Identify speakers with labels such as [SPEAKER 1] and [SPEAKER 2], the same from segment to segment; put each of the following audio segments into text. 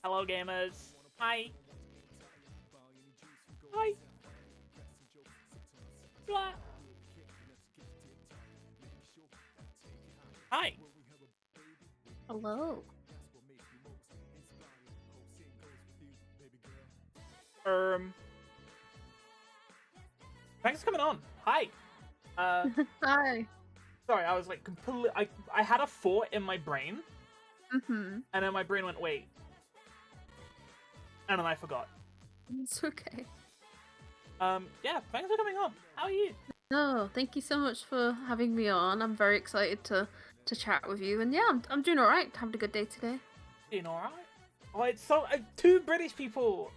[SPEAKER 1] Hello, gamers. Hi. Hi. Blah. Hi.
[SPEAKER 2] Hello.
[SPEAKER 1] Thanks for coming on. Hi.
[SPEAKER 2] Hi.
[SPEAKER 1] Sorry, I was like completely. I had a thought in my brain,
[SPEAKER 2] Mm-hmm.
[SPEAKER 1] and then my brain went, wait, and then I forgot.
[SPEAKER 2] It's okay.
[SPEAKER 1] Yeah. Thanks for coming on. How are you?
[SPEAKER 2] No, thank you so much for having me on. I'm very excited to chat with you, and yeah, I'm doing all right. Having a good day today.
[SPEAKER 1] Doing all right. Oh, it's so two British people.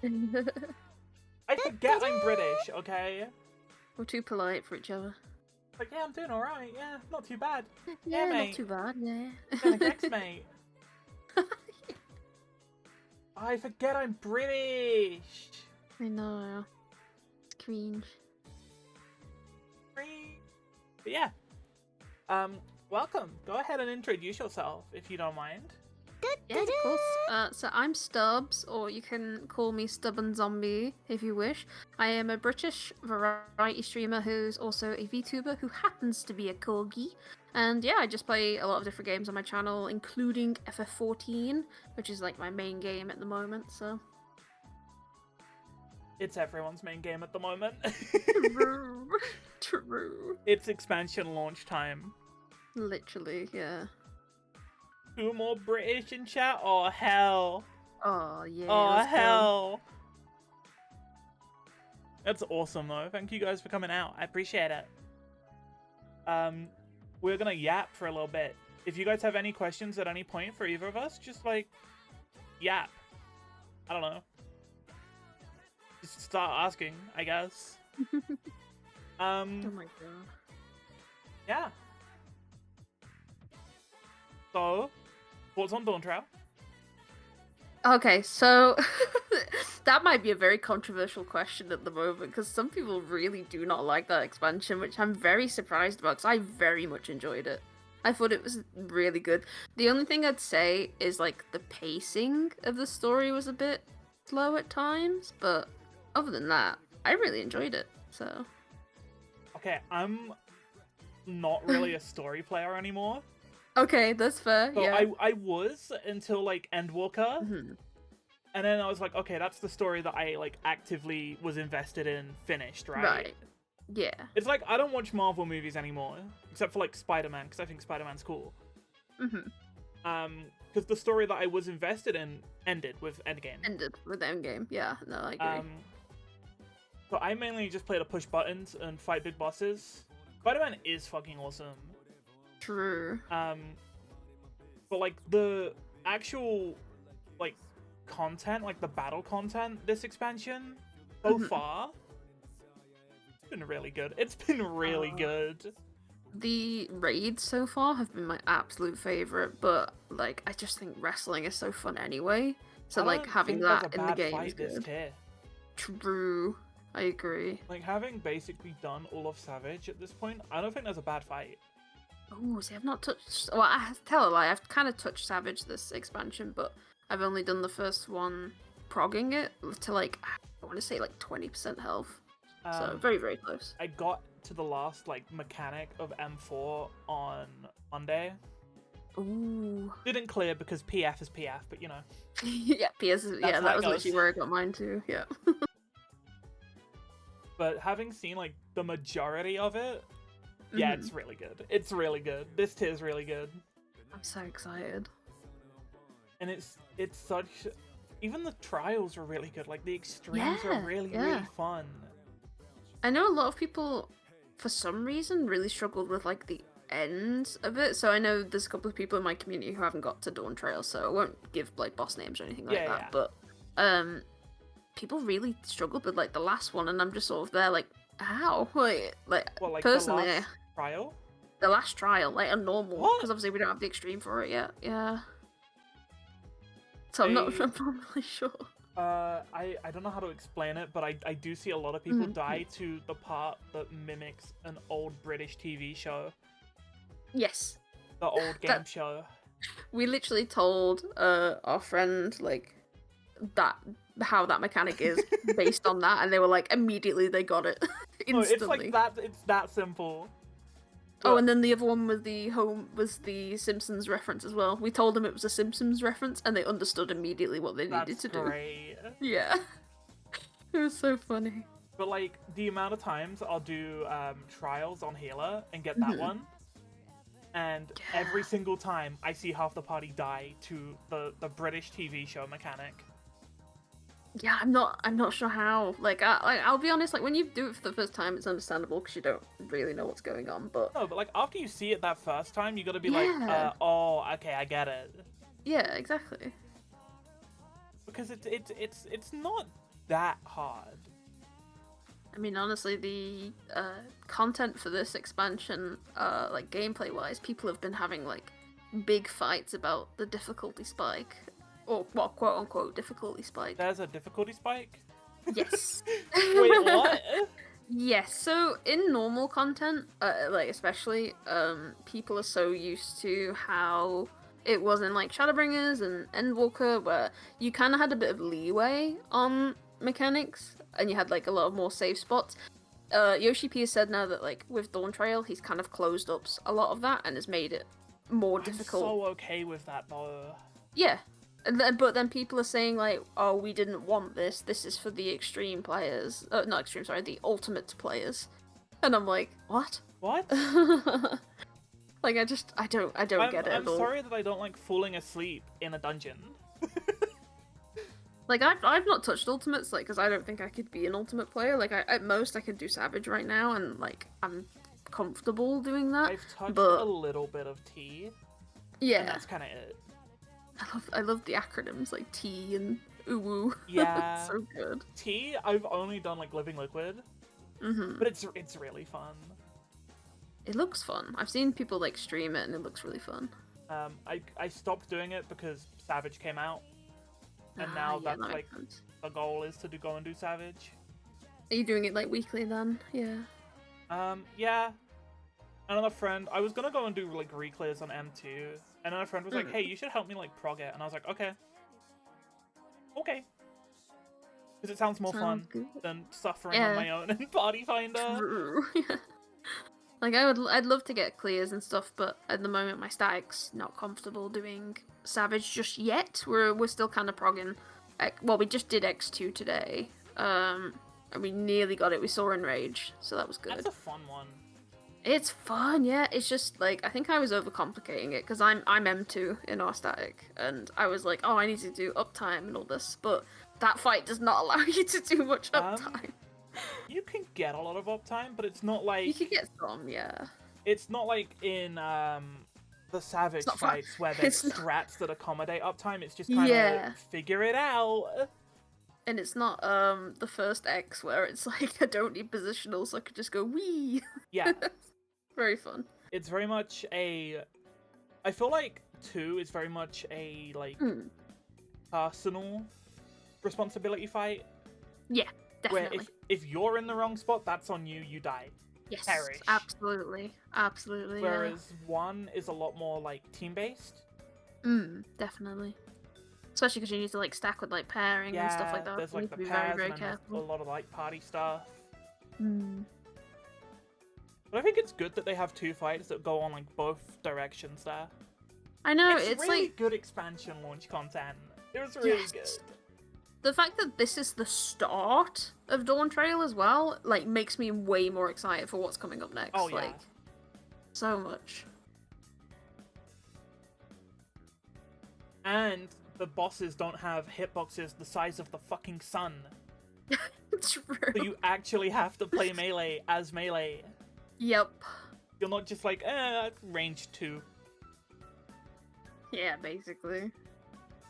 [SPEAKER 1] I forget I'm British. Okay.
[SPEAKER 2] We're too polite for each other.
[SPEAKER 1] Like, yeah, I'm doing all right. Yeah, not too bad.
[SPEAKER 2] Yeah,
[SPEAKER 1] mate.
[SPEAKER 2] not too bad. Yeah.
[SPEAKER 1] Thanks, mate. I forget I'm British.
[SPEAKER 2] I know. It's cringe.
[SPEAKER 1] But yeah. Welcome. Go ahead and introduce yourself if you don't mind.
[SPEAKER 2] Yeah, of course. So I'm Stubbs, or you can call me Stubborn Zombie if you wish. I am a British variety streamer who's also a VTuber who happens to be a corgi. And yeah, I just play a lot of different games on my channel, including FF14, which is like my main game at the moment, so...
[SPEAKER 1] It's everyone's main game at the moment.
[SPEAKER 2] True. True.
[SPEAKER 1] It's expansion launch time.
[SPEAKER 2] Literally, yeah.
[SPEAKER 1] 2 more British in chat? Oh, hell.
[SPEAKER 2] Oh, yeah.
[SPEAKER 1] Oh, hell. That's awesome, though. Thank you guys for coming out. I appreciate it. We're gonna yap for a little bit. If you guys have any questions at any point for either of us, just, like, yap. I don't know. Just start asking, I guess.
[SPEAKER 2] Oh my god.
[SPEAKER 1] Yeah. So, thoughts on Dawn Trail?
[SPEAKER 2] Okay, so that might be a very controversial question at the moment because some people really do not like that expansion, which I'm very surprised about because I very much enjoyed it. I thought it was really good. The only thing I'd say is like the pacing of the story was a bit slow at times, but other than that, I really enjoyed it. So
[SPEAKER 1] Okay, I'm not really a story player anymore.
[SPEAKER 2] okay, that's fair.
[SPEAKER 1] So
[SPEAKER 2] yeah.
[SPEAKER 1] I was until like Endwalker,
[SPEAKER 2] Mhm.
[SPEAKER 1] and then I was like, okay, that's the story that I like actively was invested in, finished, right?
[SPEAKER 2] Right. Yeah.
[SPEAKER 1] It's like I don't watch Marvel movies anymore, except for like Spider-Man, because I think Spider-Man's cool.
[SPEAKER 2] Mhm.
[SPEAKER 1] Because the story that I was invested in ended with Endgame.
[SPEAKER 2] Ended with Endgame. Yeah. No, I agree.
[SPEAKER 1] So I mainly just play to push buttons and fight big bosses. Spider-Man is fucking awesome.
[SPEAKER 2] True.
[SPEAKER 1] But like the actual like content, like the battle content, this expansion so far, it's been really good. It's been really good.
[SPEAKER 2] The raids so far have been my absolute favorite, but like I just think wrestling is so fun anyway. So
[SPEAKER 1] I
[SPEAKER 2] like
[SPEAKER 1] don't
[SPEAKER 2] having
[SPEAKER 1] think there's
[SPEAKER 2] that
[SPEAKER 1] a
[SPEAKER 2] in the
[SPEAKER 1] bad
[SPEAKER 2] game
[SPEAKER 1] fight
[SPEAKER 2] is
[SPEAKER 1] this
[SPEAKER 2] good.
[SPEAKER 1] tier.
[SPEAKER 2] True. I agree.
[SPEAKER 1] Like having basically done all of Savage at this point, I don't think there's a bad fight.
[SPEAKER 2] Oh, see, I've not touched. Well, I tell a lie. I've kind of touched Savage this expansion, but I've only done the first one, progging it to like I want to say like 20% health. So very very close.
[SPEAKER 1] I got to the last like mechanic of M4 on Monday.
[SPEAKER 2] Ooh.
[SPEAKER 1] Didn't clear because PF is PF, but you know.
[SPEAKER 2] Yeah, PS. Yeah,
[SPEAKER 1] how
[SPEAKER 2] that
[SPEAKER 1] it
[SPEAKER 2] was
[SPEAKER 1] goes.
[SPEAKER 2] literally where I got mine too. Yeah.
[SPEAKER 1] But having seen like the majority of it, yeah, it's really good. It's really good. This tier is really good.
[SPEAKER 2] I'm so excited.
[SPEAKER 1] And it's such, even the trials are really good. Like the extremes are really fun.
[SPEAKER 2] I know a lot of people, for some reason, really struggled with like the end of it. So I know there's a couple of people in my community who haven't got to Dawn Trail, so I won't give like boss names or anything like that. But people really struggled with like the last one, and I'm just sort of there like, how? Like personally,
[SPEAKER 1] the last trial?
[SPEAKER 2] The last trial, like a normal, because obviously we don't have the extreme for it yet. Yeah. So I'm not really sure.
[SPEAKER 1] I don't know how to explain it, but I do see a lot of people
[SPEAKER 2] Mhm.
[SPEAKER 1] die to the part that mimics an old British TV show,
[SPEAKER 2] Yes,
[SPEAKER 1] the old game
[SPEAKER 2] that
[SPEAKER 1] show.
[SPEAKER 2] we literally told our friend like that how that mechanic is based on that, and they were like immediately they got it
[SPEAKER 1] No, it's like
[SPEAKER 2] instantly.
[SPEAKER 1] that. It's that simple.
[SPEAKER 2] Oh,
[SPEAKER 1] But
[SPEAKER 2] and then the other one was the Simpsons reference as well. We told them it was a Simpsons reference, and they understood immediately what they needed
[SPEAKER 1] that's
[SPEAKER 2] to do.
[SPEAKER 1] great.
[SPEAKER 2] Yeah, it was so funny.
[SPEAKER 1] But like the amount of times I'll do trials on healer and get that
[SPEAKER 2] Mhm.
[SPEAKER 1] one, and every single time I see half the party die to the British TV show mechanic.
[SPEAKER 2] Yeah, I'm not sure how. Like, I'll be honest. Like, when you do it for the first time, it's understandable because you don't really know what's going on. But
[SPEAKER 1] No, but like after you see it that first time, you gotta be like,
[SPEAKER 2] yeah,
[SPEAKER 1] oh, okay, I get it.
[SPEAKER 2] yeah, exactly.
[SPEAKER 1] Because it's not that hard.
[SPEAKER 2] I mean, honestly, the content for this expansion, like gameplay wise, people have been having like big fights about the difficulty spike, or well, quote unquote difficulty spike.
[SPEAKER 1] There's a difficulty spike.
[SPEAKER 2] Yes.
[SPEAKER 1] Wait, what?
[SPEAKER 2] Yes. So in normal content, like especially, people are so used to how it was in like Shadowbringers and Endwalker, where you kind of had a bit of leeway on mechanics, and you had like a lot of more safe spots. Yoshi P has said now that like with Dawn Trail, he's kind of closed up a lot of that and has made it more
[SPEAKER 1] I'm
[SPEAKER 2] difficult.
[SPEAKER 1] so okay with that though.
[SPEAKER 2] Yeah. But then people are saying like, "Oh, we didn't want this. This is for the extreme players. Not extreme, sorry, the ultimate players." And I'm like, "What?"
[SPEAKER 1] What?
[SPEAKER 2] Like I don't get it
[SPEAKER 1] I'm
[SPEAKER 2] at all.
[SPEAKER 1] sorry that I don't like falling asleep in a dungeon.
[SPEAKER 2] Like I've not touched ultimates, like, because I don't think I could be an ultimate player. Like at most I could do Savage right now, and like I'm comfortable doing that.
[SPEAKER 1] I've touched
[SPEAKER 2] But
[SPEAKER 1] a little bit of T, and
[SPEAKER 2] yeah,
[SPEAKER 1] that's kind of it.
[SPEAKER 2] I love the acronyms like T and Uwu.
[SPEAKER 1] Yeah.
[SPEAKER 2] It's so good.
[SPEAKER 1] T, I've only done like Living Liquid,
[SPEAKER 2] Hmm.
[SPEAKER 1] but it's really fun.
[SPEAKER 2] It looks fun. I've seen people like stream it, and it looks really fun.
[SPEAKER 1] I stopped doing it because Savage came out, and
[SPEAKER 2] Ah,
[SPEAKER 1] now
[SPEAKER 2] yeah,
[SPEAKER 1] that's
[SPEAKER 2] that makes
[SPEAKER 1] like
[SPEAKER 2] sense.
[SPEAKER 1] the goal is to go and do Savage.
[SPEAKER 2] Are you doing it like weekly then? Yeah.
[SPEAKER 1] Yeah. Another friend, I was gonna go and do like reclears on M2, and another friend was like,
[SPEAKER 2] Mm.
[SPEAKER 1] "Hey, you should help me like prog it," and I was like, "Okay, okay," because it sounds more
[SPEAKER 2] Sounds
[SPEAKER 1] fun
[SPEAKER 2] good.
[SPEAKER 1] than suffering
[SPEAKER 2] Yeah.
[SPEAKER 1] on my own in Party Finder.
[SPEAKER 2] True. Like I'd love to get clears and stuff, but at the moment my static's not comfortable doing Savage just yet. We're still kind of progging. Well, we just did X2 today. And we nearly got it. We saw Enrage, so that was good.
[SPEAKER 1] That's a fun one.
[SPEAKER 2] It's fun, yeah. It's just like I think I was overcomplicating it because I'm M2 in our static, and I was like, oh, I need to do uptime and all this, but that fight does not allow you to do much uptime.
[SPEAKER 1] You can get a lot of uptime, but it's not like
[SPEAKER 2] You could get some, yeah.
[SPEAKER 1] it's not like in the Savage
[SPEAKER 2] not fun.
[SPEAKER 1] fights where there's
[SPEAKER 2] It's not-
[SPEAKER 1] strats that accommodate uptime. It's just kind of
[SPEAKER 2] Yeah.
[SPEAKER 1] figure it out.
[SPEAKER 2] And it's not the first X where it's like I don't need positional, so I could just go wee.
[SPEAKER 1] Yeah,
[SPEAKER 2] Very fun.
[SPEAKER 1] it's very much a. I feel like 2 is very much a like
[SPEAKER 2] Hmm.
[SPEAKER 1] personal responsibility fight.
[SPEAKER 2] Yeah, definitely.
[SPEAKER 1] Where if you're in the wrong spot, that's on you. You die.
[SPEAKER 2] Yes,
[SPEAKER 1] perish.
[SPEAKER 2] absolutely, absolutely.
[SPEAKER 1] Whereas 1 is a lot more like team based.
[SPEAKER 2] Yeah. Definitely. Especially because you need to like stack with like pairing and stuff like that.
[SPEAKER 1] There's
[SPEAKER 2] You
[SPEAKER 1] like
[SPEAKER 2] need
[SPEAKER 1] the
[SPEAKER 2] to be
[SPEAKER 1] pairs
[SPEAKER 2] very, very
[SPEAKER 1] and then there's a
[SPEAKER 2] careful.
[SPEAKER 1] lot of like party stuff.
[SPEAKER 2] Mm.
[SPEAKER 1] But I think it's good that they have 2 fights that go on like both directions there.
[SPEAKER 2] I know
[SPEAKER 1] It's really
[SPEAKER 2] like
[SPEAKER 1] good expansion launch content. It was really
[SPEAKER 2] yes.
[SPEAKER 1] good.
[SPEAKER 2] The fact that this is the start of Dawn Trail as well, like, makes me way more excited for what's coming up next.
[SPEAKER 1] Oh, yeah.
[SPEAKER 2] Like, so much.
[SPEAKER 1] And the bosses don't have hitboxes the size of the fucking sun.
[SPEAKER 2] True.
[SPEAKER 1] So you actually have to play melee as melee.
[SPEAKER 2] Yep.
[SPEAKER 1] You're not just like, range 2.
[SPEAKER 2] Yeah, basically.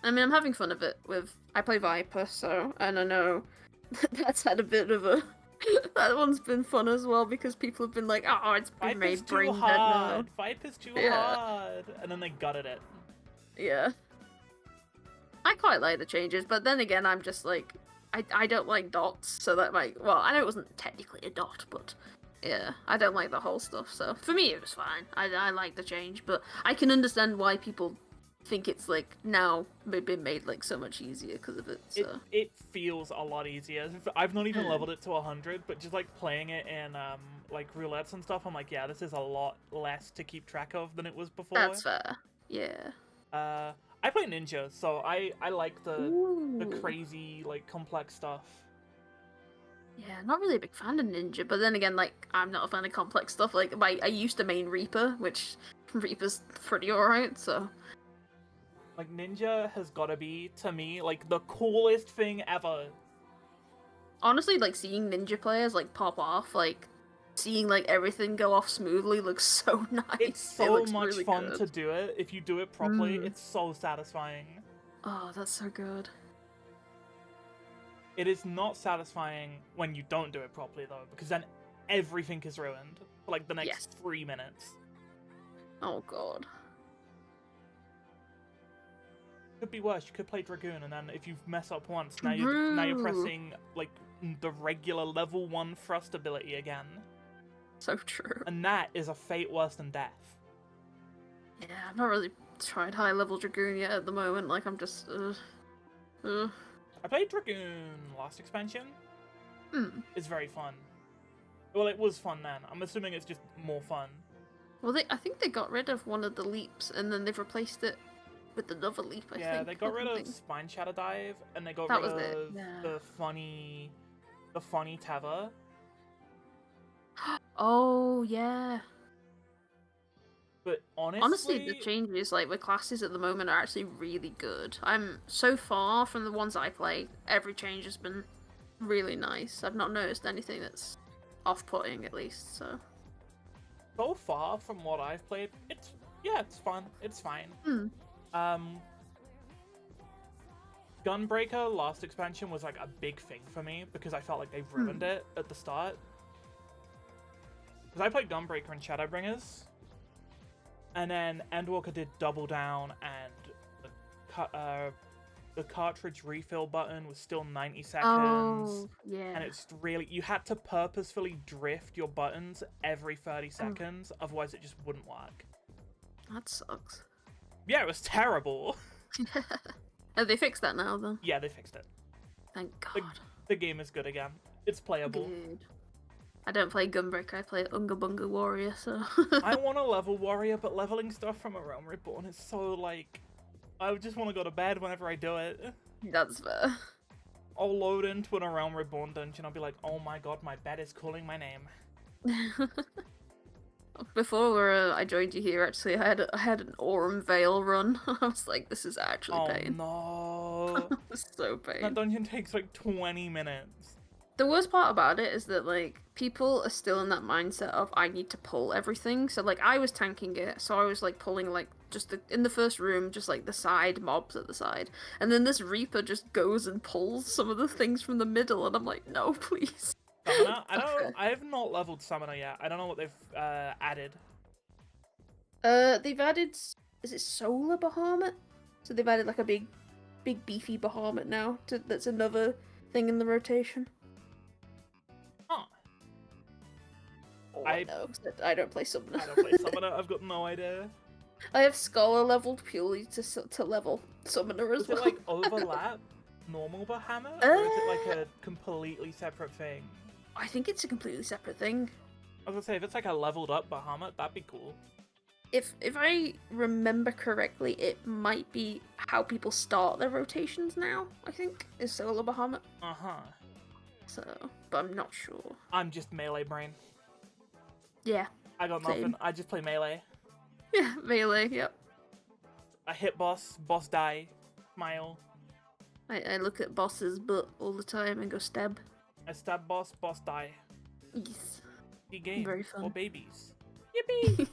[SPEAKER 2] I mean, I'm having fun of it with... I play Viper, so... And I know that's had a bit of a... That one's been fun as well, because people have been like, oh, it's been
[SPEAKER 1] Viper's
[SPEAKER 2] made
[SPEAKER 1] too
[SPEAKER 2] brain dead now.
[SPEAKER 1] hard. Viper's too
[SPEAKER 2] Yeah.
[SPEAKER 1] hard. And then they gutted it.
[SPEAKER 2] Yeah. I quite like the changes, but then again, I'm just like, I don't like dots, so that might. Well, I know it wasn't technically a dot, but yeah, I don't like the whole stuff. So for me, it was fine. I like the change, but I can understand why people think it's like now been made like so much easier because of it. So
[SPEAKER 1] It feels a lot easier. I've not even
[SPEAKER 2] Mm.
[SPEAKER 1] leveled it to 100, but just like playing it in like roulettes and stuff, I'm like, yeah, this is a lot less to keep track of than it was before.
[SPEAKER 2] that's fair. Yeah.
[SPEAKER 1] I play ninja, so I like the
[SPEAKER 2] Ooh.
[SPEAKER 1] crazy like complex stuff.
[SPEAKER 2] Yeah, not really a big fan of Ninja, but then again, like, I'm not a fan of complex stuff. Like, I used to main Reaper, which Reaper's pretty alright, so.
[SPEAKER 1] Like ninja has gotta be to me like the coolest thing ever.
[SPEAKER 2] Honestly, like, seeing Ninja players, like, pop off, like, seeing, like, everything go off smoothly looks so nice.
[SPEAKER 1] It's
[SPEAKER 2] It
[SPEAKER 1] so
[SPEAKER 2] looks
[SPEAKER 1] much
[SPEAKER 2] really
[SPEAKER 1] fun
[SPEAKER 2] good.
[SPEAKER 1] to do it if you do it properly.
[SPEAKER 2] Mm.
[SPEAKER 1] It's so satisfying.
[SPEAKER 2] Oh, that's so good.
[SPEAKER 1] It is not satisfying when you don't do it properly though, because then everything is ruined for like the next
[SPEAKER 2] Yes.
[SPEAKER 1] 3 minutes.
[SPEAKER 2] Oh, God.
[SPEAKER 1] Could be worse. You could play Dragoon, and then if you mess up once, now you're
[SPEAKER 2] True.
[SPEAKER 1] pressing like the regular level 1 thrust ability again,
[SPEAKER 2] So true.
[SPEAKER 1] and that is a fate worse than death.
[SPEAKER 2] Yeah, I've not really tried high level Dragoon yet at the moment. Like, I'm just,
[SPEAKER 1] I played Dragoon last expansion.
[SPEAKER 2] Hmm.
[SPEAKER 1] It's very fun. Well, it was fun then. I'm assuming it's just more fun.
[SPEAKER 2] Well, I think they got rid of one of the leaps, and then they've replaced it with another leap. I think.
[SPEAKER 1] Yeah, they got
[SPEAKER 2] or
[SPEAKER 1] rid of
[SPEAKER 2] something.
[SPEAKER 1] Spine Shadow Dive, and they got
[SPEAKER 2] That
[SPEAKER 1] rid
[SPEAKER 2] was it,
[SPEAKER 1] of
[SPEAKER 2] yeah.
[SPEAKER 1] the funny tether.
[SPEAKER 2] Oh yeah.
[SPEAKER 1] But
[SPEAKER 2] Honestly, the changes like with classes at the moment are actually really good. I'm so far from the ones I play. Every change has been really nice. I've not noticed anything that's off-putting, at least. So.
[SPEAKER 1] so far from what I've played, it's fun. It's fine.
[SPEAKER 2] Hmm.
[SPEAKER 1] Gunbreaker last expansion was like a big thing for me because I felt like they ruined it at the start. Because I played Gunbreaker and Shadowbringers, and then Endwalker did Double Down, and the cartridge refill button was still 90 seconds.
[SPEAKER 2] Oh yeah.
[SPEAKER 1] And it's really, you had to purposefully drift your buttons every 30 seconds, otherwise it just wouldn't work.
[SPEAKER 2] That sucks.
[SPEAKER 1] Yeah, it was terrible.
[SPEAKER 2] Have they fixed that now, then?
[SPEAKER 1] Yeah, they fixed it.
[SPEAKER 2] Thank God.
[SPEAKER 1] The game is good again. It's playable.
[SPEAKER 2] Good. I don't play Gunbreaker, I play Unga Bunga Warrior, so...
[SPEAKER 1] I want to level Warrior, but leveling stuff from A Realm Reborn is so, like... I just want to go to bed whenever I do it.
[SPEAKER 2] That's fair.
[SPEAKER 1] I'll load into an A Realm Reborn dungeon, I'll be like, oh my god, my bed is calling my name.
[SPEAKER 2] Before I joined you here, actually, I had an Aurum Vale run. I was like, this is actually pain.
[SPEAKER 1] Oh no.
[SPEAKER 2] It's so pain.
[SPEAKER 1] That dungeon takes like 20 minutes.
[SPEAKER 2] The worst part about it is that, like, people are still in that mindset of, I need to pull everything. So, like, I was tanking it, so I was, like, pulling, like, just in the first room, just, like, the side mobs at the side. And then this Reaper just goes and pulls some of the things from the middle, and I'm like, no, please.
[SPEAKER 1] Summoner?
[SPEAKER 2] Okay.
[SPEAKER 1] I have not leveled Summoner yet. I don't know what they've added.
[SPEAKER 2] They've added, is it Solar Bahamut? So they've added, like, a big beefy Bahamut now. That's another thing in the rotation.
[SPEAKER 1] Huh.
[SPEAKER 2] Oh, I know. I don't play Summoner.
[SPEAKER 1] I don't play Summoner. I've got no idea.
[SPEAKER 2] I have Scholar leveled purely to level Summoner as
[SPEAKER 1] Does
[SPEAKER 2] well.
[SPEAKER 1] it, like, overlap normal Bahamut? Or is it, like, a completely separate thing?
[SPEAKER 2] I think it's a completely separate thing.
[SPEAKER 1] I was gonna say, if it's, like, a leveled up Bahamut, that'd be cool.
[SPEAKER 2] If I remember correctly, it might be how people start their rotations now, I think, is Solar Bahamut.
[SPEAKER 1] Uh-huh.
[SPEAKER 2] So, but I'm not sure.
[SPEAKER 1] I'm just melee brain.
[SPEAKER 2] Yeah.
[SPEAKER 1] I got
[SPEAKER 2] Same.
[SPEAKER 1] nothing. I just play melee.
[SPEAKER 2] Yeah, melee, yep.
[SPEAKER 1] I hit boss die, smile.
[SPEAKER 2] I look at bosses' butt all the time and go stab.
[SPEAKER 1] I stab boss die.
[SPEAKER 2] Yes.
[SPEAKER 1] The game
[SPEAKER 2] Very fun.
[SPEAKER 1] for babies. Yippee!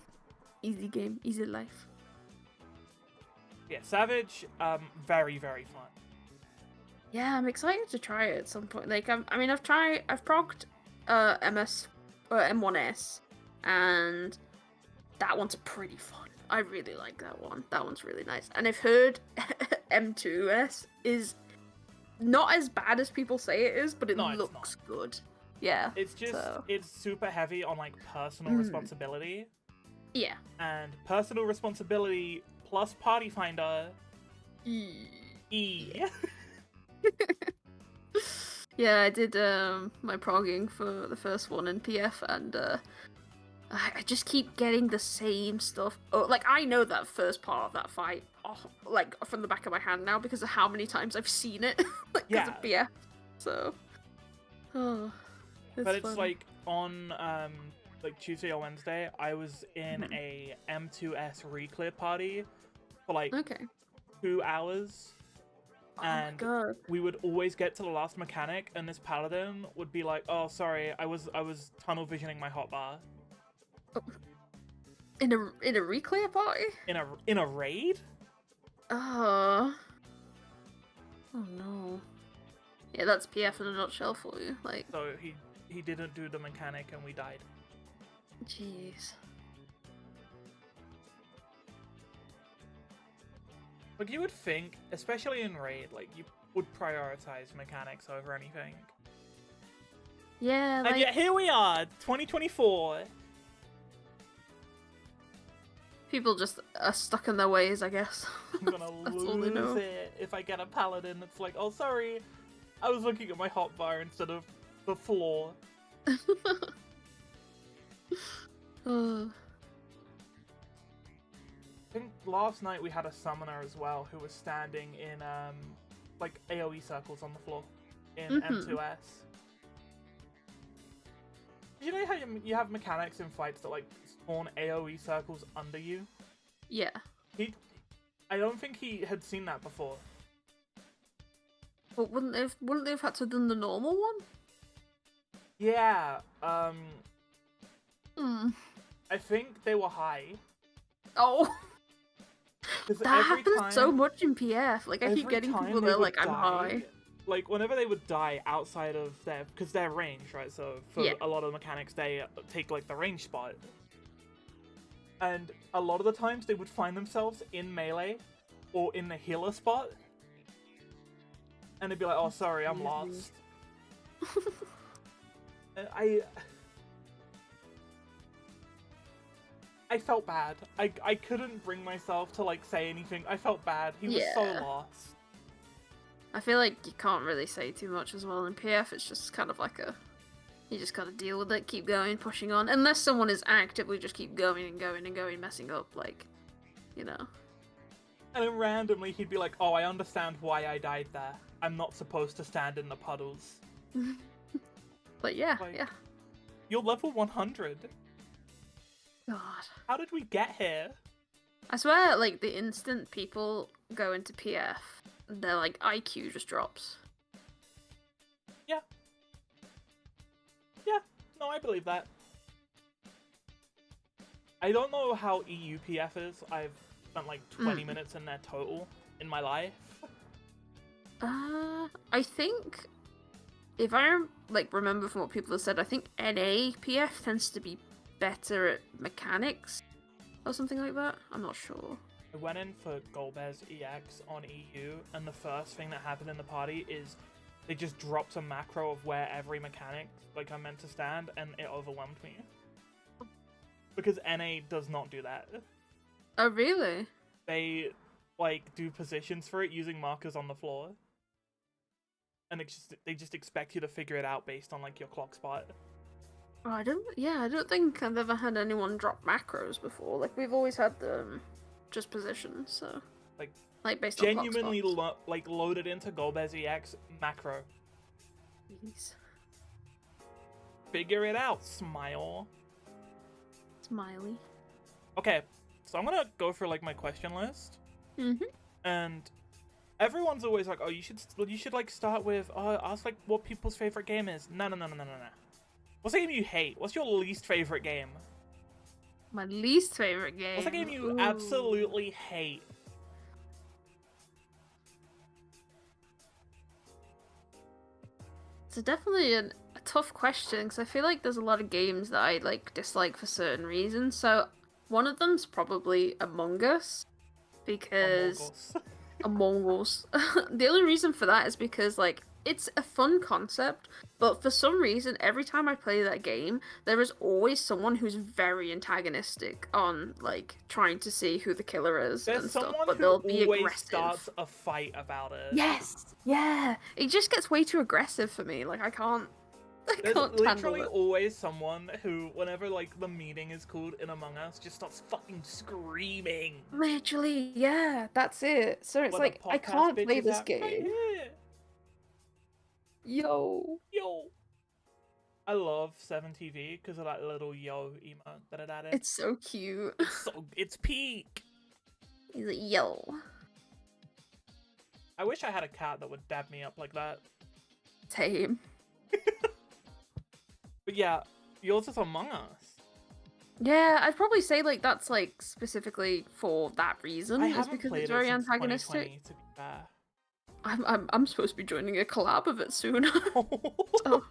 [SPEAKER 2] Easy game, easy life.
[SPEAKER 1] Yeah, Savage, very, very fun.
[SPEAKER 2] Yeah, I'm excited to try it at some point. Like, I've progged MS or M1S, and that one's pretty fun. I really like that one. That one's really nice. And I've heard M2S is not as bad as people say it is, but it
[SPEAKER 1] No, it's not.
[SPEAKER 2] looks good. Yeah.
[SPEAKER 1] It's just
[SPEAKER 2] So.
[SPEAKER 1] it's super heavy on like personal responsibility.
[SPEAKER 2] Yeah.
[SPEAKER 1] And personal responsibility plus party finder. E.
[SPEAKER 2] Yeah, I did my progging for the first one in PF, and I just keep getting the same stuff. Oh, like I know that first part of that fight, like from the back of my hand now because of how many times I've seen it, like because of PF. So,
[SPEAKER 1] but it's like on like Tuesday or Wednesday, I was in a M2S reclear party for like 2 hours. And we would always get to the last mechanic, and this paladin would be like, "Oh, sorry, I was tunnel visioning my hotbar."
[SPEAKER 2] Oh. In a reclear party?
[SPEAKER 1] In a raid?
[SPEAKER 2] Oh no. Yeah, that's PF in a nutshell for you. Like.
[SPEAKER 1] So he didn't do the mechanic, and we died.
[SPEAKER 2] Jeez.
[SPEAKER 1] Like, you would think, especially in raid, like, you would prioritize mechanics over anything.
[SPEAKER 2] Yeah, like...
[SPEAKER 1] And yet here we are, 2024.
[SPEAKER 2] People just are stuck in their ways, I guess.
[SPEAKER 1] I'm gonna lose it if I get a paladin. It's like, oh, sorry, I was looking at my hotbar instead of the floor. I think last night we had a summoner as well who was standing in like AoE circles on the floor in M2S. You know how you have mechanics in fights that like spawn AoE circles under you?
[SPEAKER 2] Yeah.
[SPEAKER 1] I don't think he had seen that before.
[SPEAKER 2] But wouldn't they have had to have done the normal one?
[SPEAKER 1] Yeah. I think they were high.
[SPEAKER 2] Oh. That happens
[SPEAKER 1] time,
[SPEAKER 2] so much in PF. Like, I keep getting people that are like, I'm high.
[SPEAKER 1] Like, whenever they would die outside of their... Because they're ranged, right? So, for a lot of the mechanics, they take, like, the range spot. And a lot of the times, they would find themselves in melee or in the healer spot. And they'd be like, oh, sorry, I'm lost. I felt bad. I couldn't bring myself to, like, say anything. I felt bad. He was so lost.
[SPEAKER 2] I feel like you can't really say too much as well in PF. It's just kind of like you just gotta deal with it, keep going, pushing on. Unless someone is actively just keep going and going and going, messing up, like, you know.
[SPEAKER 1] And then randomly he'd be like, oh, I understand why I died there. I'm not supposed to stand in the puddles.
[SPEAKER 2] But yeah,
[SPEAKER 1] like, you're level 100.
[SPEAKER 2] God.
[SPEAKER 1] How did we get here?
[SPEAKER 2] I swear, like, the instant people go into PF, their, like, IQ just drops.
[SPEAKER 1] Yeah. Yeah, no, I believe that. I don't know how EU PF is. I've spent, like, 20 minutes in there total in my life.
[SPEAKER 2] I think, if I, like, remember from what people have said, I think NA PF tends to be better at mechanics or something like that. I'm not sure.
[SPEAKER 1] I went in for Gaymers EX on EU, and the first thing that happened in the party is they just dropped a macro of where every mechanic, like, I'm meant to stand, and it overwhelmed me. Because NA does not do that.
[SPEAKER 2] Oh, really?
[SPEAKER 1] They, like, do positions for it using markers on the floor. And they just expect you to figure it out based on, like, your clock spot.
[SPEAKER 2] Oh, I don't think I've ever had anyone drop macros before. Like, we've always had them just positions, so... Like based
[SPEAKER 1] genuinely
[SPEAKER 2] on clock spots.
[SPEAKER 1] loaded into Gaymers EX macro.
[SPEAKER 2] Jeez.
[SPEAKER 1] Figure it out, smile.
[SPEAKER 2] Smiley.
[SPEAKER 1] Okay, so I'm gonna go for, like, my question list. And everyone's always like, oh, you should like, start with, ask, like, what people's favorite game is. No. What's a game you hate? What's your least favorite game?
[SPEAKER 2] My least favorite game?
[SPEAKER 1] What's a game you absolutely hate?
[SPEAKER 2] It's definitely a tough question, because I feel like there's a lot of games that I, like, dislike for certain reasons. So One of them's probably Among Us, because
[SPEAKER 1] Us.
[SPEAKER 2] Among Us. The only reason for that is because like it's a fun concept, but for some reason every time I play that game, there is always someone who's very antagonistic on like trying to see who the killer is
[SPEAKER 1] There's
[SPEAKER 2] and stuff,
[SPEAKER 1] someone
[SPEAKER 2] but
[SPEAKER 1] who
[SPEAKER 2] they'll be
[SPEAKER 1] always
[SPEAKER 2] aggressive.
[SPEAKER 1] starts a fight about it.
[SPEAKER 2] Yes, yeah. It just gets way too aggressive for me. Like I can't
[SPEAKER 1] There's
[SPEAKER 2] handle
[SPEAKER 1] literally
[SPEAKER 2] it.
[SPEAKER 1] always someone who, whenever like the meeting is called in Among Us, just starts fucking screaming.
[SPEAKER 2] Literally, yeah, that's it. So it's
[SPEAKER 1] Where the
[SPEAKER 2] like I
[SPEAKER 1] podcast
[SPEAKER 2] can't
[SPEAKER 1] bitch
[SPEAKER 2] play
[SPEAKER 1] is
[SPEAKER 2] this
[SPEAKER 1] at right
[SPEAKER 2] game.
[SPEAKER 1] here.
[SPEAKER 2] Yo.
[SPEAKER 1] Yo. I love 7TV because of that little yo emote that it added.
[SPEAKER 2] It's so cute.
[SPEAKER 1] It's peak.
[SPEAKER 2] He's like, yo.
[SPEAKER 1] I wish I had a cat that would dab me up like that.
[SPEAKER 2] Tame.
[SPEAKER 1] But yeah, yours is Among Us.
[SPEAKER 2] Yeah, I'd probably say like that's like specifically for that reason.
[SPEAKER 1] I
[SPEAKER 2] Is
[SPEAKER 1] haven't
[SPEAKER 2] because
[SPEAKER 1] played
[SPEAKER 2] it's
[SPEAKER 1] it
[SPEAKER 2] very
[SPEAKER 1] since
[SPEAKER 2] antagonistic.
[SPEAKER 1] 2020, to be fair.
[SPEAKER 2] I'm supposed to be joining a collab of it soon. So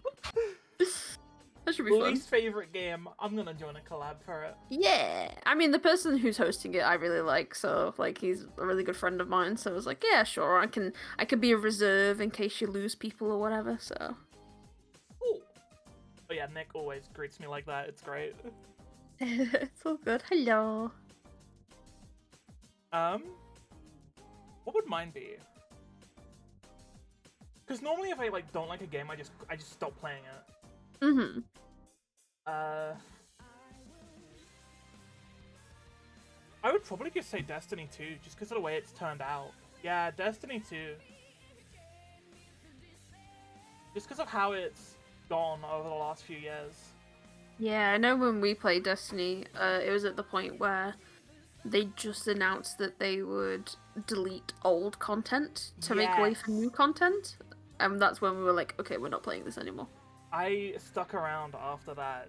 [SPEAKER 2] that should be fun.
[SPEAKER 1] Least favorite game. I'm gonna join a collab for it.
[SPEAKER 2] Yeah, I mean the person who's hosting it I really like, so like he's a really good friend of mine. So I was like, yeah, sure, I can be a reserve in case you lose people or whatever. So.
[SPEAKER 1] Ooh. But yeah, Nick always greets me like that. It's great.
[SPEAKER 2] It's all good. Hello.
[SPEAKER 1] What would mine be? Because normally if I like don't like a game, I just stop playing it.
[SPEAKER 2] Mm-hmm.
[SPEAKER 1] I would probably just say Destiny 2, just because of the way it's turned out. Yeah, Destiny 2. Just because of how it's gone over the last few years.
[SPEAKER 2] Yeah, I know when we played Destiny, it was at the point where they just announced that they would delete old content to make way for new content. And that's when we were like, okay, we're not playing this anymore.
[SPEAKER 1] I stuck around after that.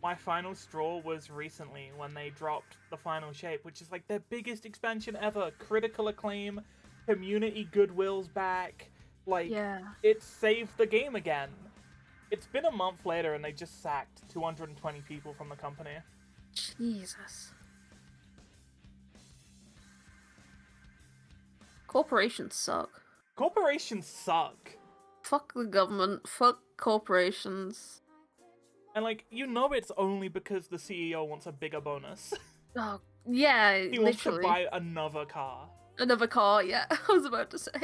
[SPEAKER 1] My final straw was recently when they dropped the Final Shape, which is like their biggest expansion ever. Critical acclaim, community goodwill's back. Like, it saved the game again. It's been a month later and they just sacked 220 people from the company.
[SPEAKER 2] Jesus. Corporations suck.
[SPEAKER 1] Corporations suck.
[SPEAKER 2] Fuck the government. Fuck corporations.
[SPEAKER 1] And like, you know it's only because the CEO wants a bigger bonus.
[SPEAKER 2] Oh, yeah,
[SPEAKER 1] He
[SPEAKER 2] literally.
[SPEAKER 1] wants to buy another car.
[SPEAKER 2] Another car, yeah, I was about to say.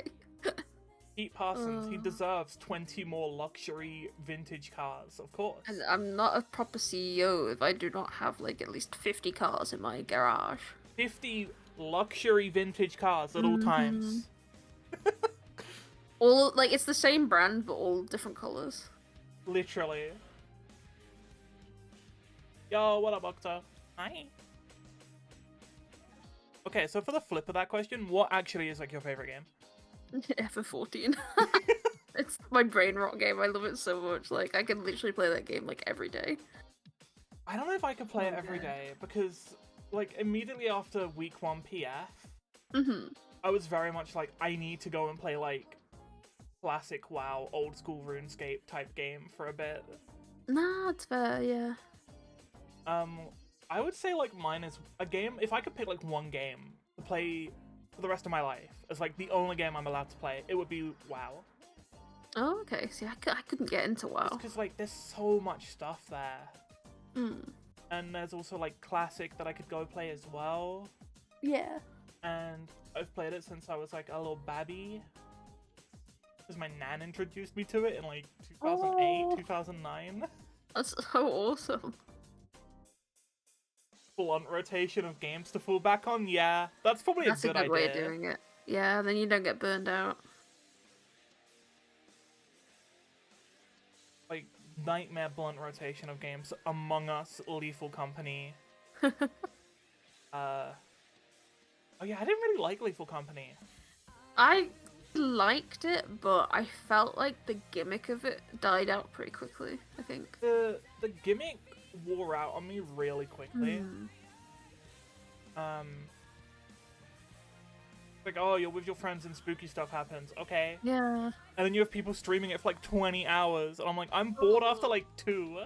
[SPEAKER 1] Pete Parsons, he deserves 20 more luxury vintage cars, of course.
[SPEAKER 2] And I'm not a proper CEO if I do not have like at least 50 cars in my garage.
[SPEAKER 1] 50 luxury vintage cars at all times.
[SPEAKER 2] All like it's the same brand but all different colors.
[SPEAKER 1] Literally. Yo, what up, Octa? Hi. Okay, so for the flip of that question, what actually is like your favorite game?
[SPEAKER 2] FF14. It's my brain rot game. I love it so much. Like I can literally play that game like every day.
[SPEAKER 1] I don't know if I could play it every day because like immediately after week 1 PF, I was very much like I need to go and play like classic WoW, old school RuneScape type game for a bit.
[SPEAKER 2] Nah, it's fair, yeah.
[SPEAKER 1] I would say like mine is a game. If I could pick like one game to play for the rest of my life as like the only game I'm allowed to play, it would be WoW.
[SPEAKER 2] Oh, okay. See, I couldn't get into WoW.
[SPEAKER 1] Because like there's so much stuff there. And there's also like classic that I could go play as well.
[SPEAKER 2] Yeah.
[SPEAKER 1] And I've played it since I was like a little babby. Because my nan introduced me to it in like 2008, 2009.
[SPEAKER 2] That's so awesome.
[SPEAKER 1] Blunt rotation of games to fall back on. Yeah, that's probably
[SPEAKER 2] That's
[SPEAKER 1] a good idea.
[SPEAKER 2] way of doing it. Yeah, then you don't get burned out.
[SPEAKER 1] Like nightmare blunt rotation of games. Among Us, Lethal Company. Oh yeah, I didn't really like Lethal Company.
[SPEAKER 2] I liked it, but I felt like the gimmick of it died out pretty quickly, I think.
[SPEAKER 1] The gimmick wore out on me really quickly. Like, oh, you're with your friends and spooky stuff happens. Okay.
[SPEAKER 2] Yeah.
[SPEAKER 1] And then you have people streaming it for like 20 hours. And I'm like, I'm bored after like 2.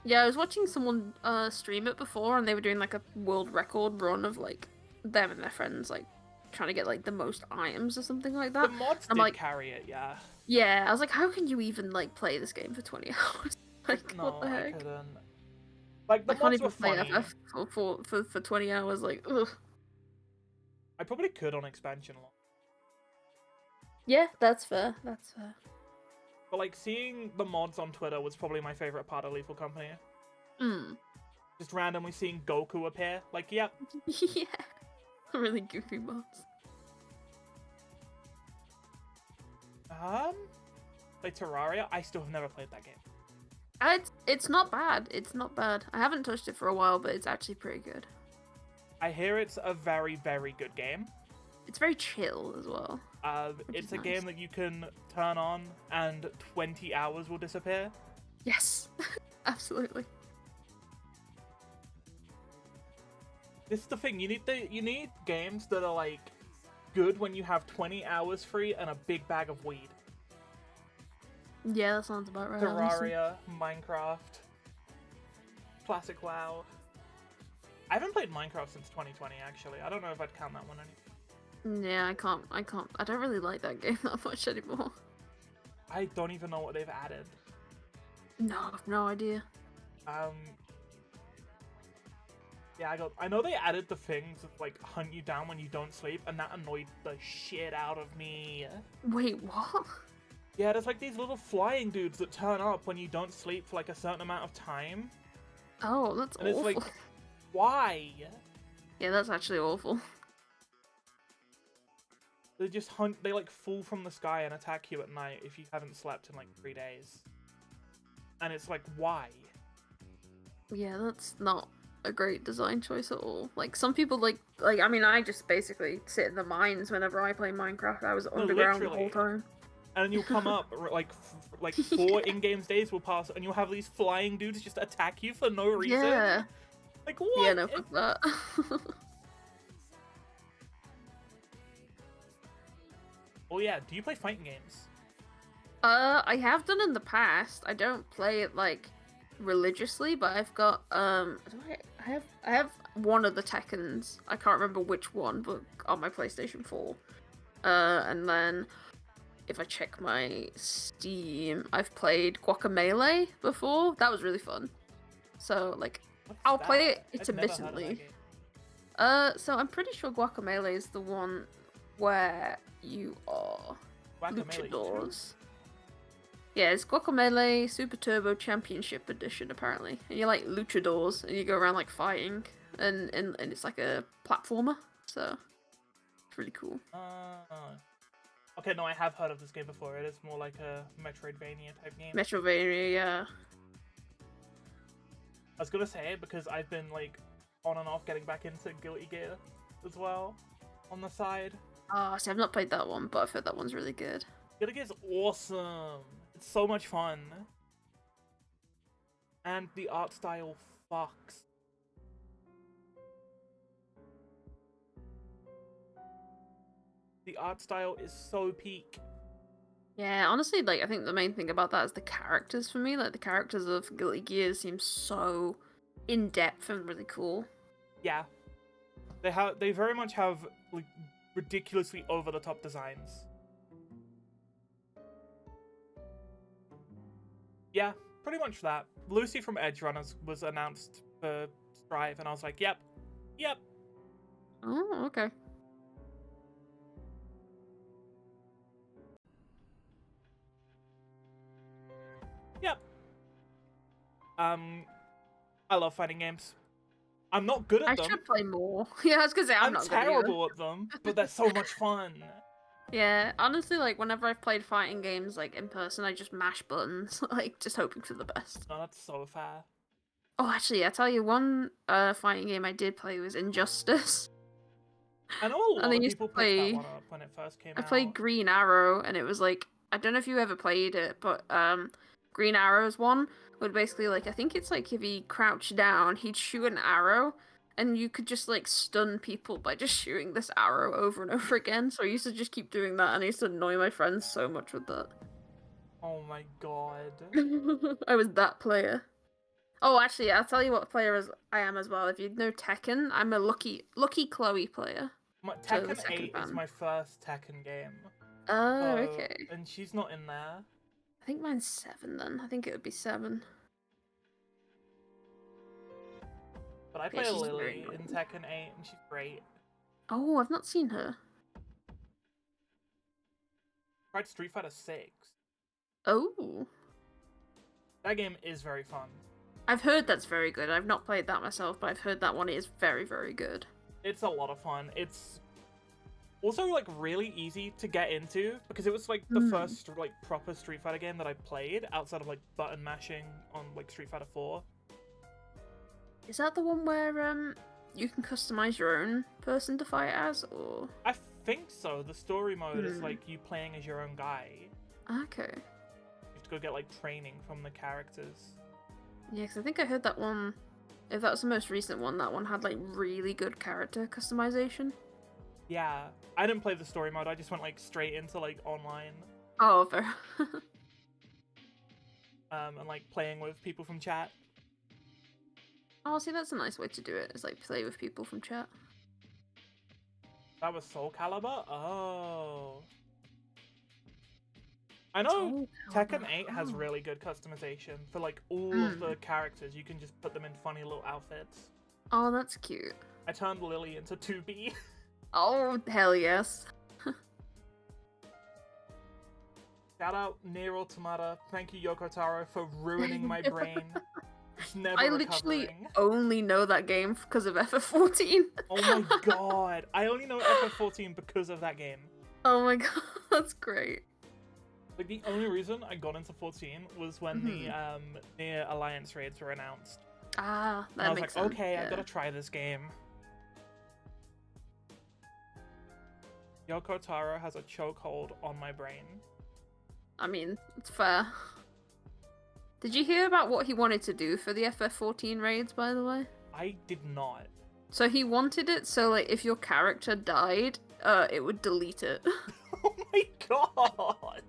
[SPEAKER 2] Yeah, I was watching someone stream it before, and they were doing like a world record run of like them and their friends like trying to get like the most items or something like
[SPEAKER 1] The
[SPEAKER 2] that.
[SPEAKER 1] mods
[SPEAKER 2] I'm
[SPEAKER 1] did
[SPEAKER 2] like,
[SPEAKER 1] carry it, yeah.
[SPEAKER 2] yeah, I was like, how can you even like play this game for 20 hours? Like, what
[SPEAKER 1] No,
[SPEAKER 2] the
[SPEAKER 1] I
[SPEAKER 2] heck?
[SPEAKER 1] couldn't. Like, the
[SPEAKER 2] I can't
[SPEAKER 1] mods were
[SPEAKER 2] even play
[SPEAKER 1] funny.
[SPEAKER 2] FF for 20 hours. Like, ugh.
[SPEAKER 1] I probably could on expansion a lot.
[SPEAKER 2] Yeah, that's fair. That's fair.
[SPEAKER 1] But, like, seeing the mods on Twitter was probably my favorite part of Lethal Company.
[SPEAKER 2] Hmm.
[SPEAKER 1] Just randomly seeing Goku appear. Like, yep.
[SPEAKER 2] Yeah. Really goofy mods.
[SPEAKER 1] Like Terraria, I still have never played that game.
[SPEAKER 2] It's not bad. It's not bad. I haven't touched it for a while, but it's actually pretty good.
[SPEAKER 1] I hear it's a very, very good game.
[SPEAKER 2] It's very chill as well.
[SPEAKER 1] It's a
[SPEAKER 2] nice.
[SPEAKER 1] game that you can turn on and 20 hours will disappear.
[SPEAKER 2] Yes, absolutely.
[SPEAKER 1] This is the thing, you need games that are like good when you have 20 hours free and a big bag of weed.
[SPEAKER 2] Yeah, that sounds about right. Honestly.
[SPEAKER 1] Terraria, Minecraft, classic WoW. I haven't played Minecraft since 2020 actually. I don't know if I'd count that one anymore.
[SPEAKER 2] Yeah, I can't. I don't really like that game that much anymore.
[SPEAKER 1] I don't even know what they've added.
[SPEAKER 2] No, I've no idea.
[SPEAKER 1] Yeah, I know they added the things that like hunt you down when you don't sleep, and that annoyed the shit out of me.
[SPEAKER 2] Wait, what?
[SPEAKER 1] Yeah, there's like these little flying dudes that turn up when you don't sleep for like a certain amount of time.
[SPEAKER 2] Oh, that's
[SPEAKER 1] And
[SPEAKER 2] awful.
[SPEAKER 1] it's like, why?
[SPEAKER 2] Yeah, that's actually awful.
[SPEAKER 1] They just they like fall from the sky and attack you at night if you haven't slept in like 3 days. And it's like, why?
[SPEAKER 2] Yeah, that's not a great design choice at all. Like some people I mean, I just basically sit in the mines whenever I play Minecraft. I was
[SPEAKER 1] No,
[SPEAKER 2] underground the
[SPEAKER 1] literally.
[SPEAKER 2] whole time.
[SPEAKER 1] And then you'll come up, like 4 in-game days will pass, and you'll have these flying dudes just attack you for no reason.
[SPEAKER 2] Yeah.
[SPEAKER 1] Like, what?
[SPEAKER 2] Yeah, no, fuck that.
[SPEAKER 1] Oh yeah, do you play fighting games?
[SPEAKER 2] I have done in the past. I don't play it like religiously, but I've got I have one of the Tekkens. I can't remember which one, but on my PlayStation 4. And then if I check my Steam, I've played Guacamelee before. That was really fun. So like
[SPEAKER 1] What's
[SPEAKER 2] I'll
[SPEAKER 1] that?
[SPEAKER 2] play it
[SPEAKER 1] I've never heard of that
[SPEAKER 2] intermittently.
[SPEAKER 1] game.
[SPEAKER 2] So I'm pretty sure Guacamelee is the one where you are
[SPEAKER 1] Guacamelee 2?
[SPEAKER 2] luchadors. Yeah, it's Guacamelee Super Turbo Championship Edition apparently, and you're like luchadors, and you go around like fighting, and it's like a platformer, so it's really cool.
[SPEAKER 1] Okay, no, I have heard of this game before. It is more like a Metroidvania type game.
[SPEAKER 2] Metrovania, yeah.
[SPEAKER 1] I was gonna say it because I've been like on and off getting back into Guilty Gear as well on the side.
[SPEAKER 2] Ah, see, I've not played that one, but I've heard that one's really good.
[SPEAKER 1] Guilty Gear's awesome. It's so much fun. And the art style fucks. The art style is so peak.
[SPEAKER 2] Yeah, honestly, like I think the main thing about that is the characters for me. Like the characters of Guilty Gear seem so in depth and really cool.
[SPEAKER 1] Yeah. They very much have like ridiculously over the top designs. Yeah, pretty much that. Lucy from Edge Runners was announced for Strive, and I was like, yep.
[SPEAKER 2] Oh, okay.
[SPEAKER 1] Yep. I love fighting games. I'm not good at them.
[SPEAKER 2] I should play more. Yeah, I was gonna say I'm not
[SPEAKER 1] terrible at them, but they're so much fun.
[SPEAKER 2] Yeah, honestly, like whenever I've played fighting games like in person, I just mash buttons, like just hoping for the best.
[SPEAKER 1] No, that's so fair.
[SPEAKER 2] Oh, actually, I tell you, one fighting game I did play was Injustice.
[SPEAKER 1] I know a lot
[SPEAKER 2] And I
[SPEAKER 1] of
[SPEAKER 2] used
[SPEAKER 1] people
[SPEAKER 2] to
[SPEAKER 1] picked that
[SPEAKER 2] play.
[SPEAKER 1] one up when it first came
[SPEAKER 2] I
[SPEAKER 1] out.
[SPEAKER 2] played Green Arrow, and it was like I don't know if you ever played it, but Green Arrow's one would basically like I think it's like if he crouched down, he'd shoot an arrow, and you could just like stun people by just shooting this arrow over and over again. So I used to just keep doing that, and I used to annoy my friends so much with that.
[SPEAKER 1] Oh my god.
[SPEAKER 2] I was that player. Oh, actually, I'll tell you what player I am as well. If you know Tekken, I'm a Lucky Chloe player. So the
[SPEAKER 1] Tekken
[SPEAKER 2] second
[SPEAKER 1] 8 is
[SPEAKER 2] fan.
[SPEAKER 1] my first Tekken game.
[SPEAKER 2] Oh,
[SPEAKER 1] So,
[SPEAKER 2] okay.
[SPEAKER 1] and she's not in there.
[SPEAKER 2] I think mine's 7 then. I think it would be 7.
[SPEAKER 1] But I
[SPEAKER 2] Yeah,
[SPEAKER 1] play
[SPEAKER 2] she's very
[SPEAKER 1] Lily in
[SPEAKER 2] annoying.
[SPEAKER 1] Tekken 8, and she's great.
[SPEAKER 2] Oh, I've not seen her.
[SPEAKER 1] Tried Street Fighter 6.
[SPEAKER 2] Oh.
[SPEAKER 1] That game is very fun.
[SPEAKER 2] I've heard that's very good. I've not played that myself, but I've heard that one is very, very good.
[SPEAKER 1] It's a lot of fun. It's also like really easy to get into because it was like the first like proper Street Fighter game that I played outside of like button mashing on like Street Fighter 4.
[SPEAKER 2] Is that the one where you can customize your own person to fight as, or?
[SPEAKER 1] I think so. The story mode is like you playing as your own guy.
[SPEAKER 2] Okay.
[SPEAKER 1] You have to go get like training from the characters.
[SPEAKER 2] Yeah, because I think I heard that one. If that was the most recent one, that one had like really good character customization.
[SPEAKER 1] Yeah, I didn't play the story mode. I just went like straight into like online.
[SPEAKER 2] Oh, fair.
[SPEAKER 1] And like playing with people from chat.
[SPEAKER 2] Oh, see, that's a nice way to do it. Is like play with people from chat.
[SPEAKER 1] That was Soul Calibur? Oh. I know Tekken 8 has really good customization for like all of the characters. You can just put them in funny little outfits.
[SPEAKER 2] Oh, that's cute.
[SPEAKER 1] I turned Lily into 2B.
[SPEAKER 2] Oh, hell yes.
[SPEAKER 1] Shout out Nier Automata. Thank you, Yoko Taro, for ruining my brain. It's never
[SPEAKER 2] I
[SPEAKER 1] recovering.
[SPEAKER 2] literally only know that game because of FF14.
[SPEAKER 1] Oh my god. I only know FF14 because of that game.
[SPEAKER 2] Oh my god, that's great.
[SPEAKER 1] Like, the only reason I got into 14 was when the Nier Alliance raids were announced.
[SPEAKER 2] Ah, that
[SPEAKER 1] and I was
[SPEAKER 2] makes
[SPEAKER 1] like,
[SPEAKER 2] sense.
[SPEAKER 1] okay,
[SPEAKER 2] Yeah.
[SPEAKER 1] I gotta try this game. Yoko Taro has a chokehold on my brain.
[SPEAKER 2] I mean, it's fair. Did you hear about what he wanted to do for the FF14 raids, by the way?
[SPEAKER 1] I did not.
[SPEAKER 2] So he wanted it so, like, if your character died, it would delete it.
[SPEAKER 1] Oh my god!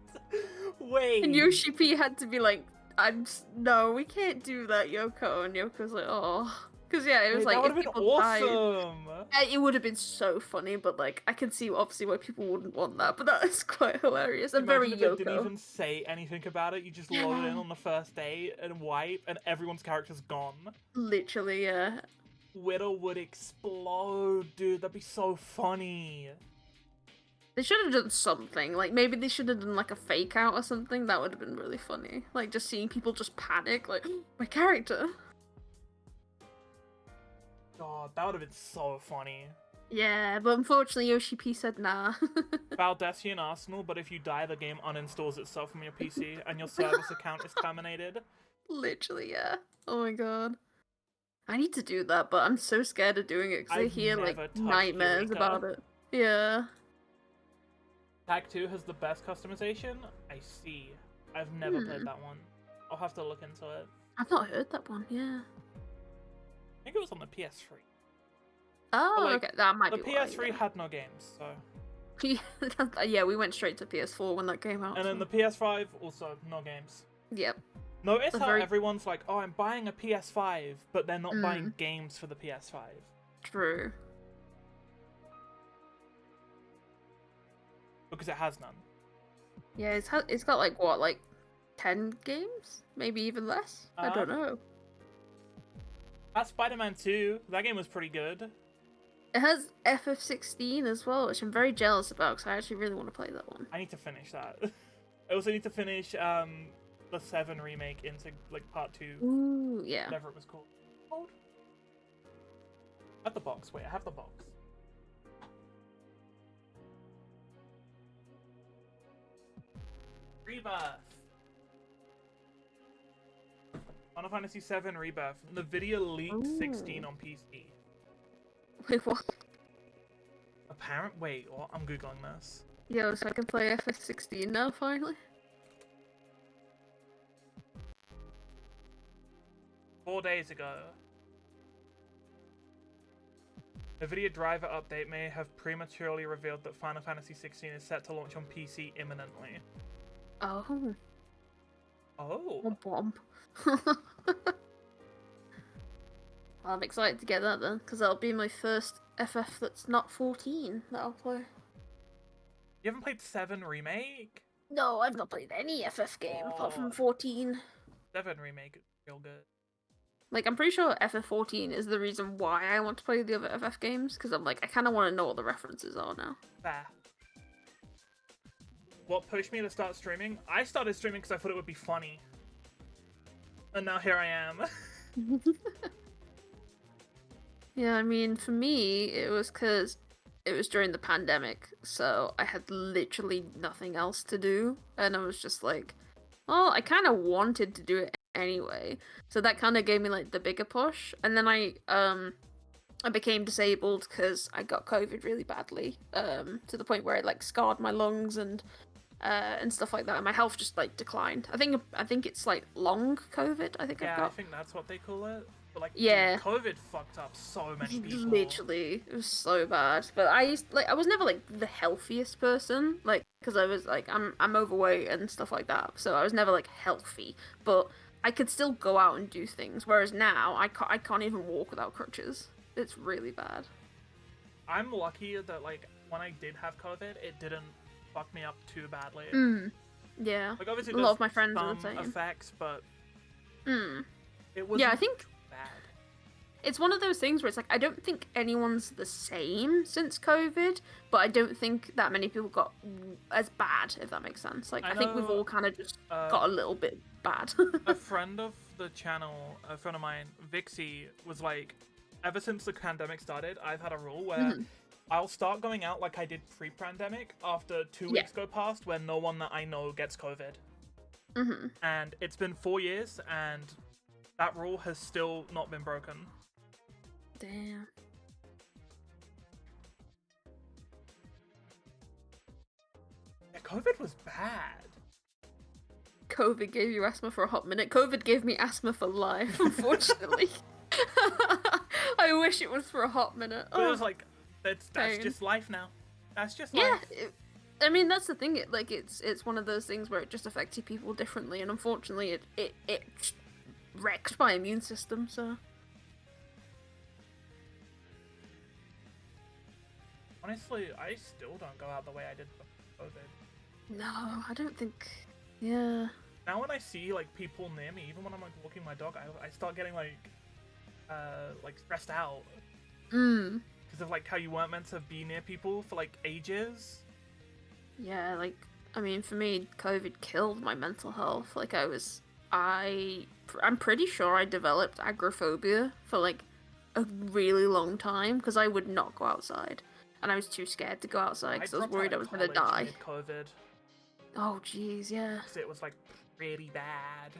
[SPEAKER 1] Wait.
[SPEAKER 2] And Yoshi P had to be like, no, we can't do that, Yoko. And Yoko's like, oh. Because, yeah, it was like,
[SPEAKER 1] that would
[SPEAKER 2] if
[SPEAKER 1] have been
[SPEAKER 2] people
[SPEAKER 1] awesome!
[SPEAKER 2] died, it would have been so funny, but, like, I can see, obviously, why people wouldn't want that, but that is quite hilarious. And very
[SPEAKER 1] Imagine if
[SPEAKER 2] Yoko.
[SPEAKER 1] they didn't even say anything about it, you just load in on the first day and wipe, and everyone's character's gone.
[SPEAKER 2] Literally, yeah.
[SPEAKER 1] Widow would explode, dude. That'd be so funny.
[SPEAKER 2] They should have done something. Like, maybe they should have done, like, a fake out or something. That would have been really funny. Like, just seeing people just panic, like, my character.
[SPEAKER 1] God, that would have been so funny.
[SPEAKER 2] Yeah, but unfortunately Yoshi P said nah.
[SPEAKER 1] Valdesian Arsenal, but if you die, the game uninstalls itself from your PC and your service account is terminated.
[SPEAKER 2] Literally, yeah. Oh my god. I need to do that, but I'm so scared of doing it because I hear, like, nightmares
[SPEAKER 1] Eureka.
[SPEAKER 2] about it. Yeah.
[SPEAKER 1] Tag 2 has the best customization? I see. I've never played that one. I'll have to look into it.
[SPEAKER 2] I've not heard that one, yeah.
[SPEAKER 1] I think it was on the PS3.
[SPEAKER 2] Oh,
[SPEAKER 1] like,
[SPEAKER 2] okay, that might
[SPEAKER 1] the
[SPEAKER 2] be
[SPEAKER 1] PS3
[SPEAKER 2] why, yeah.
[SPEAKER 1] had no games, so...
[SPEAKER 2] Yeah, we went straight to PS4 when that came out.
[SPEAKER 1] And then the PS5, also no games.
[SPEAKER 2] Yep.
[SPEAKER 1] Notice how everyone's like, oh, I'm buying a PS5, but they're not buying games for the PS5.
[SPEAKER 2] True.
[SPEAKER 1] Because it has none.
[SPEAKER 2] Yeah, it's got, like, what, like, 10 games? Maybe even less? I don't know.
[SPEAKER 1] That's Spider-Man 2. That game was pretty good.
[SPEAKER 2] It has FF16 as well, which I'm very jealous about because I actually really want to play that one.
[SPEAKER 1] I need to finish that. I also need to finish the 7 remake into like part 2.
[SPEAKER 2] Ooh, yeah.
[SPEAKER 1] Whatever it was called. I have the box. Wait, I have the box. Rebirth. Final Fantasy VII Rebirth. The video leaked 16 on PC.
[SPEAKER 2] Wait, what?
[SPEAKER 1] Wait, what? I'm googling this.
[SPEAKER 2] Yo, so I can play FF16 now, finally?
[SPEAKER 1] 4 days ago. A video driver update may have prematurely revealed that Final Fantasy XVI is set to launch on PC imminently.
[SPEAKER 2] Oh.
[SPEAKER 1] Oh.
[SPEAKER 2] Womp womp. I'm excited to get that then, because that'll be my first FF that's not 14 that I'll play.
[SPEAKER 1] You haven't played 7 Remake?
[SPEAKER 2] No, I've not played any FF game apart from
[SPEAKER 1] Oh,
[SPEAKER 2] 14.
[SPEAKER 1] 7 Remake is real good.
[SPEAKER 2] Like, I'm pretty sure FF14 is the reason why I want to play the other FF games, because I'm like, I kind of want to know what the references are now.
[SPEAKER 1] Fair. What pushed me to start streaming? I started streaming because I thought it would be funny. And now here I am.
[SPEAKER 2] Yeah, I mean, for me, it was because it was during the pandemic, so I had literally nothing else to do, and I was just like, well, I kind of wanted to do it anyway, so that kind of gave me like the bigger push, and then I became disabled because I got COVID really badly, to the point where it like scarred my lungs and stuff like that, and my health just like declined. I think it's like long COVID. I think I've
[SPEAKER 1] Yeah, I
[SPEAKER 2] got.
[SPEAKER 1] think that's what they call it. But like,
[SPEAKER 2] Yeah.
[SPEAKER 1] dude, COVID fucked up so many people.
[SPEAKER 2] Literally, it was so bad. But I was never like the healthiest person, like because I was like I'm overweight and stuff like that. So I was never like healthy, but I could still go out and do things. Whereas now I can't even walk without crutches. It's really bad.
[SPEAKER 1] I'm lucky that like when I did have COVID, it didn't fuck me up too badly.
[SPEAKER 2] Yeah.
[SPEAKER 1] Like obviously,
[SPEAKER 2] A lot of my friends are
[SPEAKER 1] some
[SPEAKER 2] the same.
[SPEAKER 1] effects, but it
[SPEAKER 2] Yeah, I
[SPEAKER 1] wasn't
[SPEAKER 2] think
[SPEAKER 1] bad.
[SPEAKER 2] it's one of those things where it's like I don't think anyone's the same since COVID, but I don't think that many people got as bad, if that makes sense. Like I think we've
[SPEAKER 1] know,
[SPEAKER 2] all kind of just got a little bit bad.
[SPEAKER 1] A friend of the channel, a friend of mine, Vixie, was like, ever since the pandemic started, I've had a rule where I'll start going out like I did pre-pandemic after 2 weeks go past where no one that I know gets COVID. And it's been 4 years, and that rule has still not been broken.
[SPEAKER 2] Damn.
[SPEAKER 1] Yeah, COVID was bad.
[SPEAKER 2] COVID gave you asthma for a hot minute. COVID gave me asthma for life, unfortunately. I wish it was for a hot minute.
[SPEAKER 1] But it was like, that's
[SPEAKER 2] pain.
[SPEAKER 1] just life now. That's just
[SPEAKER 2] Yeah,
[SPEAKER 1] life.
[SPEAKER 2] I mean that's the thing. It's one of those things where it just affects you people differently, and unfortunately, it wrecked my immune system. So
[SPEAKER 1] Honestly, I still don't go out the way I did before COVID.
[SPEAKER 2] no, I don't think. Yeah.
[SPEAKER 1] Now when I see like people near me, even when I'm like walking my dog, I start getting like stressed out because of like how you weren't meant to be near people for like ages.
[SPEAKER 2] Yeah, like I mean, for me, COVID killed my mental health. Like I'm pretty sure I developed agoraphobia for like a really long time because I would not go outside, and I was too scared to go outside because I was worried I was gonna die.
[SPEAKER 1] COVID.
[SPEAKER 2] Oh jeez, yeah.
[SPEAKER 1] Because it was like pretty bad.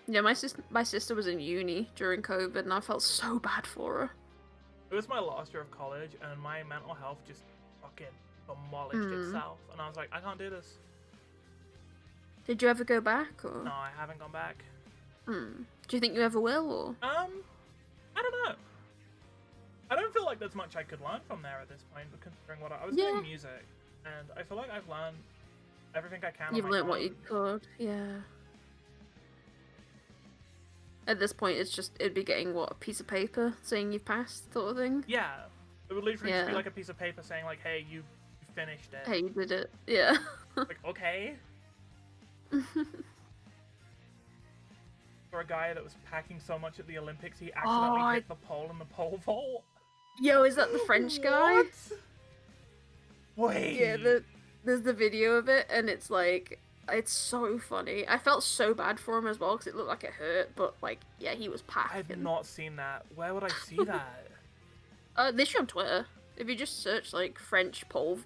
[SPEAKER 2] Yeah, my sister was in uni during COVID, and I felt so bad for her.
[SPEAKER 1] It was my last year of college, and my mental health just fucking demolished itself, and I was like, I can't do this.
[SPEAKER 2] Did you ever go back, or?
[SPEAKER 1] No, I haven't gone back.
[SPEAKER 2] Do you think you ever will, or?
[SPEAKER 1] I don't know. I don't feel like there's much I could learn from there at this point, considering what I was doing music, and I feel like I've learned everything I can.
[SPEAKER 2] You've learned what you could, yeah. At this point, it'd be getting what, a piece of paper saying you've passed, sort of thing.
[SPEAKER 1] Yeah, it would literally just be like a piece of paper saying like, "Hey, you finished it."
[SPEAKER 2] Hey, you did it. Yeah.
[SPEAKER 1] Like, okay. For a guy that was packing so much at the Olympics, he accidentally hit the pole in the pole vault.
[SPEAKER 2] Yo, is that the French guy?
[SPEAKER 1] What? Wait.
[SPEAKER 2] Yeah, there's the video of it, and it's like, it's so funny. I felt so bad for him as well, because it looked like it hurt, but like, yeah, he was packing.
[SPEAKER 1] I've not seen that. Where would I see that?
[SPEAKER 2] Literally on Twitter. If you just search like French pole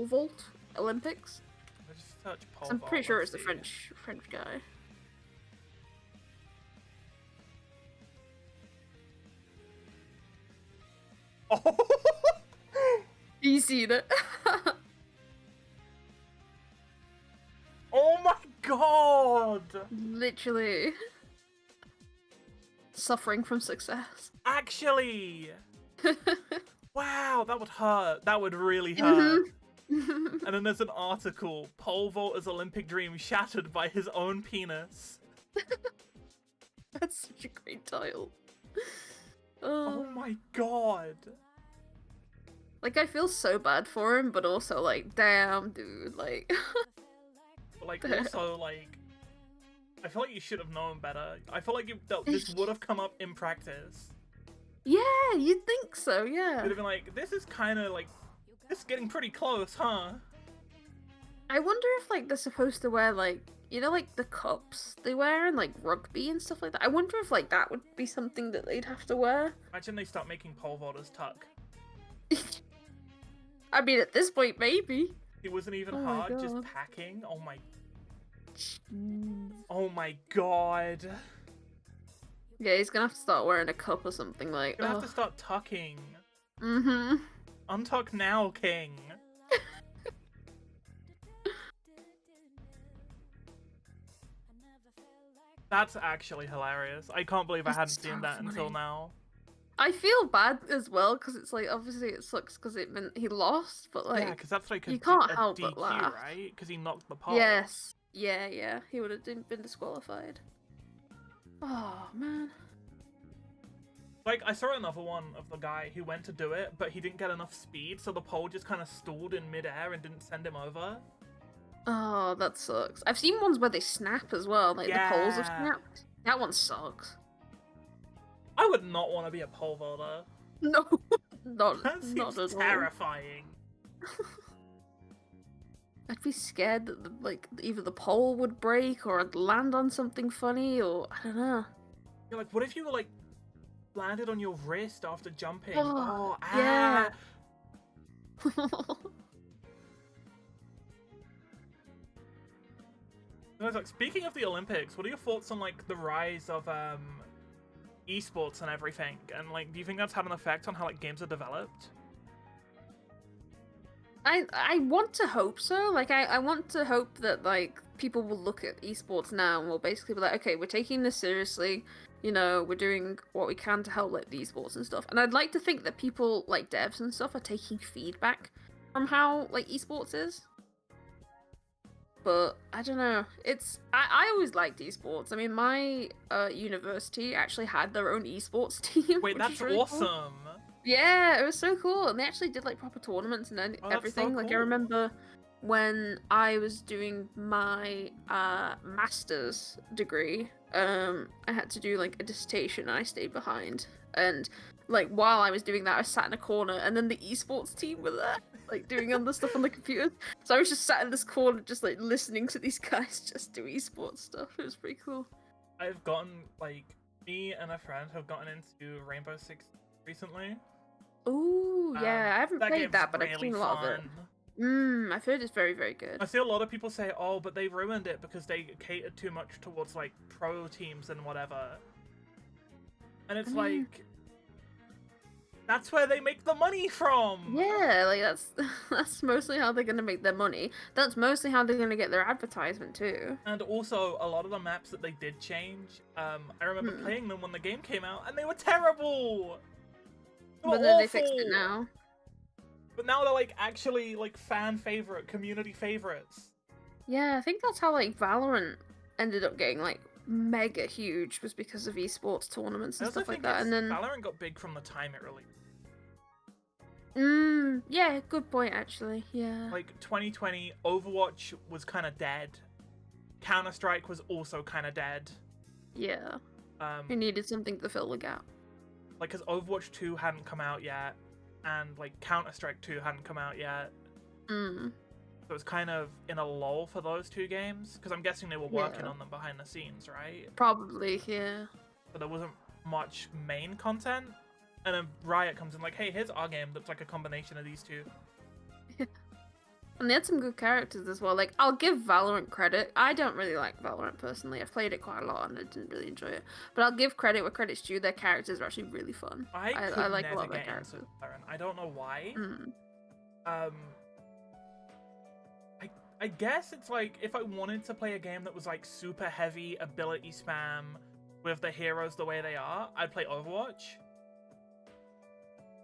[SPEAKER 2] vault Olympics.
[SPEAKER 1] I just search pole
[SPEAKER 2] I'm
[SPEAKER 1] vault,
[SPEAKER 2] pretty sure
[SPEAKER 1] let's
[SPEAKER 2] it's the
[SPEAKER 1] see.
[SPEAKER 2] French guy.
[SPEAKER 1] Oh.
[SPEAKER 2] You seen it?
[SPEAKER 1] Oh my god!
[SPEAKER 2] Literally. Suffering from success.
[SPEAKER 1] Actually! Wow, that would hurt. That would really hurt. And then there's an article, pole vaulter's Olympic dream shattered by his own penis.
[SPEAKER 2] That's such a great title.
[SPEAKER 1] Oh
[SPEAKER 2] Oh.
[SPEAKER 1] my god.
[SPEAKER 2] Like, I feel so bad for him, but also, like, damn, dude, like...
[SPEAKER 1] But, like, also, like, I feel like you should have known better. I feel like this would have come up in practice.
[SPEAKER 2] Yeah, you'd think so, yeah.
[SPEAKER 1] You'd have been like, this is kind of, like, this is getting pretty close, huh?
[SPEAKER 2] I wonder if, like, they're supposed to wear, like, you know, like, the cups they wear in, like, rugby and stuff like that? I wonder if, like, that would be something that they'd have to wear.
[SPEAKER 1] Imagine they start making pole vaulters tuck.
[SPEAKER 2] I mean, at this point, maybe.
[SPEAKER 1] It wasn't even
[SPEAKER 2] Oh my
[SPEAKER 1] hard, just
[SPEAKER 2] God.
[SPEAKER 1] packing. Oh my...
[SPEAKER 2] Jeez.
[SPEAKER 1] Oh my god.
[SPEAKER 2] Yeah, he's gonna have to start wearing a cup or something, like,
[SPEAKER 1] You're gonna have to start tucking.
[SPEAKER 2] Mm-hmm.
[SPEAKER 1] Untuck now, king. That's actually hilarious. I can't believe I hadn't
[SPEAKER 2] It's
[SPEAKER 1] seen
[SPEAKER 2] so
[SPEAKER 1] that until
[SPEAKER 2] funny.
[SPEAKER 1] now.
[SPEAKER 2] I feel bad as well, because it's like, obviously it sucks because it meant he lost, but like,
[SPEAKER 1] Yeah, because that's like
[SPEAKER 2] you can't
[SPEAKER 1] a
[SPEAKER 2] help
[SPEAKER 1] DQ,
[SPEAKER 2] but laugh.
[SPEAKER 1] right? Because he knocked the pole.
[SPEAKER 2] Yes. Yeah, he would have been disqualified. Oh, man.
[SPEAKER 1] Like, I saw another one of the guy who went to do it, but he didn't get enough speed, so the pole just kind of stalled in midair and didn't send him over.
[SPEAKER 2] Oh, that sucks. I've seen ones where they snap as well, like the poles have
[SPEAKER 1] Yeah.
[SPEAKER 2] snapped. That one sucks.
[SPEAKER 1] I would not want to be a pole vaulter.
[SPEAKER 2] No, not
[SPEAKER 1] That seems
[SPEAKER 2] at all.
[SPEAKER 1] terrifying.
[SPEAKER 2] I'd be scared that either the pole would break or I'd land on something funny or I don't know.
[SPEAKER 1] You're like, what if you were like landed on your wrist after jumping?
[SPEAKER 2] Oh,
[SPEAKER 1] Oh,
[SPEAKER 2] yeah.
[SPEAKER 1] No, it's like, speaking of the Olympics, what are your thoughts on like the rise of esports and everything? And like, do you think that's had an effect on how like games are developed?
[SPEAKER 2] I want to hope so. Like I want to hope that like people will look at esports now and will basically be like, okay, we're taking this seriously. You know, we're doing what we can to help like the esports and stuff. And I'd like to think that people like devs and stuff are taking feedback from how like esports is. But I don't know. I always liked esports. I mean, my university actually had their own esports team.
[SPEAKER 1] Wait,
[SPEAKER 2] which
[SPEAKER 1] that's
[SPEAKER 2] is really
[SPEAKER 1] awesome.
[SPEAKER 2] Cool. Yeah, it was so cool, and they actually did like proper tournaments and
[SPEAKER 1] Oh, that's
[SPEAKER 2] everything.
[SPEAKER 1] so
[SPEAKER 2] Like I
[SPEAKER 1] cool.
[SPEAKER 2] remember when I was doing my master's degree, I had to do like a dissertation, and I stayed behind. And like while I was doing that, I sat in a corner, and then the esports team were there, like doing other stuff on the computer. So I was just sat in this corner, just like listening to these guys just do esports stuff. It was pretty cool.
[SPEAKER 1] I've gotten like me and a friend have gotten into Rainbow Six recently.
[SPEAKER 2] Ooh, yeah, I haven't played
[SPEAKER 1] game's
[SPEAKER 2] that, but I've
[SPEAKER 1] really
[SPEAKER 2] seen a lot of it.
[SPEAKER 1] fun.
[SPEAKER 2] I've heard it's very, very good.
[SPEAKER 1] I see a lot of people say, oh, but they ruined it because they catered too much towards like pro teams and whatever. And it's like, that's where they make the money from.
[SPEAKER 2] Yeah, like that's mostly how they're gonna make their money. That's mostly how they're gonna get their advertisement too.
[SPEAKER 1] And also, a lot of the maps that they did change, I remember playing them when the game came out, and they were terrible.
[SPEAKER 2] But then they fixed it now.
[SPEAKER 1] But now they're like actually like fan favorite, community favorites.
[SPEAKER 2] Yeah, I think that's how like Valorant ended up getting like mega huge, was because of esports tournaments and stuff like that. And then
[SPEAKER 1] Valorant got big from the time it released.
[SPEAKER 2] Yeah, good point actually. Yeah.
[SPEAKER 1] Like 2020, Overwatch was kind of dead. Counter-Strike was also kind of dead.
[SPEAKER 2] Yeah. We needed something to fill the gap.
[SPEAKER 1] Like, because Overwatch 2 hadn't come out yet, and like Counter-Strike 2 hadn't come out yet. So it was kind of in a lull for those two games, because I'm guessing they were working on them behind the scenes, right?
[SPEAKER 2] Probably, yeah.
[SPEAKER 1] But there wasn't much main content, and then Riot comes in like, hey, here's our game that's like a combination of these two.
[SPEAKER 2] And they had some good characters as well. Like, I'll give Valorant credit. I don't really like Valorant personally. I've played it quite a lot and I didn't really enjoy it. But I'll give credit where credit's due. Their characters are actually really fun.
[SPEAKER 1] I
[SPEAKER 2] like
[SPEAKER 1] never
[SPEAKER 2] a lot of their
[SPEAKER 1] get
[SPEAKER 2] characters.
[SPEAKER 1] into Valorant. I don't know why. I guess it's like, if I wanted to play a game that was like super heavy ability spam with the heroes the way they are, I'd play Overwatch.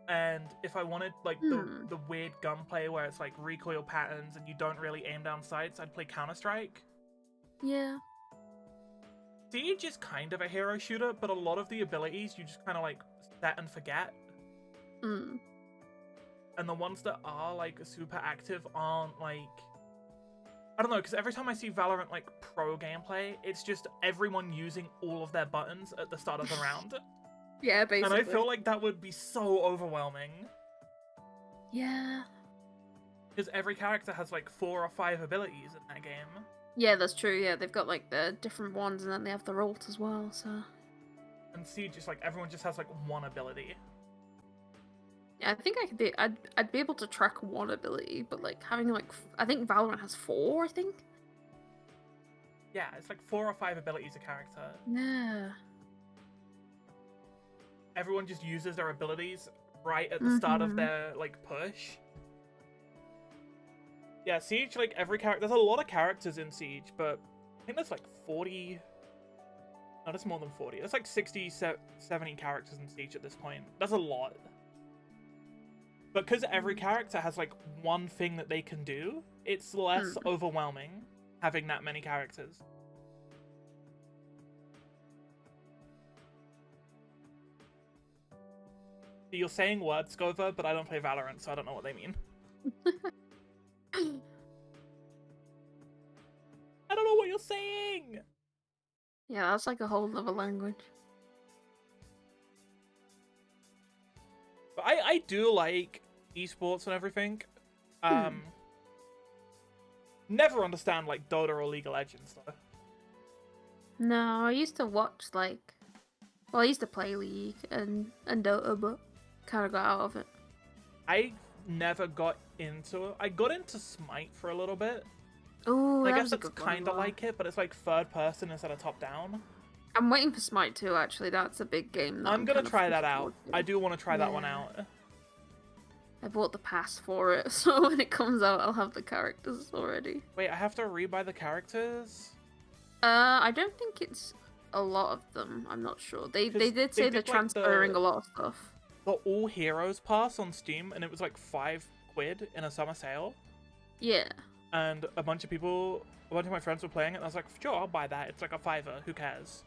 [SPEAKER 1] And if I wanted like the weird gunplay where it's like recoil patterns and you don't really aim down sights, I'd play Counter-Strike.
[SPEAKER 2] Yeah.
[SPEAKER 1] Siege is kind of a hero shooter, but a lot of the abilities you just kind of like set and forget.
[SPEAKER 2] Mm.
[SPEAKER 1] And the ones that are like super active aren't like, I don't know, because every time I see Valorant like pro gameplay, it's just everyone using all of their buttons at the start of the round.
[SPEAKER 2] Yeah, basically.
[SPEAKER 1] And I feel like that would be so overwhelming.
[SPEAKER 2] Yeah.
[SPEAKER 1] Because every character has like 4 or 5 abilities in that game.
[SPEAKER 2] Yeah, that's true. Yeah, they've got like the different ones, and then they have the ult as well. So.
[SPEAKER 1] And Siege just like everyone just has like one ability.
[SPEAKER 2] Yeah, I think I could be. I'd be able to track one ability, but like having like I think Valorant has 4. I think.
[SPEAKER 1] Yeah, it's like 4 or 5 abilities a character.
[SPEAKER 2] Yeah.
[SPEAKER 1] Everyone just uses their abilities right at the start of their like push. Yeah, Siege, like every character, there's a lot of characters in Siege, but I think there's like 40. No, that's more than 40. There's like 60, 70 characters in Siege at this point. That's a lot. But because every character has like one thing that they can do, it's less overwhelming having that many characters. You're saying words, Scova, but I don't play Valorant, so I don't know what they mean. I don't know what you're saying!
[SPEAKER 2] Yeah, that's like a whole other language.
[SPEAKER 1] But I do like esports and everything. Never understand like Dota or League of Legends though.
[SPEAKER 2] No, I used to watch like, well, I used to play League and Dota, but kind of got out of it.
[SPEAKER 1] I never got into it. I got into Smite for a little bit.
[SPEAKER 2] Oh,
[SPEAKER 1] I guess that's kind of like it, but it's like third person instead of top down.
[SPEAKER 2] I'm waiting for Smite 2, actually. That's a big game.
[SPEAKER 1] I'm gonna try that out. I do want to try that one out.
[SPEAKER 2] I bought the pass for it, so when it comes out, I'll have the characters already.
[SPEAKER 1] Wait, I have to rebuy the characters?
[SPEAKER 2] I don't think it's a lot of them. I'm not sure. They did say they're transferring a lot of stuff.
[SPEAKER 1] The All Heroes pass on Steam, and it was like £5 in a summer sale.
[SPEAKER 2] Yeah.
[SPEAKER 1] And a bunch of my friends were playing it, and I was like, sure, I'll buy that. It's like a £5. Who cares?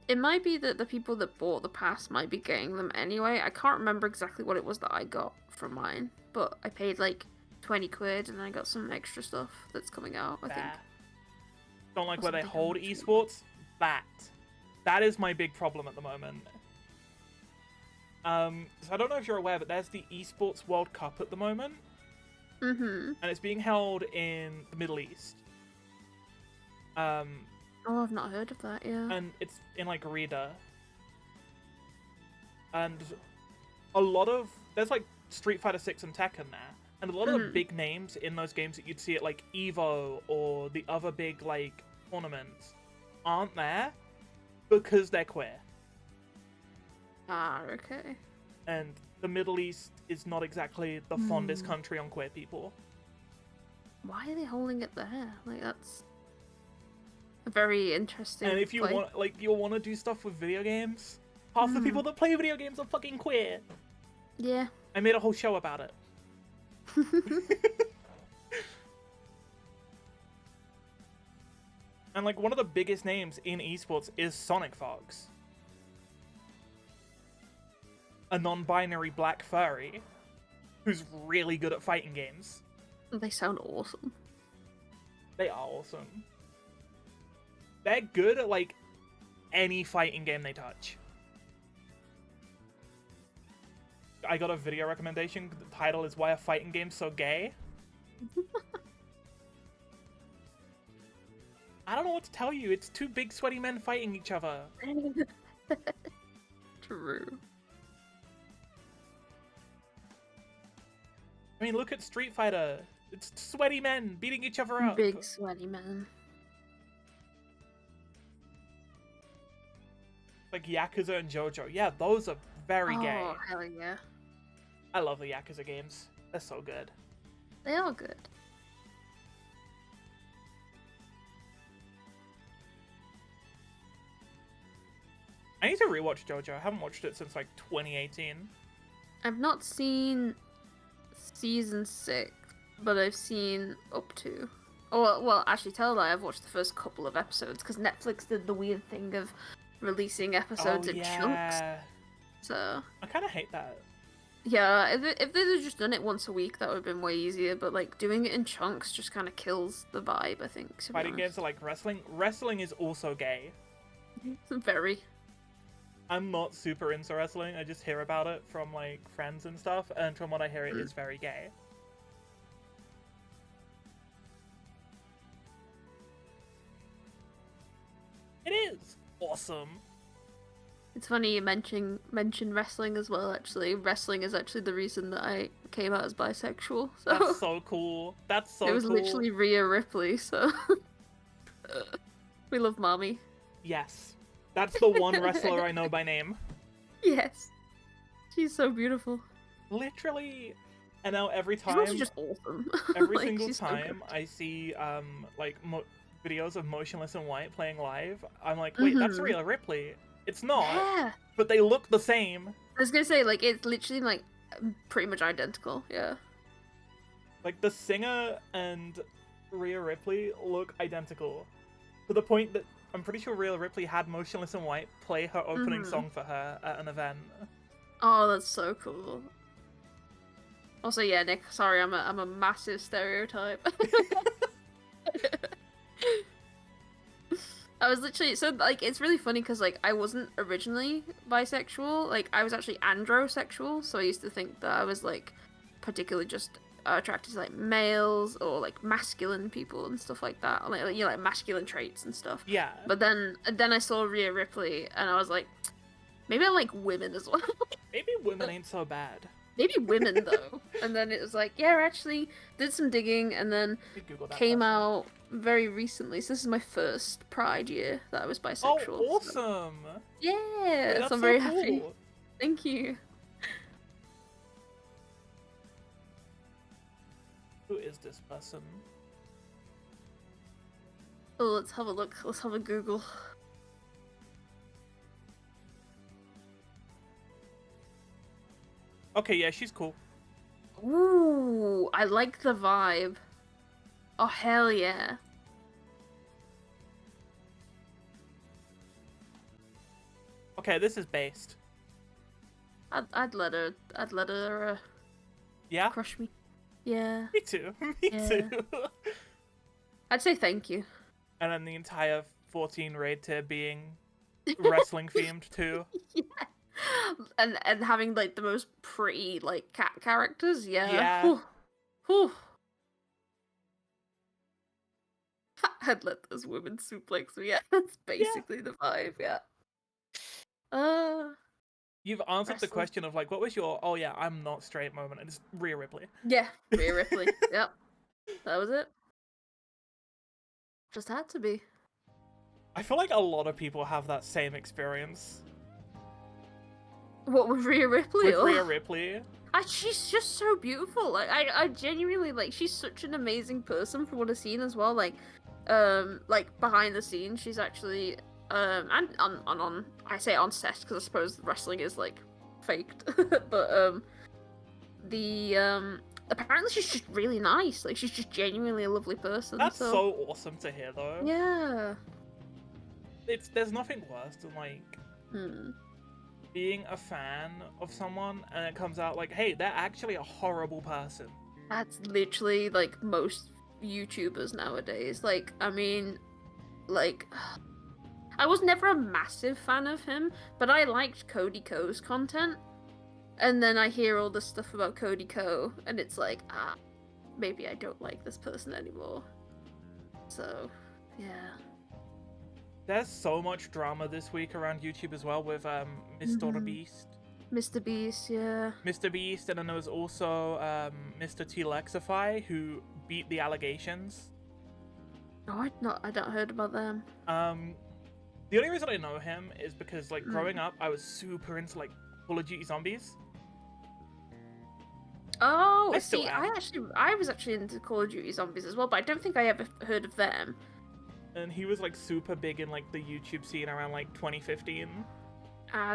[SPEAKER 2] It might be that the people that bought the pass might be getting them anyway. I can't remember exactly what it was that I got from mine, but I paid like £20 and I got some extra stuff that's coming out, I think.
[SPEAKER 1] Don't like where they hold esports? That is my big problem at the moment. So I don't know if you're aware, but there's the Esports World Cup at the moment. And it's being held in the Middle East.
[SPEAKER 2] Oh, I've not heard of that, yeah.
[SPEAKER 1] And it's in, like, Riyadh. And there's, like, Street Fighter 6 and Tekken there. And a lot of the big names in those games that you'd see at, like, EVO or the other big, like, tournaments aren't there because they're queer.
[SPEAKER 2] Ah, okay.
[SPEAKER 1] And the Middle East is not exactly the fondest country on queer people.
[SPEAKER 2] Why are they holding it there? Like, that's a very interesting.
[SPEAKER 1] And if you want to do stuff with video games, half the people that play video games are fucking queer.
[SPEAKER 2] Yeah.
[SPEAKER 1] I made a whole show about it. And like one of the biggest names in esports is Sonic Fox, a non-binary black furry who's really good at fighting games.
[SPEAKER 2] They sound awesome.
[SPEAKER 1] They are awesome. They're good at like any fighting game they touch. I got a video recommendation. The title is Why Are Fighting Games So Gay? I don't know what to tell you. It's two big sweaty men fighting each other.
[SPEAKER 2] True.
[SPEAKER 1] I mean, look at Street Fighter. It's sweaty men beating each other up.
[SPEAKER 2] Big sweaty men.
[SPEAKER 1] Like Yakuza and JoJo. Yeah, those are very gay.
[SPEAKER 2] Oh, hell yeah.
[SPEAKER 1] I love the Yakuza games. They're so good.
[SPEAKER 2] They are good.
[SPEAKER 1] I need to rewatch JoJo. I haven't watched it since like 2018.
[SPEAKER 2] I've not seen season 6, but I've seen up to. Oh, well, actually, tell a lie. I've watched the first couple of episodes because Netflix did the weird thing of releasing
[SPEAKER 1] Oh
[SPEAKER 2] episodes in chunks.
[SPEAKER 1] yeah,
[SPEAKER 2] So
[SPEAKER 1] I kind of hate that.
[SPEAKER 2] yeah, if they'd have just done it once a week, that would have been way easier. But like doing it in chunks just kind of kills the vibe, I think. To be
[SPEAKER 1] Fighting games
[SPEAKER 2] honest,
[SPEAKER 1] are like wrestling. Wrestling is also gay.
[SPEAKER 2] very.
[SPEAKER 1] I'm not super into wrestling. I just hear about it from like friends and stuff, and from what I hear, it is very gay. It is awesome.
[SPEAKER 2] It's funny you mention wrestling as well. Actually, wrestling is actually the reason that I came out as bisexual. So
[SPEAKER 1] That's so cool. That's so
[SPEAKER 2] it was
[SPEAKER 1] cool.
[SPEAKER 2] literally Rhea Ripley. So we love mommy.
[SPEAKER 1] Yes, that's the one wrestler I know by name.
[SPEAKER 2] Yes, she's so beautiful.
[SPEAKER 1] Literally. And now every
[SPEAKER 2] She's also
[SPEAKER 1] time,
[SPEAKER 2] just awesome.
[SPEAKER 1] every
[SPEAKER 2] Like,
[SPEAKER 1] single
[SPEAKER 2] she's so
[SPEAKER 1] time
[SPEAKER 2] good.
[SPEAKER 1] I see like videos of Motionless in White playing live, I'm like, wait, that's
[SPEAKER 2] Mhm.
[SPEAKER 1] Rhea Ripley. It's not,
[SPEAKER 2] Yeah.
[SPEAKER 1] but they look the same.
[SPEAKER 2] I was gonna say, like, it's literally like pretty much identical. Yeah.
[SPEAKER 1] Like the singer and Rhea Ripley look identical, to the point that I'm pretty sure Rhea Ripley had Motionless in White play her opening
[SPEAKER 2] Mhm.
[SPEAKER 1] song for her at an event.
[SPEAKER 2] Oh, that's so cool. Also, yeah, Nick. Sorry, I'm a massive stereotype. I was literally so like it's really funny because like I wasn't originally bisexual. Like I was actually androsexual. So I used to think that I was like particularly just attracted to like males or like masculine people and stuff like that. Like you know like masculine traits and stuff.
[SPEAKER 1] Yeah,
[SPEAKER 2] But then I saw Rhea Ripley and I was like, maybe I like women as well.
[SPEAKER 1] maybe women ain't so bad.
[SPEAKER 2] Maybe women though. And then it was like, yeah, I actually did some digging and then
[SPEAKER 1] You Google that
[SPEAKER 2] came
[SPEAKER 1] person.
[SPEAKER 2] out very recently. So this is my first Pride year that I was
[SPEAKER 1] Oh,
[SPEAKER 2] bisexual. So
[SPEAKER 1] awesome!
[SPEAKER 2] yeah,
[SPEAKER 1] Wait, that's
[SPEAKER 2] so I'm
[SPEAKER 1] so
[SPEAKER 2] very
[SPEAKER 1] cool.
[SPEAKER 2] happy. Thank you.
[SPEAKER 1] Who is this person?
[SPEAKER 2] Oh, let's have a look. Let's have a Google.
[SPEAKER 1] Okay, yeah, she's cool.
[SPEAKER 2] Ooh, I like the vibe. Oh hell yeah.
[SPEAKER 1] Okay, this is based.
[SPEAKER 2] I'd let her
[SPEAKER 1] Yeah?
[SPEAKER 2] crush me. Yeah.
[SPEAKER 1] Me too. Me
[SPEAKER 2] Yeah.
[SPEAKER 1] too.
[SPEAKER 2] I'd say thank you.
[SPEAKER 1] And then the entire 14 raid tier being wrestling themed too.
[SPEAKER 2] Yeah. And having like the most pretty like cat characters, yeah.
[SPEAKER 1] Yeah.
[SPEAKER 2] Whew. Whew. I'd let those women suplex me. Yeah, that's basically the vibe. Yeah.
[SPEAKER 1] You've answered the
[SPEAKER 2] Wrestling.
[SPEAKER 1] question of like, what was your oh yeah, I'm not straight moment, and it's Rhea Ripley.
[SPEAKER 2] Yeah, Rhea Ripley. Yep, that was it. Just had to be.
[SPEAKER 1] I feel like a lot of people have that same experience
[SPEAKER 2] What with Rhea Ripley?
[SPEAKER 1] with
[SPEAKER 2] or...
[SPEAKER 1] Rhea Ripley.
[SPEAKER 2] She's just so beautiful. Like I genuinely like. She's such an amazing person from what I've seen as well. Like behind the scenes, she's actually and on I say on set because I suppose wrestling is like faked, but the apparently she's just really nice. Like she's just genuinely a lovely person.
[SPEAKER 1] That's so awesome to hear though.
[SPEAKER 2] Yeah.
[SPEAKER 1] There's nothing worse than like
[SPEAKER 2] Hmm.
[SPEAKER 1] being a fan of someone and it comes out like, hey, they're actually a horrible person.
[SPEAKER 2] That's literally like most YouTubers nowadays. Like, I mean, like, I was never a massive fan of him, but I liked Cody Ko's content. And then I hear all this stuff about Cody Ko, and it's like, maybe I don't like this person anymore. So, yeah.
[SPEAKER 1] There's so much drama this week around YouTube as well with Mr. Beast.
[SPEAKER 2] Mr. Beast, yeah.
[SPEAKER 1] Mr. Beast, and then there was also Mr. T Lexify who beat the allegations.
[SPEAKER 2] Oh, I don't heard about them.
[SPEAKER 1] The only reason I know him is because like growing up, I was super into like Call of Duty Zombies.
[SPEAKER 2] Oh,
[SPEAKER 1] I still
[SPEAKER 2] see,
[SPEAKER 1] am.
[SPEAKER 2] I was actually into Call of Duty Zombies as well, but I don't think I ever heard of them.
[SPEAKER 1] And he was like super big in like the YouTube scene around like 2015.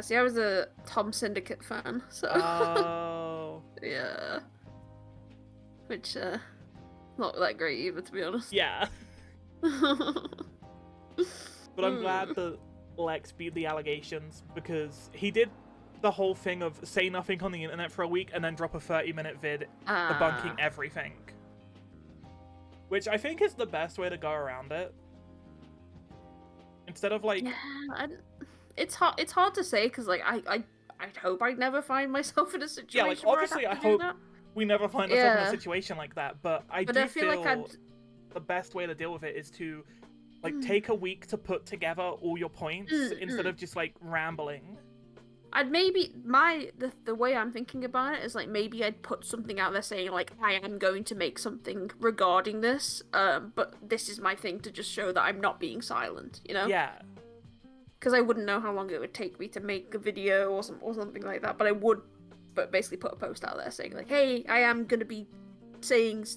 [SPEAKER 2] See, I was a Tom Syndicate fan, so
[SPEAKER 1] Oh.
[SPEAKER 2] yeah. Which, not that great either, to be honest.
[SPEAKER 1] Yeah. But I'm glad that Lex beat the allegations, because he did the whole thing of say nothing on the internet for a week and then drop a 30-minute vid debunking everything. Which I think is the best way to go around it. Instead of like...
[SPEAKER 2] Yeah, it's hard to say, because like I hope I never find myself in a situation.
[SPEAKER 1] Yeah, like obviously I hope we never find ourselves in a situation like that, but I feel like the best way to deal with it is to like take a week to put together all your points instead of just like rambling.
[SPEAKER 2] I'd maybe the way I'm thinking about it is like maybe I'd put something out there saying like I am going to make something regarding this, but this is my thing to just show that I'm not being silent, you know?
[SPEAKER 1] Yeah.
[SPEAKER 2] Because I wouldn't know how long it would take me to make a video or something like that, but I would, basically put a post out there saying like, hey, I am gonna be saying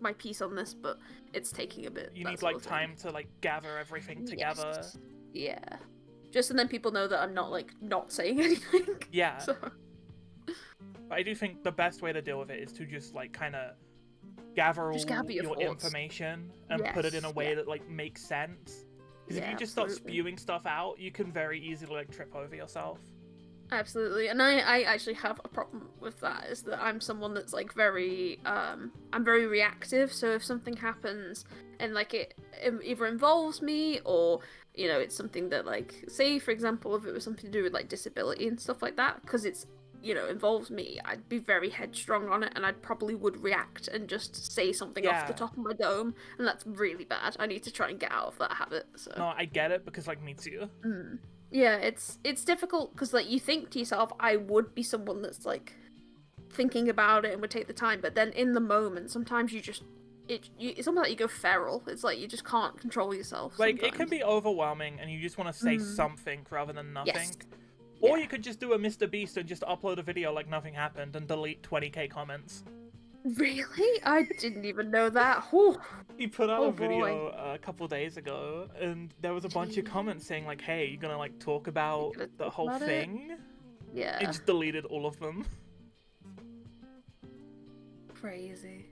[SPEAKER 2] my piece on this, but it's taking a bit.
[SPEAKER 1] You need like time to like gather everything together.
[SPEAKER 2] Yes. Yeah. Just and then people know that I'm not like not saying anything.
[SPEAKER 1] Yeah.
[SPEAKER 2] So.
[SPEAKER 1] But I do think the best way to deal with it is to just like kind of gather all your information and put it in a way that like makes sense. Because if you just start spewing stuff out, you can very easily like trip over yourself.
[SPEAKER 2] Absolutely, and I actually have a problem with that, is that I'm someone that's like very, I'm very reactive, so if something happens and like it either involves me or, you know, it's something that like, say for example, if it was something to do with like disability and stuff like that, because it's, you know, involves me, I'd be very headstrong on it and I probably would react and just say something off the top of my dome, and that's really bad. I need to try and get out of that habit, so.
[SPEAKER 1] No, I get it, because like me too.
[SPEAKER 2] Yeah, it's difficult because like you think to yourself, I would be someone that's like thinking about it and would take the time, but then in the moment, sometimes you just it's almost like you go feral. It's like you just can't control yourself.
[SPEAKER 1] Like
[SPEAKER 2] sometimes.
[SPEAKER 1] it can be overwhelming, and you just want to say something rather than nothing.
[SPEAKER 2] Yes.
[SPEAKER 1] Or you could just do a Mr. Beast and just upload a video like nothing happened and delete 20k comments.
[SPEAKER 2] Really? I didn't even know that. Whew.
[SPEAKER 1] He put out a video a couple days ago, and there was a bunch of comments saying like, hey, you're gonna like talk about the whole thing?
[SPEAKER 2] Yeah.
[SPEAKER 1] It just deleted all of them.
[SPEAKER 2] Crazy.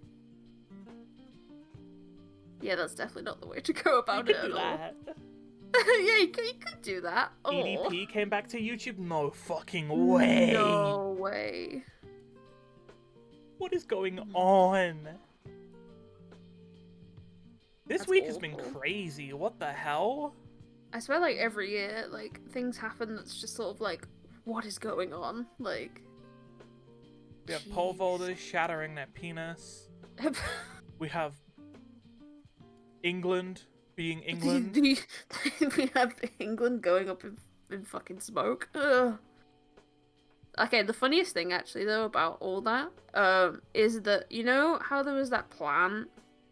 [SPEAKER 2] Yeah, that's definitely not the way to go about it at all.
[SPEAKER 1] That.
[SPEAKER 2] Yeah, you could do that.
[SPEAKER 1] EDP came back to YouTube? No fucking way.
[SPEAKER 2] No way.
[SPEAKER 1] What is going on? This week has been crazy. What the hell?
[SPEAKER 2] I swear, like, every year, like, things happen that's just sort of like, what is going on? Like...
[SPEAKER 1] We have pole vaulters shattering their penis. We have England being England.
[SPEAKER 2] We have England going up in fucking smoke. Ugh. Okay, the funniest thing actually though about all that is that, you know how there was that plan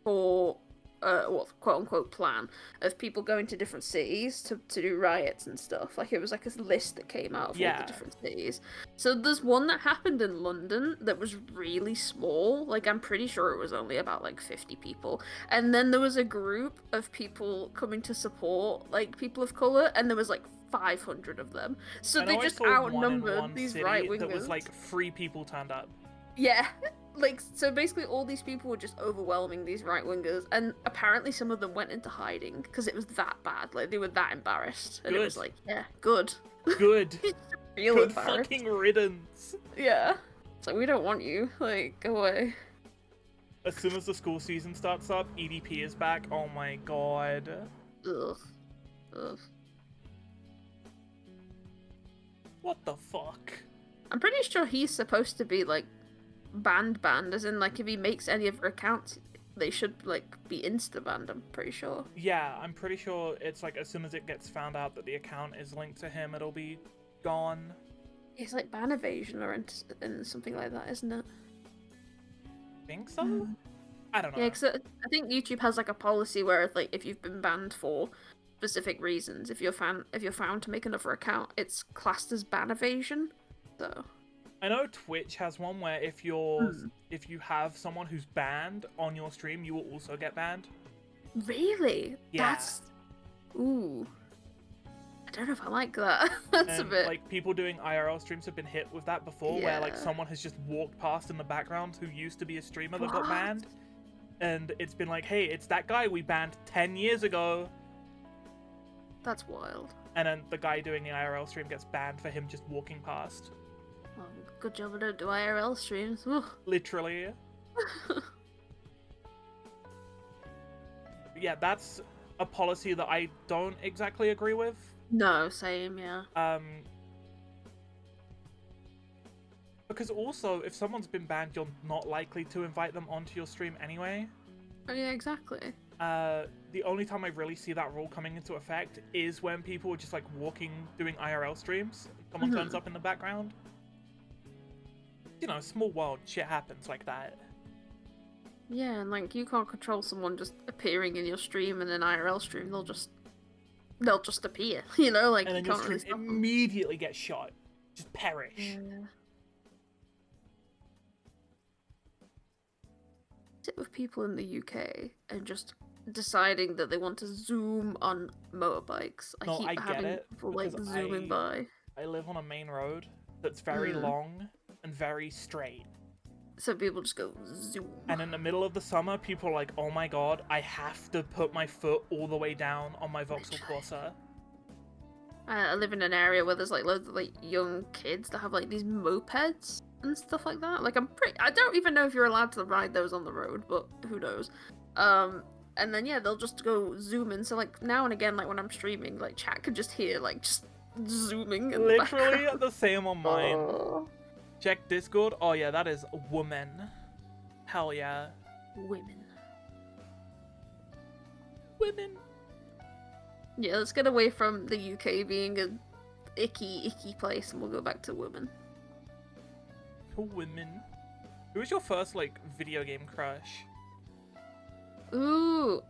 [SPEAKER 2] for quote unquote plan of people going to different cities to do riots and stuff. Like it was like a list that came out of all the different cities. So there's one that happened in London that was really small. Like I'm pretty sure it was only about like 50 people. And then there was a group of people coming to support like people of colour, and there was like 500 of them. So they just outnumbered these right wingers.
[SPEAKER 1] That was like 3 people turned up.
[SPEAKER 2] Yeah. Like, so basically all these people were just overwhelming these right-wingers, and apparently some of them went into hiding because it was that bad. Like, they were that embarrassed. And it was like, yeah, good.
[SPEAKER 1] Good.
[SPEAKER 2] Real
[SPEAKER 1] good
[SPEAKER 2] embarrassed.
[SPEAKER 1] Fucking riddance.
[SPEAKER 2] Yeah. It's like, we don't want you. Like, go away.
[SPEAKER 1] As soon as the school season starts up, EDP is back. Oh my god.
[SPEAKER 2] Ugh. Ugh.
[SPEAKER 1] What the fuck?
[SPEAKER 2] I'm pretty sure he's supposed to be, like, banned, as in, like, if he makes any of her accounts, they should, like, be insta-banned, I'm pretty sure.
[SPEAKER 1] Yeah, I'm pretty sure it's, like, as soon as it gets found out that the account is linked to him, it'll be gone.
[SPEAKER 2] It's like ban evasion or and something like that, isn't it?
[SPEAKER 1] Think so? I don't know.
[SPEAKER 2] Yeah, because I think YouTube has, like, a policy where, like, if you've been banned for specific reasons, if you're found to make another account, it's classed as ban evasion, so...
[SPEAKER 1] I know Twitch has one where if you have someone who's banned on your stream, you will also get banned.
[SPEAKER 2] Really?
[SPEAKER 1] Yeah.
[SPEAKER 2] That's... Ooh. I don't know if I like that. That's a bit...
[SPEAKER 1] Like, people doing IRL streams have been hit with that before, where, like, someone has just walked past in the background who used to be a streamer that got banned. and it's been like, hey, it's that guy we banned 10 years ago.
[SPEAKER 2] That's wild.
[SPEAKER 1] And then the guy doing the IRL stream gets banned for him just walking past.
[SPEAKER 2] Oh, good job I don't do IRL streams. Ugh.
[SPEAKER 1] Literally. Yeah, that's a policy that I don't exactly agree with.
[SPEAKER 2] No, same, yeah.
[SPEAKER 1] Because also, if someone's been banned, you're not likely to invite them onto your stream anyway.
[SPEAKER 2] Oh, yeah, exactly.
[SPEAKER 1] The only time I really see that rule coming into effect is when people are just like walking, doing IRL streams. Someone turns up in the background. You know, small world, shit happens like that.
[SPEAKER 2] Yeah, and like you can't control someone just appearing in your stream, and in IRL stream they'll just appear. You know, like
[SPEAKER 1] And then
[SPEAKER 2] you
[SPEAKER 1] your
[SPEAKER 2] can't
[SPEAKER 1] stream
[SPEAKER 2] really stop them.
[SPEAKER 1] immediately gets shot, just perish.
[SPEAKER 2] Yeah. Sit with people in the UK and just deciding that they want to zoom on motorbikes.
[SPEAKER 1] No,
[SPEAKER 2] keep
[SPEAKER 1] I get
[SPEAKER 2] having
[SPEAKER 1] it,
[SPEAKER 2] people like
[SPEAKER 1] because
[SPEAKER 2] zooming by.
[SPEAKER 1] I live on a main road that's very long and very straight.
[SPEAKER 2] So people just go zoom.
[SPEAKER 1] And in the middle of the summer, people are like, oh my god, I have to put my foot all the way down on my Vauxhall Corsa.
[SPEAKER 2] I live in an area where there's like loads of like young kids that have like these mopeds and stuff like that. Like I don't even know if you're allowed to ride those on the road, but who knows. And then yeah, they'll just go zooming. So like now and again, like when I'm streaming, like chat could just hear like just zooming in
[SPEAKER 1] Literally
[SPEAKER 2] the
[SPEAKER 1] the same on mine.
[SPEAKER 2] background.
[SPEAKER 1] Check Discord. Oh yeah, that is woman. Hell yeah.
[SPEAKER 2] Women.
[SPEAKER 1] Women.
[SPEAKER 2] Yeah, let's get away from the UK being a icky place, and we'll go back to women.
[SPEAKER 1] Women. Who was your first like video game crush?
[SPEAKER 2] Ooh,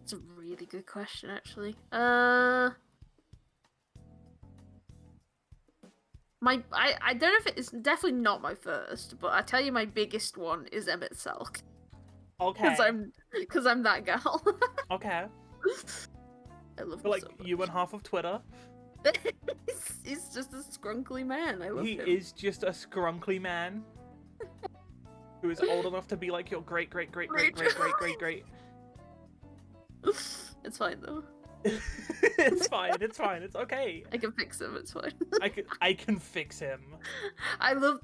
[SPEAKER 2] It's a really good question, actually. I don't know if it's definitely not my first, but I tell you my biggest one is Emmett Selk.
[SPEAKER 1] Okay.
[SPEAKER 2] Because I'm that gal.
[SPEAKER 1] Okay.
[SPEAKER 2] I love him
[SPEAKER 1] But like
[SPEAKER 2] so much.
[SPEAKER 1] you and half of Twitter.
[SPEAKER 2] He's just a scrunkly man. I love
[SPEAKER 1] He
[SPEAKER 2] him.
[SPEAKER 1] is just a scrunkly man. Who is old enough to be like your great.
[SPEAKER 2] It's fine though.
[SPEAKER 1] It's fine, it's okay.
[SPEAKER 2] I can fix him. It's fine.
[SPEAKER 1] I can fix him.
[SPEAKER 2] I love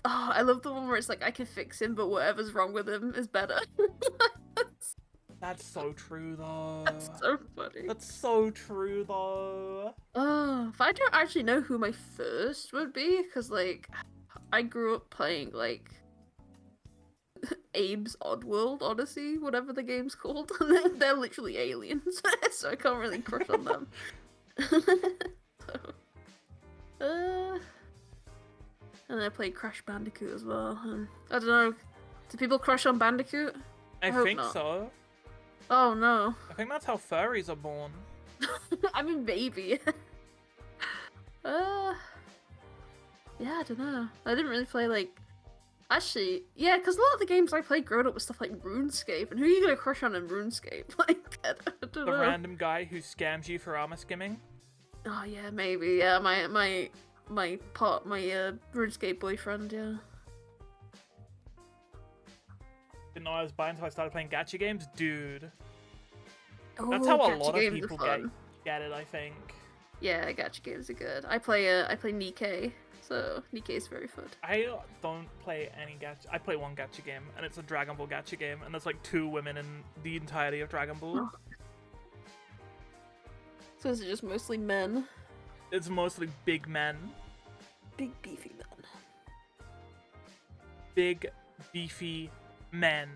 [SPEAKER 2] the one where it's like I can fix him, but whatever's wrong with him is better.
[SPEAKER 1] That's so true though.
[SPEAKER 2] That's so funny.
[SPEAKER 1] That's so true though.
[SPEAKER 2] If I don't actually know who my first would be, because like I grew up playing like Abe's Oddworld Odyssey, whatever the game's called, and they're literally aliens, so I can't really crush on them. And I played Crash Bandicoot as well. And I don't know, do people crush on Bandicoot?
[SPEAKER 1] I
[SPEAKER 2] hope
[SPEAKER 1] think
[SPEAKER 2] not.
[SPEAKER 1] so.
[SPEAKER 2] Oh no.
[SPEAKER 1] I think that's how furries are born.
[SPEAKER 2] I mean, maybe. Yeah, I don't know. I didn't really play like. Actually, yeah, because a lot of the games I played growing up was stuff like RuneScape, and who are you gonna crush on in RuneScape? Like, I don't
[SPEAKER 1] The
[SPEAKER 2] know.
[SPEAKER 1] random guy who scams you for armor skimming.
[SPEAKER 2] Oh yeah, maybe. Yeah, my RuneScape boyfriend. Yeah.
[SPEAKER 1] Didn't know I was bi until I started playing gacha games, dude.
[SPEAKER 2] Oh,
[SPEAKER 1] That's how a
[SPEAKER 2] gacha
[SPEAKER 1] lot of
[SPEAKER 2] games are
[SPEAKER 1] people
[SPEAKER 2] fun.
[SPEAKER 1] get it, I think.
[SPEAKER 2] Yeah, gacha games are good. I play Nikkei, so Nikkei is very fun.
[SPEAKER 1] I don't play any gacha. I play one gacha game, and it's a Dragon Ball gacha game, and there's like 2 women in the entirety of Dragon Ball.
[SPEAKER 2] Oh. So is it just mostly men?
[SPEAKER 1] It's mostly big men.
[SPEAKER 2] Big beefy men.
[SPEAKER 1] Big, beefy men.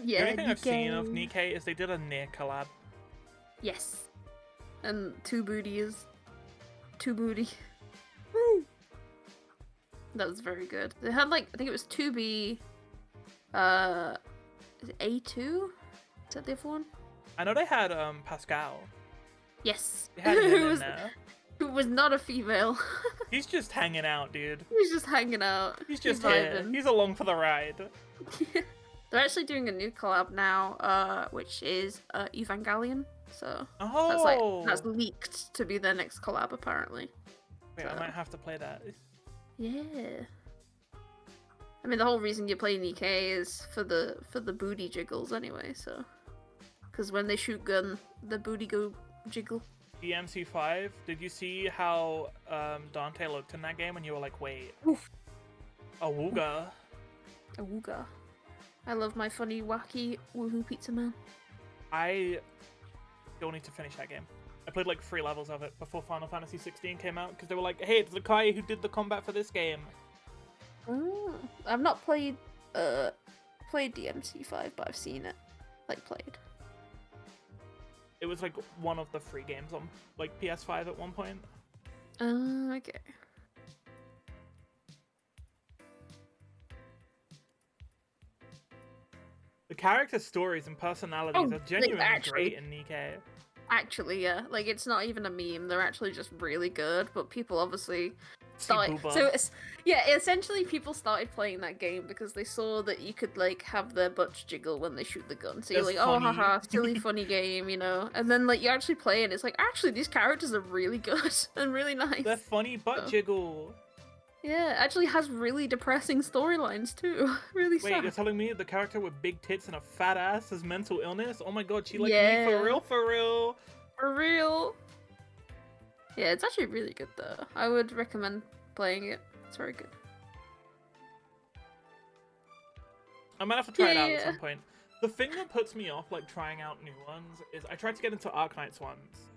[SPEAKER 2] Yeah.
[SPEAKER 1] The only thing I've seen of
[SPEAKER 2] Nikkei.
[SPEAKER 1] Nikkei is they did a near collab.
[SPEAKER 2] Yes. And Two Booty is Two Booty.
[SPEAKER 1] Woo!
[SPEAKER 2] That was very good. They had like I think it was 2B is it A2? Is that the other one?
[SPEAKER 1] I know they had Pascal.
[SPEAKER 2] Yes.
[SPEAKER 1] They had him
[SPEAKER 2] who
[SPEAKER 1] in
[SPEAKER 2] was
[SPEAKER 1] there.
[SPEAKER 2] who was not a female.
[SPEAKER 1] He's just hanging out, dude.
[SPEAKER 2] He was just hanging out.
[SPEAKER 1] He's just here.
[SPEAKER 2] vibing.
[SPEAKER 1] He's along for the ride.
[SPEAKER 2] They're actually doing a new collab now, which is Evangelion. So that's
[SPEAKER 1] Oh!
[SPEAKER 2] leaked to be their next collab apparently.
[SPEAKER 1] Wait, I
[SPEAKER 2] So,
[SPEAKER 1] might have to play that.
[SPEAKER 2] yeah. I mean, the whole reason you play Nikkei is for the booty jiggles anyway. So, because when they shoot gun, the booty go jiggle.
[SPEAKER 1] DMC5, did you see how Dante looked in that game and you were like, wait,
[SPEAKER 2] Oof.
[SPEAKER 1] Awooga?
[SPEAKER 2] Awooga. I love my funny, wacky, woohoo pizza man.
[SPEAKER 1] I still need to finish that game. I played like 3 levels of it before Final Fantasy 16 came out because they were like, hey, it's the guy who did the combat for this game.
[SPEAKER 2] I've not played DMC5, but I've seen it, like, played.
[SPEAKER 1] It was like one of the free games on like PS5 at one point.
[SPEAKER 2] Okay.
[SPEAKER 1] The character stories and personalities are genuinely great in Nikkei.
[SPEAKER 2] Actually, yeah. Like, it's not even a meme. They're actually just really good, but people obviously essentially people started playing that game because they saw that you could, like, have their butts jiggle when they shoot the gun. So you're like, oh, haha, silly, funny game, you know? And then, like, you actually play and it's like, actually, these characters are really good and really nice.
[SPEAKER 1] They're funny butt jiggle.
[SPEAKER 2] Yeah, actually has really depressing storylines, too. Really sad.
[SPEAKER 1] Wait, you're telling me the character with big tits and a fat ass has mental illness? Oh my god, she like me for real, for real.
[SPEAKER 2] For real. Yeah, it's actually really good, though. I would recommend playing it. It's very good.
[SPEAKER 1] I might have to try it out at some point. The thing that puts me off, like, trying out new ones is I tried to get into Arknight's ones.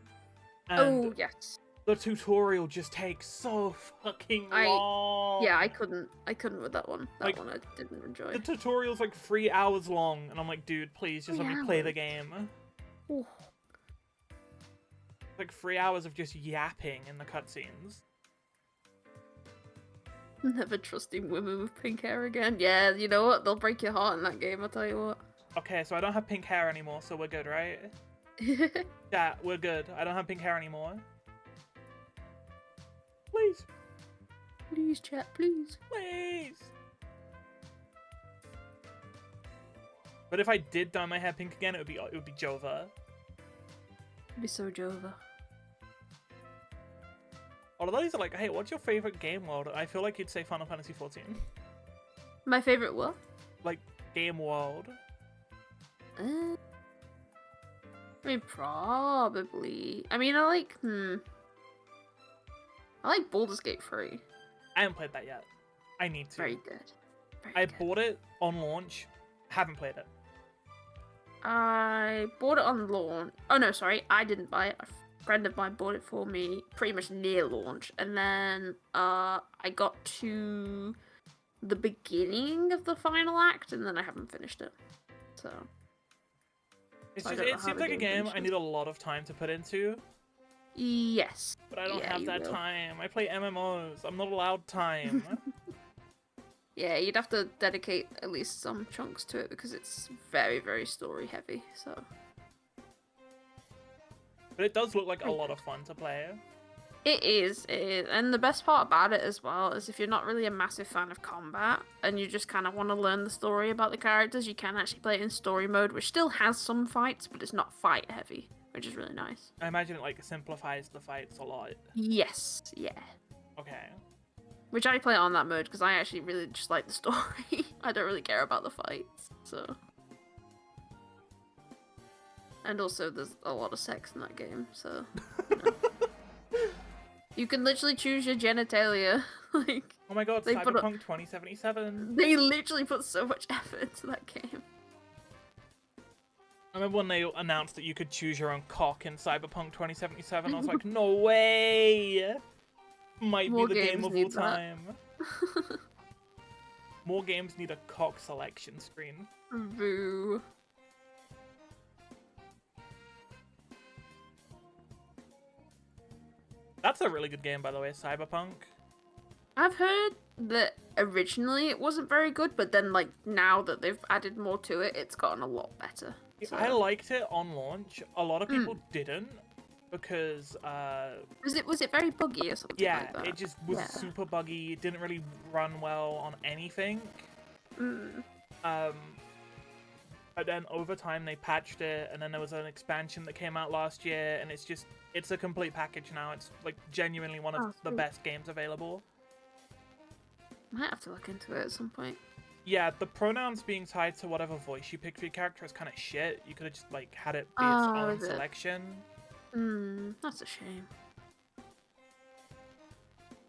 [SPEAKER 1] And
[SPEAKER 2] yes.
[SPEAKER 1] The tutorial just takes so fucking long.
[SPEAKER 2] Yeah, I couldn't with that one. That one I didn't enjoy.
[SPEAKER 1] The tutorial's like 3 hours long, and I'm like, dude, please just let me play the game.
[SPEAKER 2] Ooh.
[SPEAKER 1] Like 3 hours of just yapping in the cutscenes.
[SPEAKER 2] Never trusting women with pink hair again. Yeah, you know what? They'll break your heart in that game, I'll tell you what.
[SPEAKER 1] Okay, so I don't have pink hair anymore, so we're good, right? Yeah, we're good. I don't have pink hair anymore. Please.
[SPEAKER 2] Please, chat, please.
[SPEAKER 1] Please. But if I did dye my hair pink again, it would be Jova.
[SPEAKER 2] It'd be so Jova.
[SPEAKER 1] Although these are like, hey, what's your favorite game world? I feel like you'd say Final Fantasy 14.
[SPEAKER 2] My favorite what?
[SPEAKER 1] Like, game world.
[SPEAKER 2] I mean, probably. I mean, I like Baldur's Gate 3.
[SPEAKER 1] I haven't played that yet. I need to.
[SPEAKER 2] Very good.
[SPEAKER 1] I bought it on launch. Haven't played it.
[SPEAKER 2] I bought it on launch. Oh no, sorry, I didn't buy it. A friend of mine bought it for me pretty much near launch, and then I got to the beginning of the final act, and then I haven't finished it. So
[SPEAKER 1] it seems like a game I need a lot of time to put into.
[SPEAKER 2] Yes.
[SPEAKER 1] But I don't have that time. I play MMOs. I'm not allowed time.
[SPEAKER 2] Yeah, you'd have to dedicate at least some chunks to it because it's very, very story heavy, so.
[SPEAKER 1] But it does look like a lot of fun to play.
[SPEAKER 2] It is. And the best part about it as well is if you're not really a massive fan of combat and you just kind of want to learn the story about the characters, you can actually play it in story mode, which still has some fights, but it's not fight heavy, which is really nice.
[SPEAKER 1] I imagine it like simplifies the fights a lot.
[SPEAKER 2] Yes, yeah.
[SPEAKER 1] Okay.
[SPEAKER 2] Which I play on that mode because I actually really just like the story. I don't really care about the fights, so. And also, there's a lot of sex in that game, so. You know. You can literally choose your genitalia. Like.
[SPEAKER 1] Oh my god, Cyberpunk 2077.
[SPEAKER 2] They literally put so much effort into that game.
[SPEAKER 1] I remember when they announced that you could choose your own cock in Cyberpunk 2077. I was like, no way! Might be the game of all time. More games need a cock selection screen.
[SPEAKER 2] Boo.
[SPEAKER 1] That's a really good game, by the way, Cyberpunk.
[SPEAKER 2] I've heard that originally it wasn't very good, but then, like, now that they've added more to it, it's gotten a lot better. So.
[SPEAKER 1] I liked it on launch. A lot of people didn't, because,
[SPEAKER 2] Was it very buggy or something like that?
[SPEAKER 1] Yeah, it just was super buggy. It didn't really run well on anything. But then over time they patched it, and then there was an expansion that came out last year, and it's a complete package now. It's like genuinely one of
[SPEAKER 2] Oh,
[SPEAKER 1] the
[SPEAKER 2] sweet.
[SPEAKER 1] best games available.
[SPEAKER 2] Might have to look into it at some point.
[SPEAKER 1] Yeah, the pronouns being tied to whatever voice you pick for your character is kind of shit. You could have just like had it be its
[SPEAKER 2] Oh,
[SPEAKER 1] own
[SPEAKER 2] is it?
[SPEAKER 1] selection.
[SPEAKER 2] That's a shame.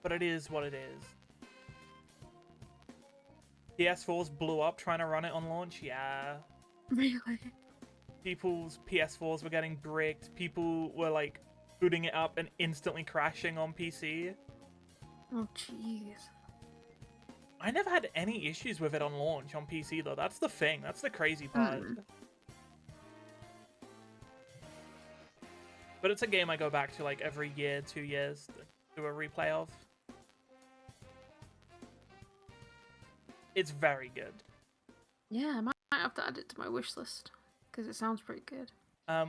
[SPEAKER 1] But it is what it is. PS4s blew up trying to run it on launch. Yeah.
[SPEAKER 2] Really?
[SPEAKER 1] People's PS4s were getting bricked. People were like booting it up and instantly crashing on PC.
[SPEAKER 2] Oh, jeez.
[SPEAKER 1] I never had any issues with it on launch on PC though. That's the thing. That's the crazy part. But it's a game I go back to like every year, 2 years to do a replay of. It's very good.
[SPEAKER 2] Yeah, I might have to add it to my wish list because it sounds pretty good.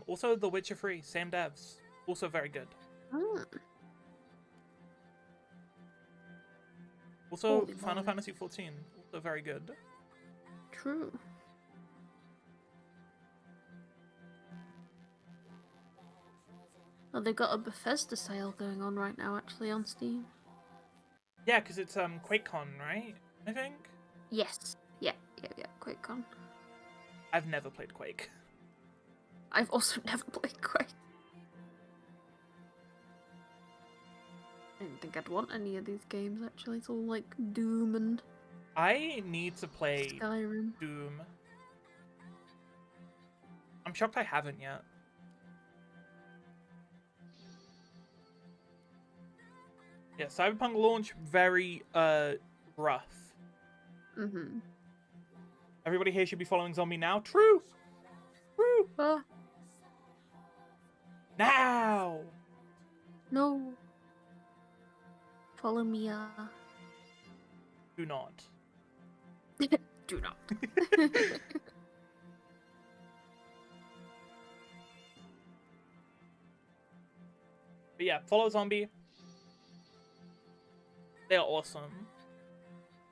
[SPEAKER 1] Also, The Witcher 3, same devs, also very good. Also,
[SPEAKER 2] Holy
[SPEAKER 1] Final
[SPEAKER 2] moly.
[SPEAKER 1] Fantasy 14, also very good.
[SPEAKER 2] True. Oh, they've got a Bethesda sale going on right now, actually, on Steam.
[SPEAKER 1] Yeah, because it's QuakeCon, right? I think.
[SPEAKER 2] Yes. Yeah. QuakeCon.
[SPEAKER 1] I've never played Quake.
[SPEAKER 2] I've also never played Quake. I don't think I'd want any of these games, actually. It's all like Doom and
[SPEAKER 1] I need to play
[SPEAKER 2] Skyrim.
[SPEAKER 1] Doom. I'm shocked I haven't yet. Yeah, Cyberpunk launch, very, rough. Everybody here should be following Zombie now. True! True! Now!
[SPEAKER 2] No. Follow me,
[SPEAKER 1] Do not.
[SPEAKER 2] Do not.
[SPEAKER 1] But yeah, follow Zombie. They're awesome.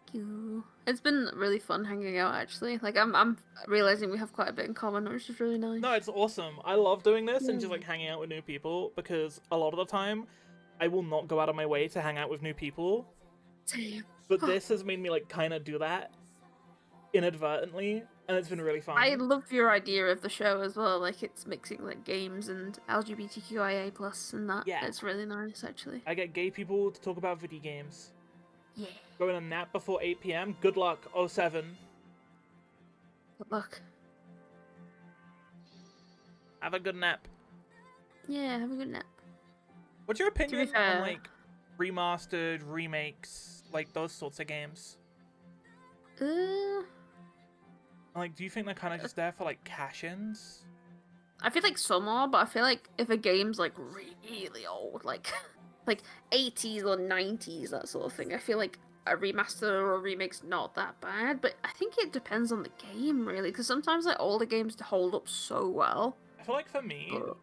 [SPEAKER 2] Thank you. It's been really fun hanging out, actually. Like, I'm realizing we have quite a bit in common, which is really nice.
[SPEAKER 1] No, it's awesome. I love doing this and just
[SPEAKER 2] Yeah.
[SPEAKER 1] like hanging out with new people because a lot of the time I will not go out of my way to hang out with new people.
[SPEAKER 2] Same.
[SPEAKER 1] But this has made me like kind of do that inadvertently, and it's been really fun.
[SPEAKER 2] I love your idea of the show as well. Like, it's mixing like games and LGBTQIA plus and that.
[SPEAKER 1] Yeah.
[SPEAKER 2] It's really nice, actually.
[SPEAKER 1] I get gay people to talk about video games.
[SPEAKER 2] Yeah.
[SPEAKER 1] Going a nap before 8 p.m. Good luck, 07.
[SPEAKER 2] Good luck.
[SPEAKER 1] Have a good nap.
[SPEAKER 2] Yeah, have a good nap.
[SPEAKER 1] What's your opinion
[SPEAKER 2] fair-
[SPEAKER 1] on like remastered, remakes, like those sorts of games? Like, do you think they're kind of just there for like cash-ins?
[SPEAKER 2] I feel like some are, but I feel like if a game's like really old, like like 80s or 90s, that sort of thing, I feel like a remaster or a remake's not that bad. But I think it depends on the game, really, because sometimes like older games hold up so well.
[SPEAKER 1] I feel like for me,
[SPEAKER 2] But...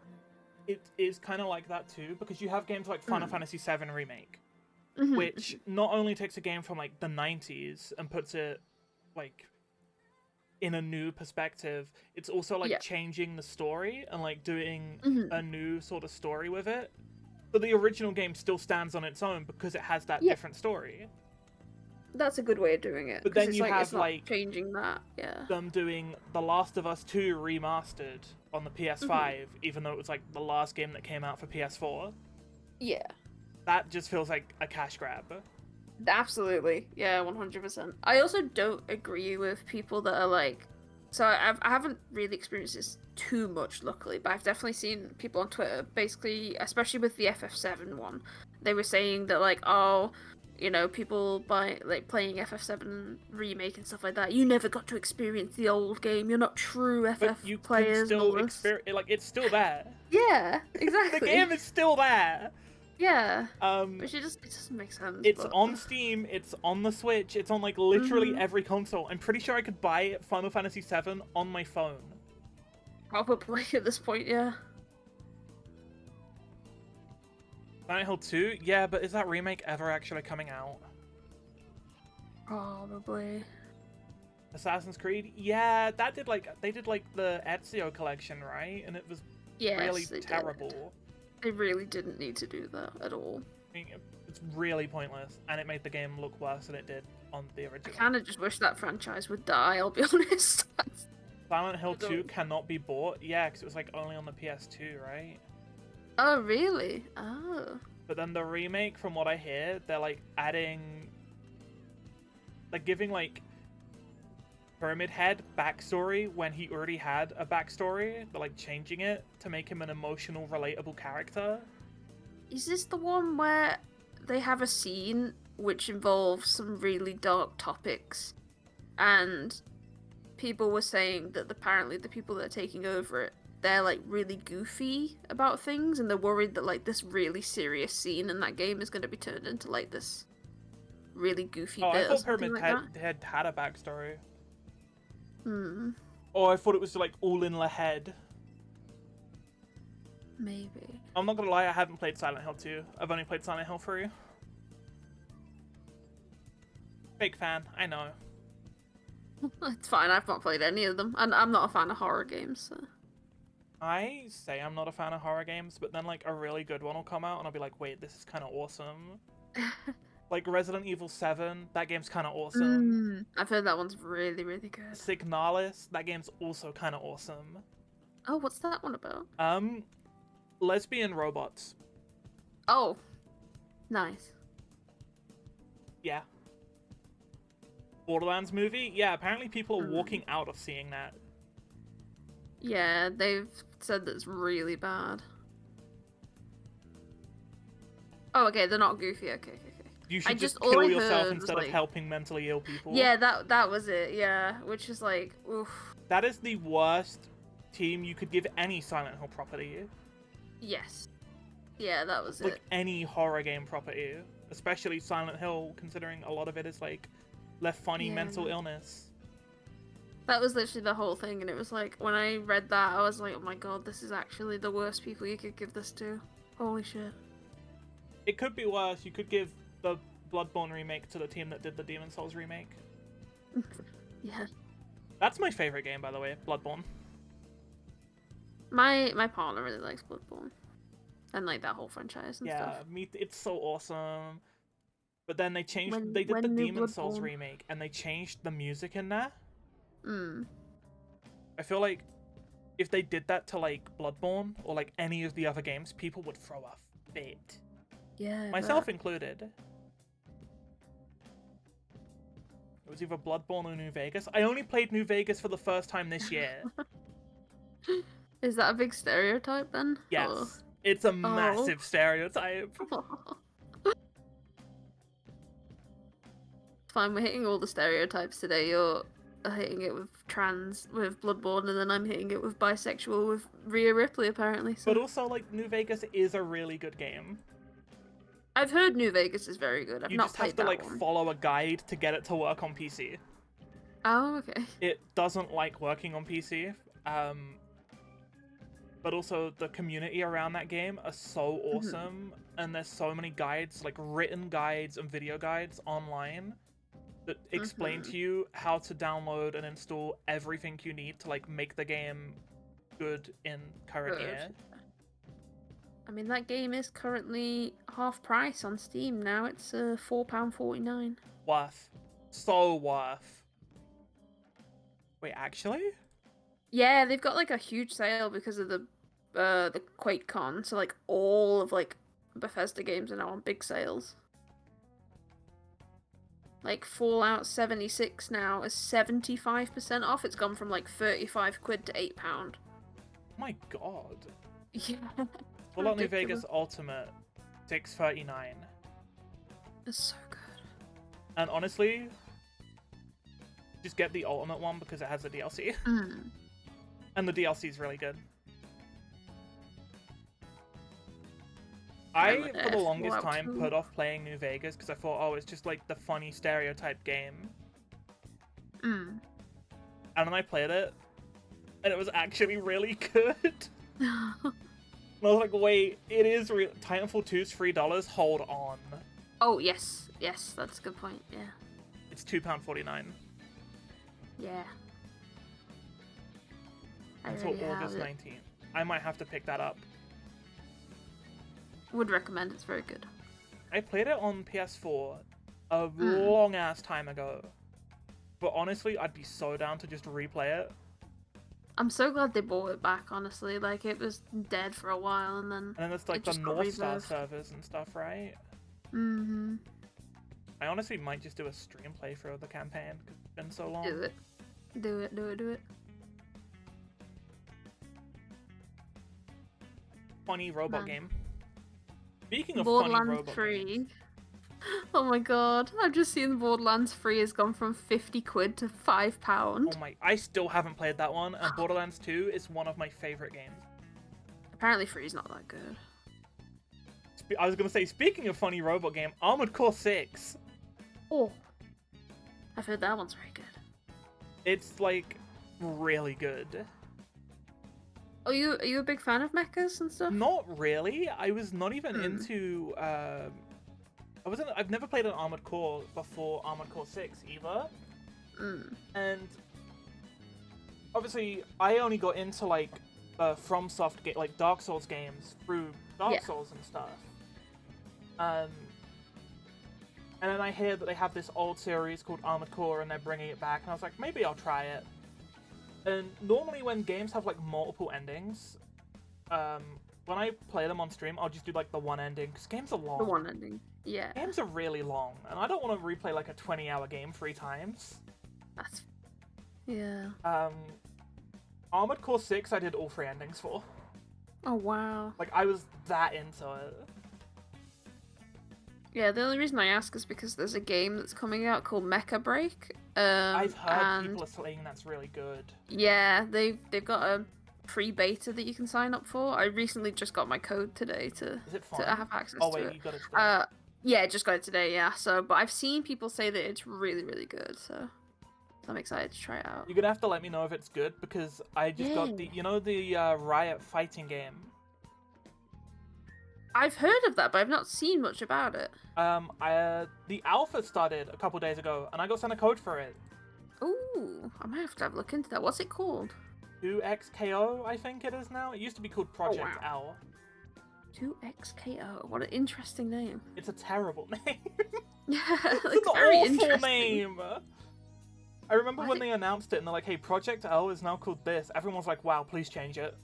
[SPEAKER 1] it is kind of like that too, because you have games like Final Fantasy VII Remake,
[SPEAKER 2] Mhm.
[SPEAKER 1] which not only takes a game from like the 90s and puts it like in a new perspective, it's also like
[SPEAKER 2] Yeah.
[SPEAKER 1] changing the story and like doing
[SPEAKER 2] Mhm.
[SPEAKER 1] a new sort of story with it. But the original game still stands on its own because it has that
[SPEAKER 2] Yeah.
[SPEAKER 1] different story.
[SPEAKER 2] That's a good way of doing it.
[SPEAKER 1] But
[SPEAKER 2] 'cause
[SPEAKER 1] then
[SPEAKER 2] it's
[SPEAKER 1] you
[SPEAKER 2] like,
[SPEAKER 1] have
[SPEAKER 2] it's not
[SPEAKER 1] like
[SPEAKER 2] changing that. Yeah.
[SPEAKER 1] them doing The Last of Us 2 remastered on the PS5, even though it was like the last game that came out for PS4.
[SPEAKER 2] Yeah.
[SPEAKER 1] That just feels like a cash grab.
[SPEAKER 2] Absolutely. Yeah, 100%. I also don't agree with people that are like... So I haven't really experienced this too much, luckily, but I've definitely seen people on Twitter, basically, especially with the FF7 one, they were saying that, like, oh, you know, people playing FF7 remake and stuff like that, you never got to experience the old game, you're not true FF
[SPEAKER 1] But you
[SPEAKER 2] players.
[SPEAKER 1] can still experience, like, it's still there.
[SPEAKER 2] Yeah, exactly.
[SPEAKER 1] The game is still there.
[SPEAKER 2] Yeah. Which it doesn't make sense.
[SPEAKER 1] It's
[SPEAKER 2] but...
[SPEAKER 1] on Steam, it's on the Switch, it's on like literally
[SPEAKER 2] Mhm.
[SPEAKER 1] every console. I'm pretty sure I could buy Final Fantasy VII on my phone.
[SPEAKER 2] Probably at this point, yeah.
[SPEAKER 1] Silent Hill 2? Yeah, but is that remake ever actually coming out?
[SPEAKER 2] Probably.
[SPEAKER 1] Assassin's Creed, yeah, that did like they did like the Ezio collection, right? And it was really
[SPEAKER 2] Yes, they
[SPEAKER 1] terrible.
[SPEAKER 2] did. They really didn't need to do that at all.
[SPEAKER 1] I mean, it's really pointless, and it made the game look worse than it did on the
[SPEAKER 2] I
[SPEAKER 1] original.
[SPEAKER 2] kind of just wish that franchise would die, I'll be honest.
[SPEAKER 1] Silent Hill 2 cannot be bought, yeah, because it was like only on the PS2, right?
[SPEAKER 2] Oh, really? Oh.
[SPEAKER 1] But then the remake, from what I hear, they're like adding, like giving like Pyramid Head backstory when he already had a backstory. They're like changing it to make him an emotional, relatable character.
[SPEAKER 2] Is this the one where they have a scene which involves some really dark topics, and people were saying that apparently the people that are taking over it, they're like really goofy about things, and they're worried that like this really serious scene in that game is going to be turned into like this really goofy
[SPEAKER 1] Oh,
[SPEAKER 2] bit
[SPEAKER 1] I
[SPEAKER 2] or
[SPEAKER 1] thought
[SPEAKER 2] something
[SPEAKER 1] Pyramid
[SPEAKER 2] like
[SPEAKER 1] Head had a backstory.
[SPEAKER 2] that.
[SPEAKER 1] Oh, I thought it was like all in the head.
[SPEAKER 2] Maybe.
[SPEAKER 1] I'm not gonna lie, I haven't played Silent Hill 2. I've only played Silent Hill 3. Big fan, I know.
[SPEAKER 2] It's fine, I've not played any of them, and I'm not a fan of horror games, so.
[SPEAKER 1] I say I'm not a fan of horror games, but then like a really good one will come out and I'll be like, wait, this is kind of awesome. Like Resident Evil 7, that game's kind of awesome.
[SPEAKER 2] I've heard that one's really, really good.
[SPEAKER 1] Signalis, that game's also kind of awesome.
[SPEAKER 2] Oh, what's that one about?
[SPEAKER 1] Lesbian robots.
[SPEAKER 2] Oh, nice.
[SPEAKER 1] Yeah. Borderlands movie? Yeah, apparently people are walking out of seeing that.
[SPEAKER 2] Yeah, they've said that it's really bad. Oh, okay, they're not goofy. Okay.
[SPEAKER 1] You should just
[SPEAKER 2] all
[SPEAKER 1] kill
[SPEAKER 2] I
[SPEAKER 1] yourself
[SPEAKER 2] heard was,
[SPEAKER 1] instead
[SPEAKER 2] like-
[SPEAKER 1] of helping mentally ill people.
[SPEAKER 2] Yeah, that was it. Yeah, which is like, oof.
[SPEAKER 1] That is the worst team you could give any Silent Hill property.
[SPEAKER 2] Yes. Yeah, that was
[SPEAKER 1] Like
[SPEAKER 2] it.
[SPEAKER 1] any horror game property, especially Silent Hill, considering a lot of it is like left funny
[SPEAKER 2] Yeah.
[SPEAKER 1] mental illness.
[SPEAKER 2] That was literally the whole thing, and it was like, when I read that, I was like, oh my god, this is actually the worst people you could give this to. Holy shit.
[SPEAKER 1] It could be worse. You could give the Bloodborne remake to the team that did the Demon Souls remake.
[SPEAKER 2] Yeah.
[SPEAKER 1] That's my favorite game, by the way, Bloodborne.
[SPEAKER 2] My partner really likes Bloodborne. And like that whole franchise and
[SPEAKER 1] Yeah,
[SPEAKER 2] stuff.
[SPEAKER 1] it's so awesome. But then they changed. They did
[SPEAKER 2] when
[SPEAKER 1] the
[SPEAKER 2] new
[SPEAKER 1] Demon Souls
[SPEAKER 2] Bloodborne-
[SPEAKER 1] remake, and they changed the music in there.
[SPEAKER 2] Mm.
[SPEAKER 1] I feel like if they did that to like Bloodborne or like any of the other games, people would throw a fit.
[SPEAKER 2] Yeah.
[SPEAKER 1] Myself included. It was either Bloodborne or New Vegas. I only played New Vegas for the first time this year.
[SPEAKER 2] Is that a big stereotype then?
[SPEAKER 1] Yes.
[SPEAKER 2] Or-
[SPEAKER 1] It's a massive stereotype.
[SPEAKER 2] Fine, we're hitting all the stereotypes today. You're hitting it with trans, with Bloodborne, and then I'm hitting it with bisexual with Rhea Ripley, apparently. So.
[SPEAKER 1] But also, like, New Vegas is a really good game.
[SPEAKER 2] I've heard New Vegas is very good. I've
[SPEAKER 1] You
[SPEAKER 2] not
[SPEAKER 1] just
[SPEAKER 2] played
[SPEAKER 1] have to,
[SPEAKER 2] that
[SPEAKER 1] like,
[SPEAKER 2] one.
[SPEAKER 1] follow a guide to get it to work on PC.
[SPEAKER 2] Oh, okay.
[SPEAKER 1] It doesn't like working on PC. But also, the community around that game are so awesome, and there's so many guides, like written guides and video guides online that explain to you how to download and install everything you need to like make the game good in current year.
[SPEAKER 2] I mean, that game is currently half price on Steam now. It's £4.49.
[SPEAKER 1] Worth. So worth. Wait, actually?
[SPEAKER 2] Yeah, they've got like a huge sale because of the QuakeCon. So like all of like Bethesda games are now on big sales. Like Fallout 76 now is 75% off. It's gone from like 35 quid to £8.
[SPEAKER 1] Oh my god.
[SPEAKER 2] Yeah.
[SPEAKER 1] Fallout New
[SPEAKER 2] Ridiculous.
[SPEAKER 1] Vegas Ultimate, $6.39.
[SPEAKER 2] It's so good.
[SPEAKER 1] And honestly, just get the Ultimate one because it has the DLC. And the DLC is really good. I, for the longest
[SPEAKER 2] Fallout
[SPEAKER 1] time,
[SPEAKER 2] 2.
[SPEAKER 1] put off playing New Vegas because I thought, oh, it's just like the funny stereotype game. And then I played it, and it was actually really good. And I was like, wait, it is real. Titanfall 2's $3. Hold on.
[SPEAKER 2] Oh, yes. Yes, that's a good point. Yeah.
[SPEAKER 1] It's £2.49.
[SPEAKER 2] Yeah. I
[SPEAKER 1] until
[SPEAKER 2] already have
[SPEAKER 1] August
[SPEAKER 2] it.
[SPEAKER 1] 19th. I might have to pick that up.
[SPEAKER 2] Would recommend. It's very good.
[SPEAKER 1] I played it on PS4 a
[SPEAKER 2] Mm.
[SPEAKER 1] long ass time ago. But honestly, I'd be so down to just replay it.
[SPEAKER 2] I'm so glad they brought it back, honestly. Like, it was dead for a while, and then
[SPEAKER 1] And then it's like
[SPEAKER 2] it
[SPEAKER 1] the
[SPEAKER 2] just got
[SPEAKER 1] North Star
[SPEAKER 2] revived.
[SPEAKER 1] servers and stuff, right?
[SPEAKER 2] Mm-hmm.
[SPEAKER 1] I honestly might just do a stream playthrough of the campaign because it's been so long.
[SPEAKER 2] Do it. Do it, do it, do it.
[SPEAKER 1] Funny robot game. Speaking of funny
[SPEAKER 2] Borderlands
[SPEAKER 1] robot
[SPEAKER 2] 3.
[SPEAKER 1] games,
[SPEAKER 2] Oh my god, I've just seen Borderlands 3 has gone from 50 quid to £5.
[SPEAKER 1] oh my, I still haven't played that one, and Borderlands 2 is one of my favorite games.
[SPEAKER 2] Apparently 3 is not that good.
[SPEAKER 1] I was gonna say, speaking of funny robot game, Armored Core 6.
[SPEAKER 2] Oh. I've heard that one's very good.
[SPEAKER 1] It's like really good.
[SPEAKER 2] Are you a big fan of mechas and stuff?
[SPEAKER 1] Not really. I was not even into I've never played an Armored Core before Armored Core 6 either. And obviously I only got into like FromSoft like Dark Souls games through Dark Souls and stuff. And then I hear that they have this old series called Armored Core and they're bringing it back, and I was like, maybe I'll try it. And normally when games have like multiple endings, when I play them on stream, I'll just do like the one ending, because games are long.
[SPEAKER 2] The one ending. Yeah.
[SPEAKER 1] Games are really long, and I don't want to replay like a 20-hour game 3 times.
[SPEAKER 2] That's... Yeah.
[SPEAKER 1] Armored Core 6 I did all 3 endings for.
[SPEAKER 2] Oh, wow.
[SPEAKER 1] Like, I was that into it.
[SPEAKER 2] Yeah, the only reason I ask is because there's a game that's coming out called Mecha Break.
[SPEAKER 1] I've heard people are saying that's really good.
[SPEAKER 2] Yeah, they've got a pre-beta that you can sign up for. I recently just got my code today to have access to
[SPEAKER 1] wait,
[SPEAKER 2] it.
[SPEAKER 1] you got it today.
[SPEAKER 2] Yeah, just got it today, yeah. So, but I've seen people say that it's really, really good, so I'm excited to try it out.
[SPEAKER 1] You're gonna have to let me know if it's good, because I just got the, you know, the Riot fighting game?
[SPEAKER 2] I've heard of that, but I've not seen much about it.
[SPEAKER 1] The alpha started a couple days ago, and I got sent a code for it.
[SPEAKER 2] Ooh, I might have to have a look into that. What's it called?
[SPEAKER 1] 2XKO, I think it is now. It used to be called Project L.
[SPEAKER 2] 2XKO. What an interesting name.
[SPEAKER 1] It's a terrible name.
[SPEAKER 2] Yeah,
[SPEAKER 1] it's
[SPEAKER 2] like,
[SPEAKER 1] an
[SPEAKER 2] very
[SPEAKER 1] awful
[SPEAKER 2] interesting
[SPEAKER 1] name. I remember when they announced it, and they're like, hey, Project L is now called this. Everyone was like, wow, please change it.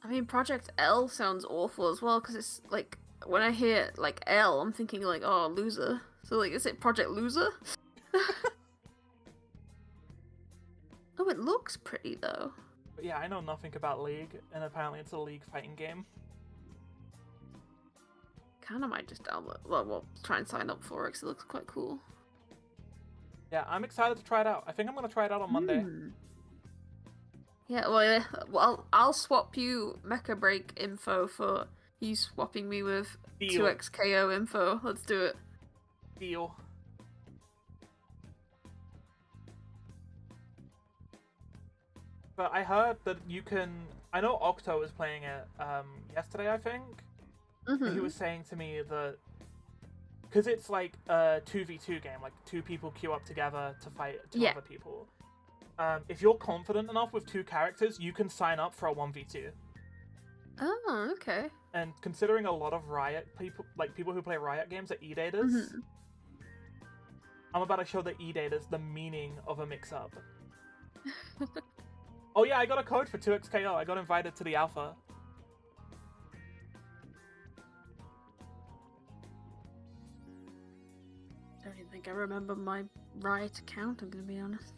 [SPEAKER 2] I mean, Project L sounds awful as well, because it's like, when I hear like L, I'm thinking like, oh, loser. So like, is it Project Loser? Oh, it looks pretty though.
[SPEAKER 1] But yeah, I know nothing about League, and apparently it's a League fighting game.
[SPEAKER 2] Kinda might just download, well, try and sign up for it, because it looks quite cool.
[SPEAKER 1] Yeah, I'm excited to try it out. I think I'm gonna try it out on Monday.
[SPEAKER 2] Yeah, well, I'll swap you Mecha Break info for you swapping me with 2XKO info. Let's do it.
[SPEAKER 1] Deal. But I heard that you can... I know Octo was playing it yesterday, I think. And he was saying to me that... Because it's like a 2v2 game, like 2 people queue up together to fight 2 other people. If you're confident enough with 2 characters, you can sign up for a 1v2.
[SPEAKER 2] Oh, okay.
[SPEAKER 1] And considering a lot of Riot people, like people who play Riot games, are E-daters, I'm about to show the E-daters the meaning of a mix-up. Oh yeah, I got a code for 2XKO. I got invited to the alpha.
[SPEAKER 2] I don't even think I remember my Riot account, I'm gonna be honest.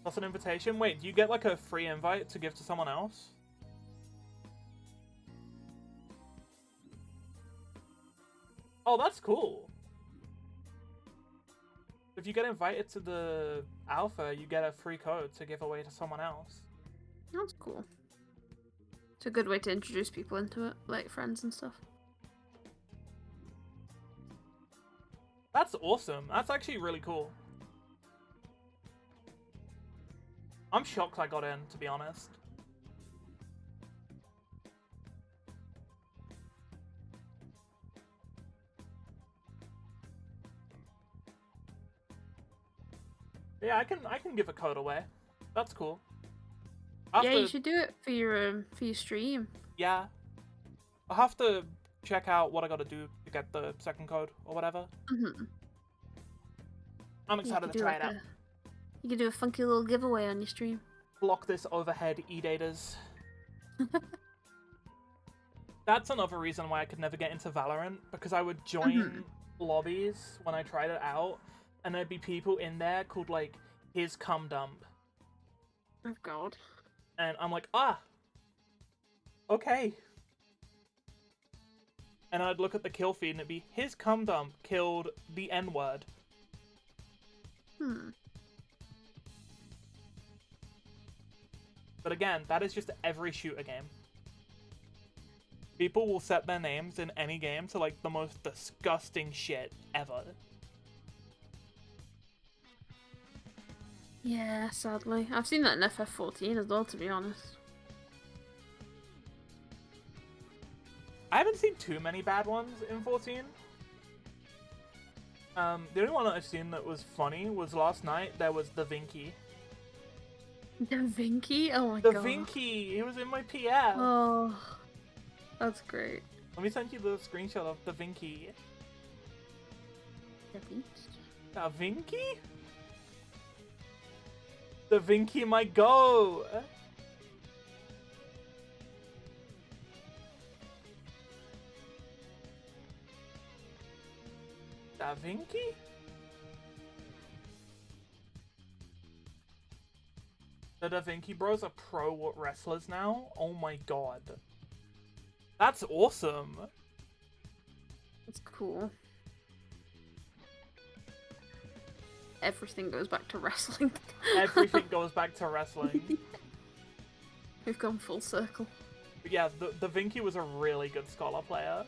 [SPEAKER 1] That's an invitation? Wait, do you get like a free invite to give to someone else? Oh, that's cool. If you get invited to the alpha, you get a free code to give away to someone else.
[SPEAKER 2] That's cool. It's a good way to introduce people into it, like friends and stuff.
[SPEAKER 1] That's awesome. That's actually really cool. I'm shocked I got in, to be honest. Yeah, I can give a code away. That's cool.
[SPEAKER 2] Yeah, you should do it for your stream.
[SPEAKER 1] Yeah. I'll have to check out what I gotta do to get the second code or whatever. I'm excited to try it out.
[SPEAKER 2] You could do a funky little giveaway on your stream.
[SPEAKER 1] Block this overhead, e-daters. That's another reason why I could never get into Valorant, because I would join lobbies when I tried it out, and there'd be people in there called, like, his cum dump.
[SPEAKER 2] Oh, God.
[SPEAKER 1] And I'm like, okay. And I'd look at the kill feed and it'd be, his cum dump killed the N-word. But again, that is just every shooter game. People will set their names in any game to, like, the most disgusting shit ever.
[SPEAKER 2] Yeah, sadly. I've seen that in FF14 as well, to be honest.
[SPEAKER 1] I haven't seen too many bad ones in 14. The only one that I've seen that was funny was last night. There was the Vinky.
[SPEAKER 2] The Vinky? Oh my god.
[SPEAKER 1] The Vinky! He was in my PF!
[SPEAKER 2] Oh, that's great.
[SPEAKER 1] Let me send you the screenshot of the Vinky. The Vinky? The Vinky might go! Da Vinci? The Da Vinci Bros are pro wrestlers now? Oh my god. That's awesome!
[SPEAKER 2] That's cool. Everything goes back to wrestling.
[SPEAKER 1] Everything goes back to wrestling.
[SPEAKER 2] We've gone full circle.
[SPEAKER 1] But yeah, the Vinky was a really good Scholar player.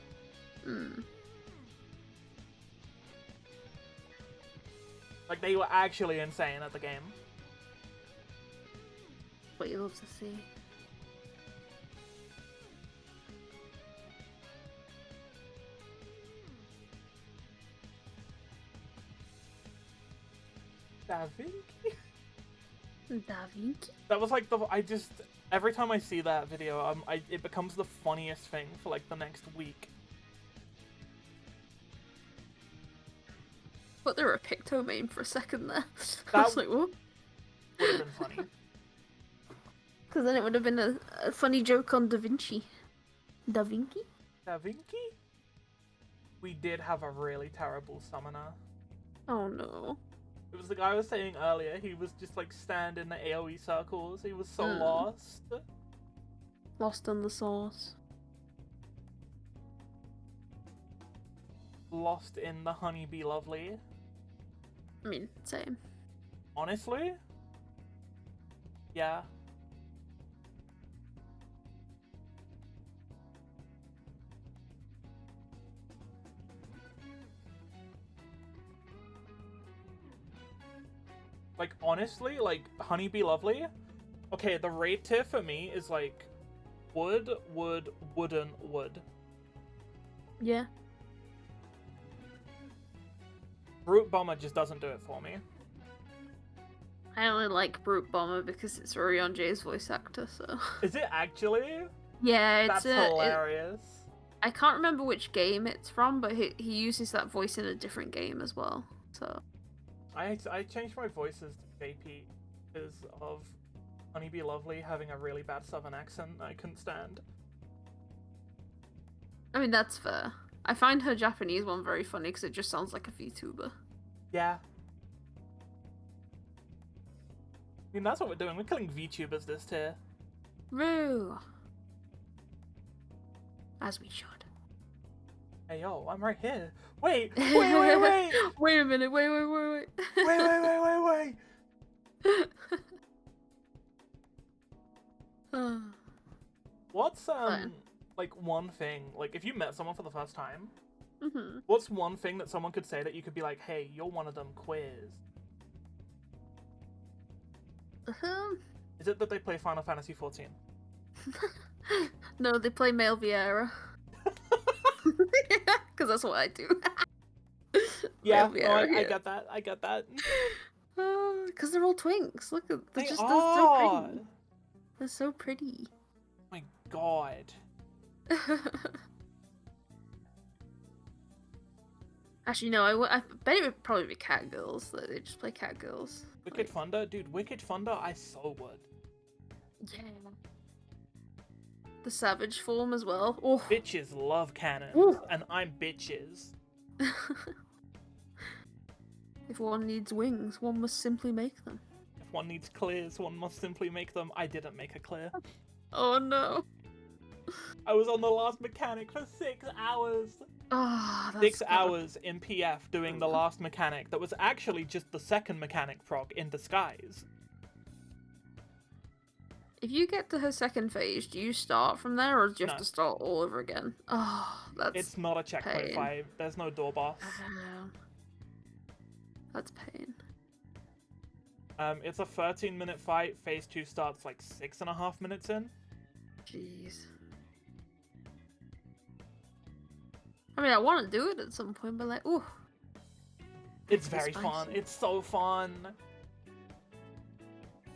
[SPEAKER 1] Like, they were actually insane at the game.
[SPEAKER 2] What you love to see.
[SPEAKER 1] Da Vinci?
[SPEAKER 2] Da Vinci?
[SPEAKER 1] That was like every time I see that video, it becomes the funniest thing for like the next week.
[SPEAKER 2] But they were a Picto main for a second there. I
[SPEAKER 1] That
[SPEAKER 2] was like, what?
[SPEAKER 1] would have been funny.
[SPEAKER 2] Because then it would have been a funny joke on Da Vinci. Da Vinci?
[SPEAKER 1] Da Vinci? We did have a really terrible summoner.
[SPEAKER 2] Oh no.
[SPEAKER 1] It was the guy I was saying earlier. He was just like stand in the AoE circles. He was so lost.
[SPEAKER 2] Lost on the sauce.
[SPEAKER 1] Lost in the honeybee lovely.
[SPEAKER 2] I mean, same.
[SPEAKER 1] Honestly? Yeah. Like, honestly, like, honeybee lovely. Okay, the raid tier for me is like wood, wood, wooden, wood.
[SPEAKER 2] Yeah.
[SPEAKER 1] Brute Bomber just doesn't do it for me.
[SPEAKER 2] I only like Brute Bomber because it's Orion J's voice actor, so...
[SPEAKER 1] Is it actually?
[SPEAKER 2] Yeah, it's
[SPEAKER 1] That's hilarious.
[SPEAKER 2] I can't remember which game it's from, but he uses that voice in a different game as well, so...
[SPEAKER 1] I changed my voices to JP because of Honeybee Lovely having a really bad southern accent I couldn't stand.
[SPEAKER 2] I mean, that's fair. I find her Japanese one very funny because it just sounds like a VTuber.
[SPEAKER 1] Yeah. I mean, that's what we're doing. We're killing VTubers this tier.
[SPEAKER 2] Roo! As we should.
[SPEAKER 1] Hey, yo, I'm right here. Wait!
[SPEAKER 2] Wait a minute, wait.
[SPEAKER 1] Wait. What's, like, one thing, like, if you met someone for the first time, what's one thing that someone could say that you could be like, hey, you're one of them quiz? Is it that they play Final Fantasy XIV?
[SPEAKER 2] No, they play Male Vieira. Because that's what I do.
[SPEAKER 1] Yeah, no, I get that.
[SPEAKER 2] Because they're all twinks. Look at
[SPEAKER 1] They
[SPEAKER 2] they're so
[SPEAKER 1] are.
[SPEAKER 2] pretty. They're so pretty.
[SPEAKER 1] My God.
[SPEAKER 2] Actually, no. I bet it would probably be cat girls. That they just play cat girls.
[SPEAKER 1] Wicked Thunder, dude. Wicked Thunder, I so would.
[SPEAKER 2] Yeah. The savage form as well. Oh.
[SPEAKER 1] Bitches love cannons,
[SPEAKER 2] Ooh.
[SPEAKER 1] and I'm bitches.
[SPEAKER 2] If one needs wings, one must simply make them.
[SPEAKER 1] If one needs clears, one must simply make them. I didn't make a clear.
[SPEAKER 2] Oh no.
[SPEAKER 1] I was on the last mechanic for 6 hours.
[SPEAKER 2] Oh, that's
[SPEAKER 1] 6 hours in PF doing the last mechanic that was actually just the second mechanic prog in disguise.
[SPEAKER 2] If you get to her second phase, do you start from there or do you have
[SPEAKER 1] No.
[SPEAKER 2] to start all over again? Oh, that's
[SPEAKER 1] It's not a checkpoint
[SPEAKER 2] pain.
[SPEAKER 1] 5. There's no door boss.
[SPEAKER 2] That's pain.
[SPEAKER 1] It's a 13-minute fight. Phase 2 starts like 6.5 minutes in.
[SPEAKER 2] Jeez. I mean, I want to do it at some point, but like, ooh.
[SPEAKER 1] It's very fun. It's so fun.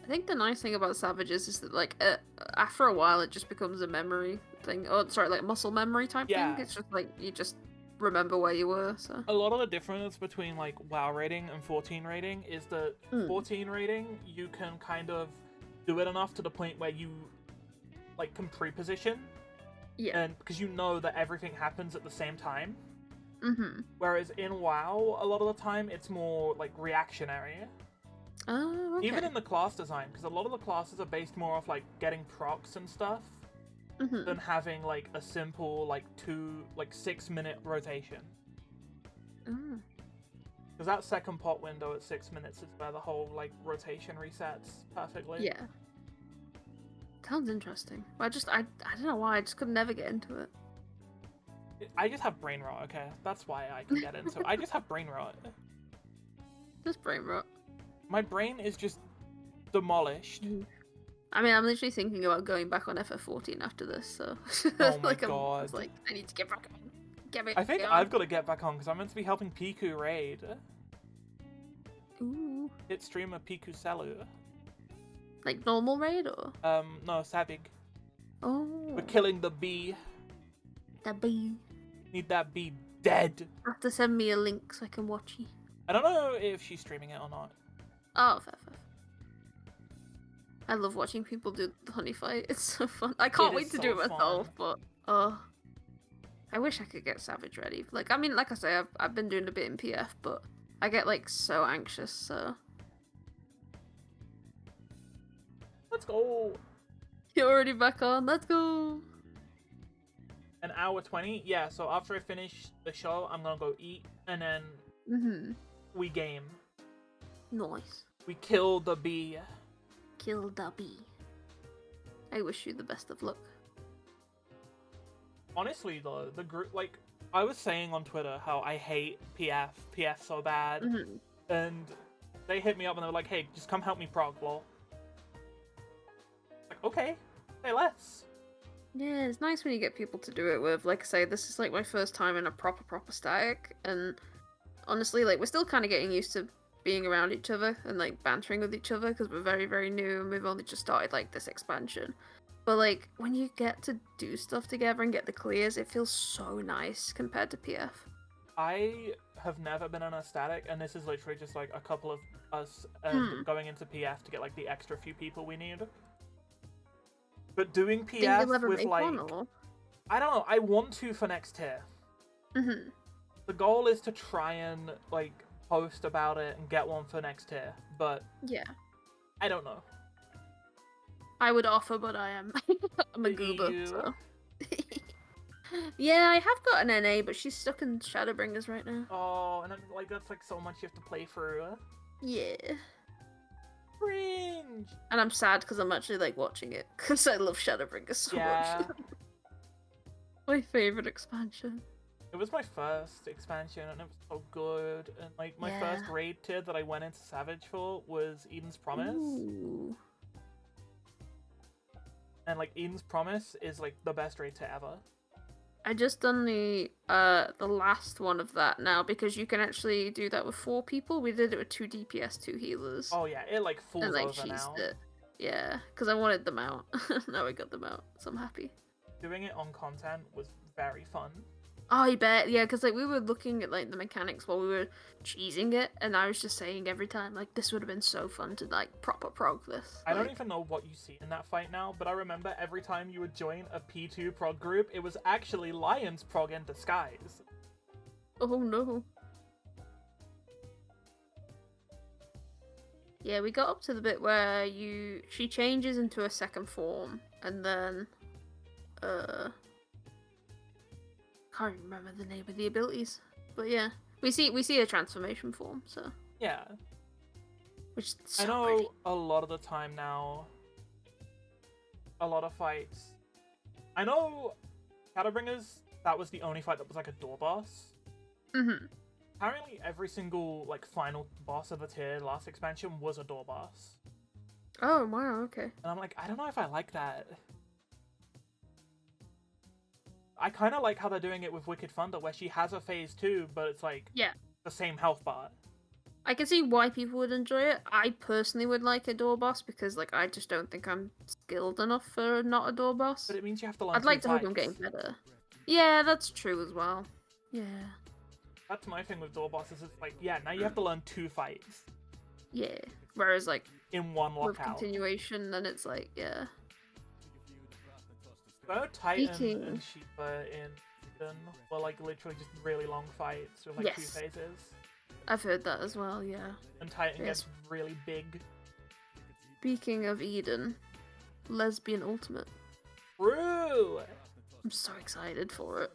[SPEAKER 2] I think the nice thing about Savages is that, like, after a while, it just becomes a memory thing. Oh, sorry, like muscle memory type thing. It's just like you just remember where you were. So
[SPEAKER 1] a lot of the difference between like WoW rating and 14 rating is that 14 rating you can kind of do it enough to the point where you like can pre-position.
[SPEAKER 2] Yeah.
[SPEAKER 1] And because you know that everything happens at the same time.
[SPEAKER 2] Mm-hmm.
[SPEAKER 1] Whereas in WoW, a lot of the time it's more like reactionary.
[SPEAKER 2] Oh, okay.
[SPEAKER 1] Even in the class design, because a lot of the classes are based more off like getting procs and stuff than having like a simple like 6-minute rotation. Because that second pot window at 6 minutes is where the whole like rotation resets perfectly.
[SPEAKER 2] Yeah. Sounds interesting. I don't know why, I just could never get into it.
[SPEAKER 1] I just have brain rot, okay? That's why I can get into it. I just have brain rot.
[SPEAKER 2] Just brain rot.
[SPEAKER 1] My brain is just demolished.
[SPEAKER 2] I mean, I'm literally thinking about going back on FF14 after this, so...
[SPEAKER 1] Oh my
[SPEAKER 2] like,
[SPEAKER 1] God.
[SPEAKER 2] I like, I need to get back on.
[SPEAKER 1] I think I've got to get back on, because I'm meant to be helping Piku raid.
[SPEAKER 2] Ooh.
[SPEAKER 1] Hit streamer Piku Selu.
[SPEAKER 2] Like normal raid, or?
[SPEAKER 1] No, Savig.
[SPEAKER 2] Oh.
[SPEAKER 1] We're killing the bee.
[SPEAKER 2] The bee.
[SPEAKER 1] Need that bee dead.
[SPEAKER 2] Have to send me a link so I can watch you.
[SPEAKER 1] I don't know if she's streaming it or not.
[SPEAKER 2] Oh, fair. I love watching people do the honey fight. It's so fun. I can't wait to do it myself, but I wish I could get Savage ready. Like, I mean, like I say, I've been doing a bit in PF, but I get like so anxious. So
[SPEAKER 1] let's go.
[SPEAKER 2] You're already back on. Let's go.
[SPEAKER 1] An hour 20. Yeah. So after I finish the show, I'm gonna go eat, and then we game.
[SPEAKER 2] Nice.
[SPEAKER 1] We kill the bee.
[SPEAKER 2] Kill the bee. I wish you the best of luck.
[SPEAKER 1] Honestly, though, the group, like, I was saying on Twitter how I hate PF so bad, and they hit me up and they were like, hey, just come help me prog, lol. Like, okay, say less.
[SPEAKER 2] Yeah, it's nice when you get people to do it with. Like I say, this is like my first time in a proper static, and honestly, like, we're still kind of getting used to being around each other and like bantering with each other because we're very new and we've only just started like this expansion. But like when you get to do stuff together and get the clears, it feels so nice compared to PF.
[SPEAKER 1] I have never been on a static, and this is literally just like a couple of us going into PF to get like the extra few people we need. But doing PF with like, I don't know, I want to for next tier. The goal is to try and like post about it and get one for next tier, but
[SPEAKER 2] yeah,
[SPEAKER 1] I don't know.
[SPEAKER 2] I would offer, but I'm a goober. So. Yeah, I have got an NA, but she's stuck in Shadowbringers right now.
[SPEAKER 1] Oh, and like that's like so much you have to play through.
[SPEAKER 2] Yeah.
[SPEAKER 1] Cringe.
[SPEAKER 2] And I'm sad because I'm actually like watching it because I love Shadowbringers so much. My favorite expansion.
[SPEAKER 1] It was my first expansion and it was so good. And like my first raid tier that I went into Savage for was Eden's Promise.
[SPEAKER 2] Ooh.
[SPEAKER 1] And like Eden's Promise is like the best raid tier ever.
[SPEAKER 2] I just done the last one of that now because you can actually do that with 4 people. We did it with 2 DPS, 2 healers,
[SPEAKER 1] Oh yeah, it like
[SPEAKER 2] and
[SPEAKER 1] falls
[SPEAKER 2] like
[SPEAKER 1] over
[SPEAKER 2] cheesed
[SPEAKER 1] now.
[SPEAKER 2] it. Yeah, because I wanted them out. Now I got them out, so I'm happy.
[SPEAKER 1] Doing it on content was very fun.
[SPEAKER 2] Oh, I bet. Yeah, because like we were looking at like the mechanics while we were cheesing it, and I was just saying every time like this would have been so fun to like proper prog this.
[SPEAKER 1] I don't
[SPEAKER 2] Like,
[SPEAKER 1] even know what you see in that fight now, but I remember every time you would join a P2 prog group, it was actually Lion's prog in disguise.
[SPEAKER 2] oh no. Yeah, we got up to the bit where she changes into a second form, and then can't remember the name of the abilities, but yeah, we see a transformation form, so
[SPEAKER 1] Yeah.
[SPEAKER 2] which is
[SPEAKER 1] I
[SPEAKER 2] so
[SPEAKER 1] know
[SPEAKER 2] pretty.
[SPEAKER 1] a lot of the time now, a lot of fights. I know Shadowbringers, that was the only fight that was like a door boss.
[SPEAKER 2] Mm-hmm.
[SPEAKER 1] Apparently every single like final boss of the tier last expansion was a door boss.
[SPEAKER 2] Oh wow, okay.
[SPEAKER 1] And I'm like, I don't know if I like that. I kind of like how they're doing it with Wicked Thunder, where she has a phase 2, but it's like
[SPEAKER 2] Yeah,
[SPEAKER 1] the same health bar.
[SPEAKER 2] I can see why people would enjoy it. I personally would like a door boss because like I just don't think I'm skilled enough for not a door boss.
[SPEAKER 1] But it means you have to learn
[SPEAKER 2] I'd
[SPEAKER 1] 2
[SPEAKER 2] like to hope I'm getting
[SPEAKER 1] fights.
[SPEAKER 2] better. Yeah, that's true as well. Yeah.
[SPEAKER 1] That's my thing with door bosses. It's like, yeah, now you have to learn 2 fights
[SPEAKER 2] Yeah. Whereas like
[SPEAKER 1] in one
[SPEAKER 2] with
[SPEAKER 1] lockout.
[SPEAKER 2] continuation, then it's like, yeah.
[SPEAKER 1] So Titan
[SPEAKER 2] Speaking-
[SPEAKER 1] and Sheepa in Eden were like literally just really long fights with like
[SPEAKER 2] Yes.
[SPEAKER 1] 2 phases.
[SPEAKER 2] I've heard that as well, yeah.
[SPEAKER 1] And Titan
[SPEAKER 2] Yes.
[SPEAKER 1] gets really big.
[SPEAKER 2] Speaking of Eden, Lesbian Ultimate.
[SPEAKER 1] True!
[SPEAKER 2] I'm so excited for it.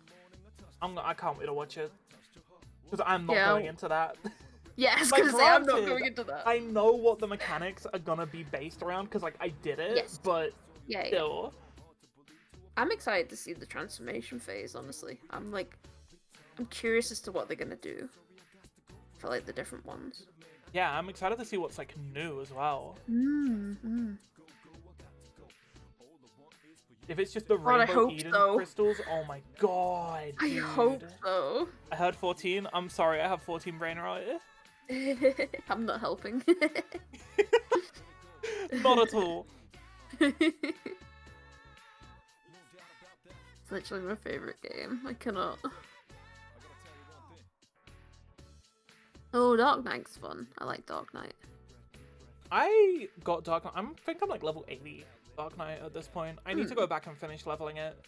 [SPEAKER 1] I can't wait to watch it. Because I'm not
[SPEAKER 2] Yeah,
[SPEAKER 1] going into that.
[SPEAKER 2] Yeah, I was
[SPEAKER 1] Like,
[SPEAKER 2] gonna say I'm not
[SPEAKER 1] granted,
[SPEAKER 2] going into that.
[SPEAKER 1] I know what the mechanics are gonna be based around because like I did it,
[SPEAKER 2] Yes.
[SPEAKER 1] but
[SPEAKER 2] Yeah.
[SPEAKER 1] still.
[SPEAKER 2] I'm excited to see the transformation phase, honestly. I'm curious as to what they're gonna do for like the different ones.
[SPEAKER 1] Yeah, I'm excited to see what's like new as well.
[SPEAKER 2] Mm-hmm.
[SPEAKER 1] If it's just the
[SPEAKER 2] God, I
[SPEAKER 1] Rainbow
[SPEAKER 2] hope
[SPEAKER 1] Eden
[SPEAKER 2] so.
[SPEAKER 1] crystals, oh my god,
[SPEAKER 2] I
[SPEAKER 1] dude.
[SPEAKER 2] hope so.
[SPEAKER 1] I heard 14. I'm sorry, I have 14 brain rot.
[SPEAKER 2] I'm not helping.
[SPEAKER 1] Not at all.
[SPEAKER 2] It's literally my favorite game. I cannot. Oh, Dark Knight's fun. I like Dark Knight.
[SPEAKER 1] I got Dark Knight. I think I'm like level 80 Dark Knight at this point. I need to go back and finish leveling it.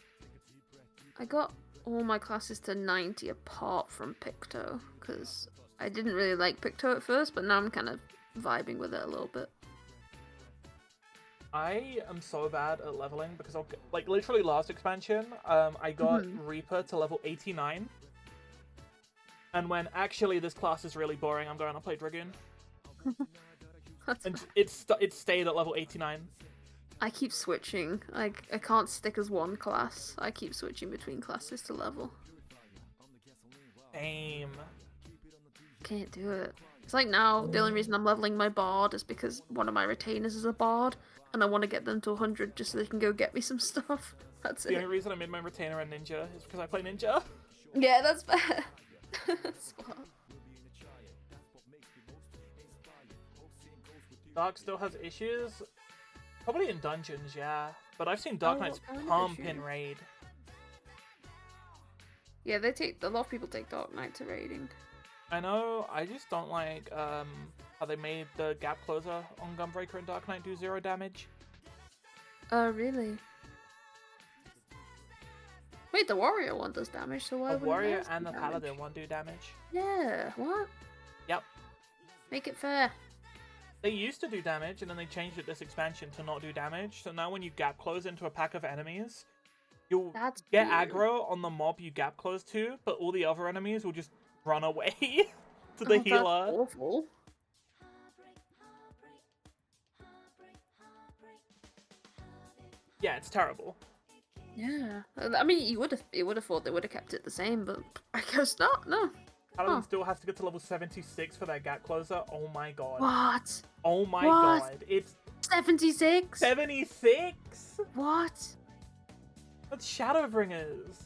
[SPEAKER 2] I got all my classes to 90 apart from Picto, because I didn't really like Picto at first, but now I'm kind of vibing with it a little bit.
[SPEAKER 1] I am so bad at leveling because like literally last expansion, I got Reaper to level 89. And when actually this class is really boring, I'm going to play Dragoon. And it stayed at level 89.
[SPEAKER 2] I keep switching. I can't stick as one class. I keep switching between classes to level.
[SPEAKER 1] Same.
[SPEAKER 2] Can't do it. It's like now, the only reason I'm leveling my bard is because one of my retainers is a bard, and I want to get them to 100 just so they can go get me some stuff. That's
[SPEAKER 1] The
[SPEAKER 2] it.
[SPEAKER 1] only reason I made my retainer a ninja is because I play ninja.
[SPEAKER 2] Yeah, that's fair. Smart.
[SPEAKER 1] Dark still has issues. Probably in dungeons, yeah. But I've seen Dark
[SPEAKER 2] Oh,
[SPEAKER 1] Knights
[SPEAKER 2] what kind of
[SPEAKER 1] pump in
[SPEAKER 2] issues?
[SPEAKER 1] raid.
[SPEAKER 2] Yeah, a lot of people take Dark Knight to raiding.
[SPEAKER 1] I know, I just don't like how they made the gap closer on Gunbreaker and Dark Knight do 0 damage.
[SPEAKER 2] Oh, really? Wait, the warrior one does damage, so why
[SPEAKER 1] The
[SPEAKER 2] wouldn't
[SPEAKER 1] warrior
[SPEAKER 2] theirs do
[SPEAKER 1] and the
[SPEAKER 2] damage?
[SPEAKER 1] paladin one do damage.
[SPEAKER 2] Yeah, what?
[SPEAKER 1] Yep.
[SPEAKER 2] Make it fair.
[SPEAKER 1] They used to do damage, and then they changed it this expansion to not do damage. So now when you gap close into a pack of enemies, you'll
[SPEAKER 2] That's
[SPEAKER 1] get
[SPEAKER 2] weird.
[SPEAKER 1] aggro on the mob you gap close to, but all the other enemies will just run away to the
[SPEAKER 2] Oh, that's
[SPEAKER 1] healer.
[SPEAKER 2] awful.
[SPEAKER 1] Yeah, it's terrible.
[SPEAKER 2] Yeah, I mean, you would have thought they would have kept it the same, but I guess not. No.
[SPEAKER 1] Paladin
[SPEAKER 2] Huh.
[SPEAKER 1] still has to get to level 76 for their gap closer. Oh my god.
[SPEAKER 2] What?
[SPEAKER 1] Oh my
[SPEAKER 2] What?
[SPEAKER 1] god. It's
[SPEAKER 2] 76?
[SPEAKER 1] 76?
[SPEAKER 2] What?
[SPEAKER 1] That's Shadowbringers.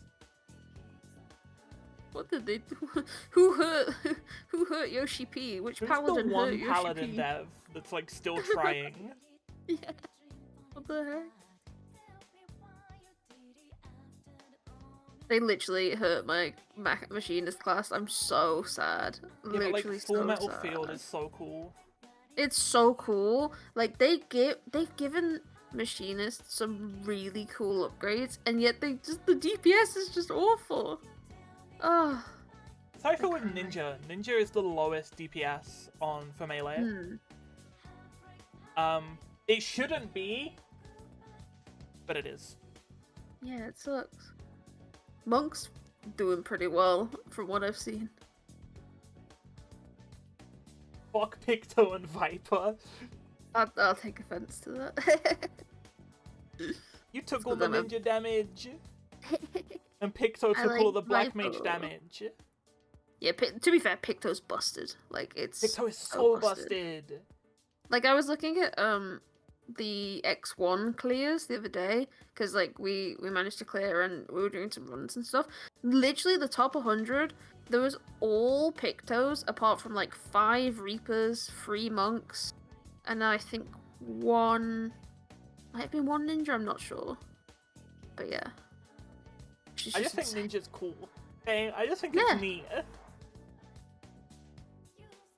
[SPEAKER 2] What did they do? Who hurt? Who hurt Yoshi P? Which
[SPEAKER 1] Who's the
[SPEAKER 2] paladin hurt
[SPEAKER 1] one
[SPEAKER 2] Yoshi
[SPEAKER 1] paladin
[SPEAKER 2] P?
[SPEAKER 1] dev that's like still trying?
[SPEAKER 2] Yeah. What the heck? They literally hurt my machinist class. I'm so sad.
[SPEAKER 1] Yeah,
[SPEAKER 2] Literally
[SPEAKER 1] but like Full
[SPEAKER 2] so
[SPEAKER 1] Metal
[SPEAKER 2] sad.
[SPEAKER 1] Field is so cool.
[SPEAKER 2] It's so cool. Like they've given machinists some really cool upgrades, and yet the DPS is just awful. Oh.
[SPEAKER 1] Cypher with Ninja. Ninja is the lowest DPS for melee. It shouldn't be, but it is.
[SPEAKER 2] Yeah, it sucks. Monk's doing pretty well from what I've seen.
[SPEAKER 1] Fuck Picto and Viper.
[SPEAKER 2] I'll take offense to that.
[SPEAKER 1] You took all the ninja damage. And Picto took all the black mage damage.
[SPEAKER 2] Yeah, to be fair, Picto's busted. Like, it's
[SPEAKER 1] Picto is so busted.
[SPEAKER 2] Like, I was looking at the X1 clears the other day, because like we managed to clear and we were doing some runs and stuff. Literally the top 100, there was all Pictos apart from like 5 Reapers, 3 Monks, and I think might have been 1 Ninja, I'm not sure. But yeah.
[SPEAKER 1] I just think Ninja's cool. Okay? I just think it's neat.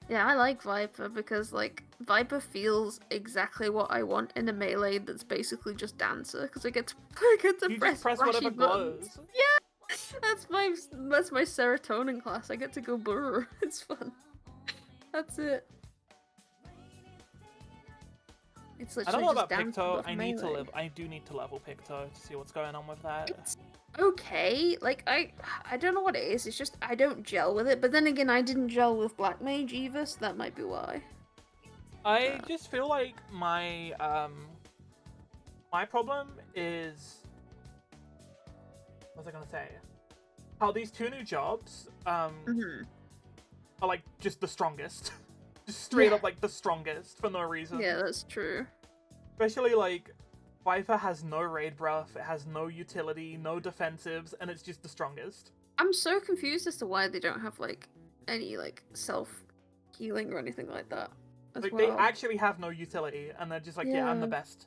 [SPEAKER 2] Yeah, I like Viper because, like, Viper feels exactly what I want in a melee that's basically just Dancer, because I get to press
[SPEAKER 1] whatever
[SPEAKER 2] buttons.
[SPEAKER 1] glows.
[SPEAKER 2] Yeah! That's my serotonin class. I get to go brr. It's fun. That's it. It's literally
[SPEAKER 1] I don't know
[SPEAKER 2] just
[SPEAKER 1] about
[SPEAKER 2] Dancer,
[SPEAKER 1] Picto.
[SPEAKER 2] but
[SPEAKER 1] I do need to level Picto to see what's going on with that.
[SPEAKER 2] It's okay. Like, I don't know what it is. It's just I don't gel with it. But then again, I didn't gel with Black Mage either, so that might be why.
[SPEAKER 1] I just feel like my problem is, what was I gonna say? How these 2 new jobs are like just the strongest. Just straight up like the strongest for no reason.
[SPEAKER 2] Yeah, that's true.
[SPEAKER 1] Especially like Viper has no raid buff, it has no utility, no defensives, and it's just the strongest.
[SPEAKER 2] I'm so confused as to why they don't have like any like self healing or anything like that.
[SPEAKER 1] Like they actually have no utility, and they're just like, yeah, I'm the best.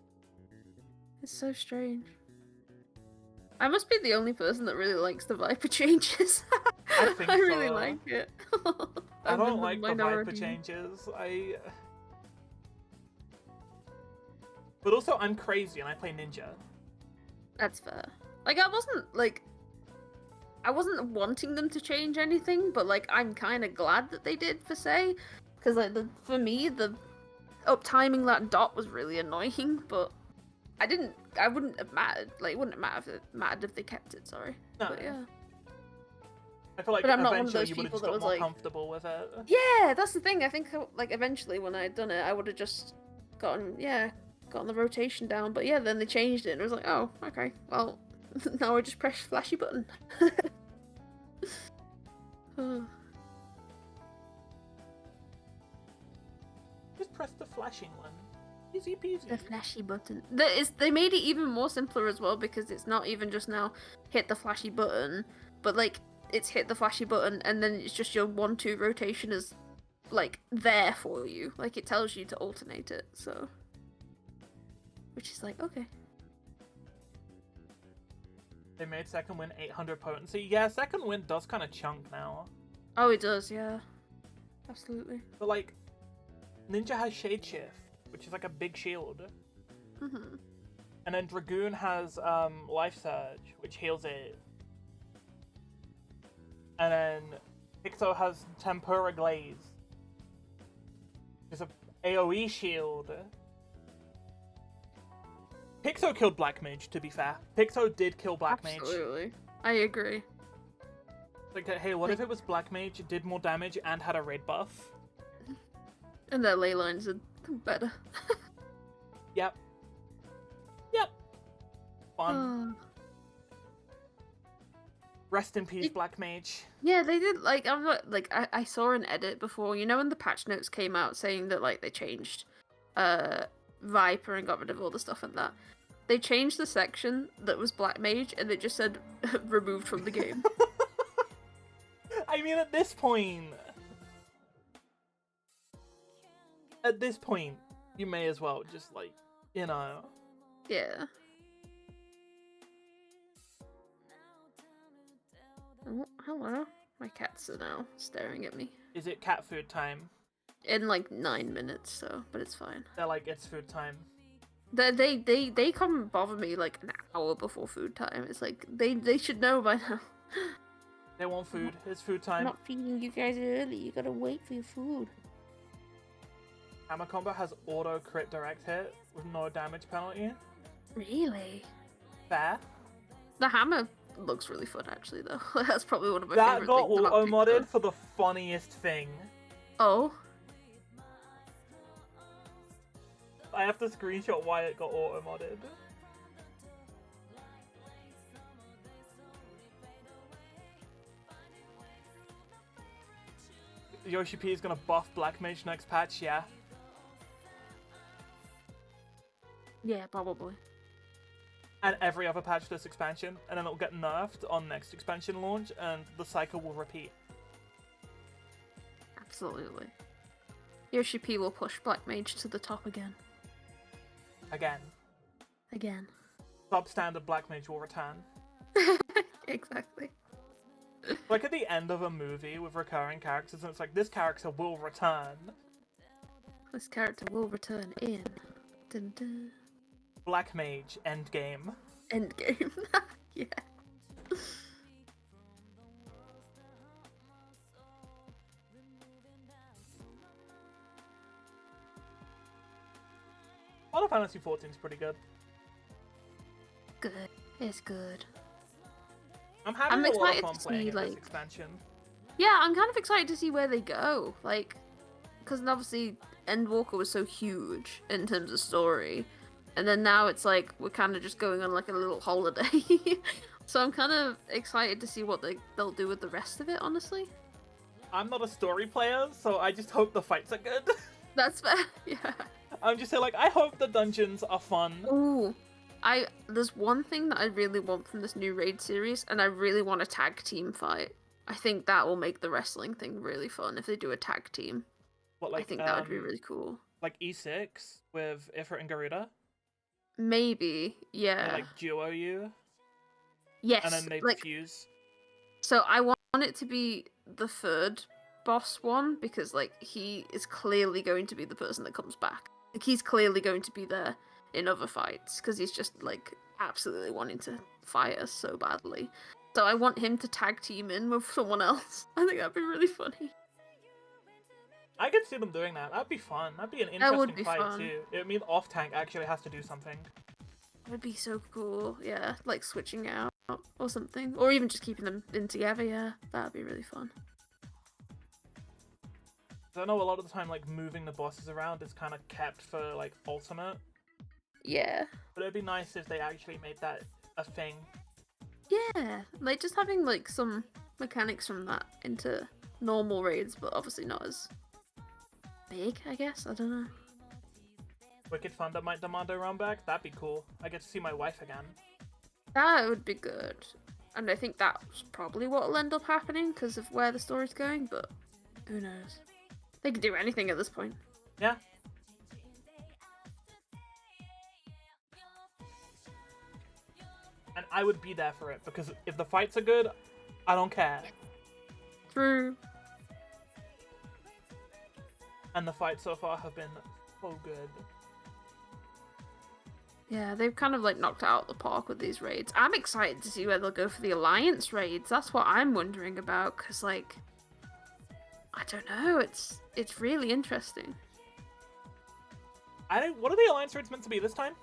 [SPEAKER 2] It's so strange. I must be the only person that really likes the Viper changes.
[SPEAKER 1] I think
[SPEAKER 2] I really
[SPEAKER 1] so.
[SPEAKER 2] like it.
[SPEAKER 1] I don't like the Viper changes. But also, I'm crazy and I play Ninja.
[SPEAKER 2] That's fair. Like, I wasn't wanting them to change anything, but like, I'm kind of glad that they did, per se. Because like, for me, the uptiming that dot was really annoying, but I wouldn't have mattered. Like, it wouldn't have mattered if they kept it, sorry.
[SPEAKER 1] No.
[SPEAKER 2] But yeah.
[SPEAKER 1] I feel like
[SPEAKER 2] but I'm not one of
[SPEAKER 1] eventually
[SPEAKER 2] those
[SPEAKER 1] you would have
[SPEAKER 2] people
[SPEAKER 1] just
[SPEAKER 2] that
[SPEAKER 1] got
[SPEAKER 2] was
[SPEAKER 1] more
[SPEAKER 2] like,
[SPEAKER 1] comfortable with it.
[SPEAKER 2] Yeah, that's the thing. I think like eventually when I had done it, I would have just gotten the rotation down. But yeah, then they changed it and it was like, oh, okay, well, now I just press flashy button.
[SPEAKER 1] Just press the flashing one. Easy peasy.
[SPEAKER 2] The flashy button. They made it even more simpler as well, because it's not even just now hit the flashy button, but like it's hit the flashy button and then it's just your 1-2 rotation is like there for you. Like it tells you to alternate it, so. Which is like, okay.
[SPEAKER 1] They made second wind 800 potency. Yeah, second wind does kind of chunk now.
[SPEAKER 2] Oh, it does, yeah. Absolutely.
[SPEAKER 1] But like, Ninja has Shade Shift, which is like a big shield. And then Dragoon has Life Surge, which heals it. And then Picto has Tempura Glaze, which is a AoE shield. Picto killed Black Mage, to be fair. Picto did kill Black Mage.
[SPEAKER 2] Absolutely. I agree.
[SPEAKER 1] Like, hey, what if it was Black Mage, did more damage, and had a raid buff?
[SPEAKER 2] And their ley lines are better.
[SPEAKER 1] Yep. Fun. Rest in peace, Black Mage.
[SPEAKER 2] Yeah, they did, like, I saw an edit before, you know when the patch notes came out saying that, like, they changed, Viper and got rid of all the stuff and that. They changed the section that was Black Mage and it just said removed from the game.
[SPEAKER 1] I mean, at this point, you may as well just like, you know.
[SPEAKER 2] Yeah. Oh, hello. My cats are now staring at me.
[SPEAKER 1] Is it cat food time?
[SPEAKER 2] In like 9 minutes, so but it's fine.
[SPEAKER 1] They're like, it's food time.
[SPEAKER 2] They come and bother me like an hour before food time. It's like they should know by now.
[SPEAKER 1] They want food. It's food time.
[SPEAKER 2] I'm not feeding you guys early. You gotta wait for your food.
[SPEAKER 1] Hammer combo has auto crit direct hit with no damage penalty.
[SPEAKER 2] Really?
[SPEAKER 1] Fair.
[SPEAKER 2] The hammer looks really fun, actually, though. That's probably one of my
[SPEAKER 1] That
[SPEAKER 2] favorite
[SPEAKER 1] got
[SPEAKER 2] things about
[SPEAKER 1] auto modded
[SPEAKER 2] Pixar.
[SPEAKER 1] for the funniest thing.
[SPEAKER 2] Oh.
[SPEAKER 1] I have to screenshot why it got auto modded. Yoshi P is gonna buff Black Mage next patch, yeah.
[SPEAKER 2] Yeah, probably.
[SPEAKER 1] And every other patch this expansion, and then it'll get nerfed on next expansion launch, and the cycle will repeat.
[SPEAKER 2] Absolutely. Yoshi P will push Black Mage to the top again.
[SPEAKER 1] Again.
[SPEAKER 2] Again.
[SPEAKER 1] Substandard Black Mage will return.
[SPEAKER 2] Exactly.
[SPEAKER 1] Like at the end of a movie with recurring characters, and it's like, this character will return.
[SPEAKER 2] This character will return in. Dun dun.
[SPEAKER 1] Black Mage, endgame.
[SPEAKER 2] Endgame. Yeah.
[SPEAKER 1] Final Fantasy XIV is pretty good.
[SPEAKER 2] Good. It's good.
[SPEAKER 1] I'm having a lot of
[SPEAKER 2] excited
[SPEAKER 1] fun
[SPEAKER 2] to
[SPEAKER 1] playing
[SPEAKER 2] see,
[SPEAKER 1] in
[SPEAKER 2] like-
[SPEAKER 1] this expansion.
[SPEAKER 2] Yeah, I'm kind of excited to see where they go. Like, because obviously Endwalker was so huge in terms of story. And then now it's like, we're kind of just going on like a little holiday. So I'm kind of excited to see what they'll do with the rest of it, honestly.
[SPEAKER 1] I'm not a story player, so I just hope the fights are good.
[SPEAKER 2] That's fair, yeah.
[SPEAKER 1] I'm just saying, like, I hope the dungeons are fun.
[SPEAKER 2] Ooh. There's one thing that I really want from this new raid series, and I really want a tag team fight. I think that will make the wrestling thing really fun if they do a tag team.
[SPEAKER 1] What, like,
[SPEAKER 2] I think that would be really cool.
[SPEAKER 1] Like E6 with Ifrit and Garuda?
[SPEAKER 2] Maybe, yeah.
[SPEAKER 1] They, like, duo you,
[SPEAKER 2] Yes,
[SPEAKER 1] and then they
[SPEAKER 2] like,
[SPEAKER 1] fuse.
[SPEAKER 2] so I want it to be the third boss one, because, like, he is clearly going to be the person that comes back. Like, he's clearly going to be there in other fights, because he's just, like, absolutely wanting to fight us so badly. So I want him to tag team in with someone else. I think that'd be really funny.
[SPEAKER 1] I could see them doing that. That'd be fun. That'd be an
[SPEAKER 2] That would
[SPEAKER 1] interesting
[SPEAKER 2] be
[SPEAKER 1] fight,
[SPEAKER 2] fun.
[SPEAKER 1] too. It would mean off-tank actually has to do something.
[SPEAKER 2] That would be so cool, yeah. Like, switching out or something. Or even just keeping them in together, yeah. That'd be really fun.
[SPEAKER 1] I know a lot of the time, like, moving the bosses around is kind of kept for, like, ultimate.
[SPEAKER 2] Yeah.
[SPEAKER 1] But it'd be nice if they actually made that a thing.
[SPEAKER 2] Yeah, like just having like some mechanics from that into normal raids, but obviously not as big, I guess. I don't know.
[SPEAKER 1] Wicked Fun that might demand a run back? That'd be cool. I get to see my wife again.
[SPEAKER 2] That would be good. And I think that's probably what'll end up happening because of where the story's going, but who knows? They can do anything at this point.
[SPEAKER 1] Yeah. And I would be there for it, because if the fights are good, I don't care.
[SPEAKER 2] True.
[SPEAKER 1] And the fights so far have been so good.
[SPEAKER 2] Yeah, they've kind of like knocked it out of the park with these raids. I'm excited to see where they'll go for the Alliance raids. That's what I'm wondering about, because like, I don't know, it's really interesting.
[SPEAKER 1] What are the Alliance raids meant to be this time?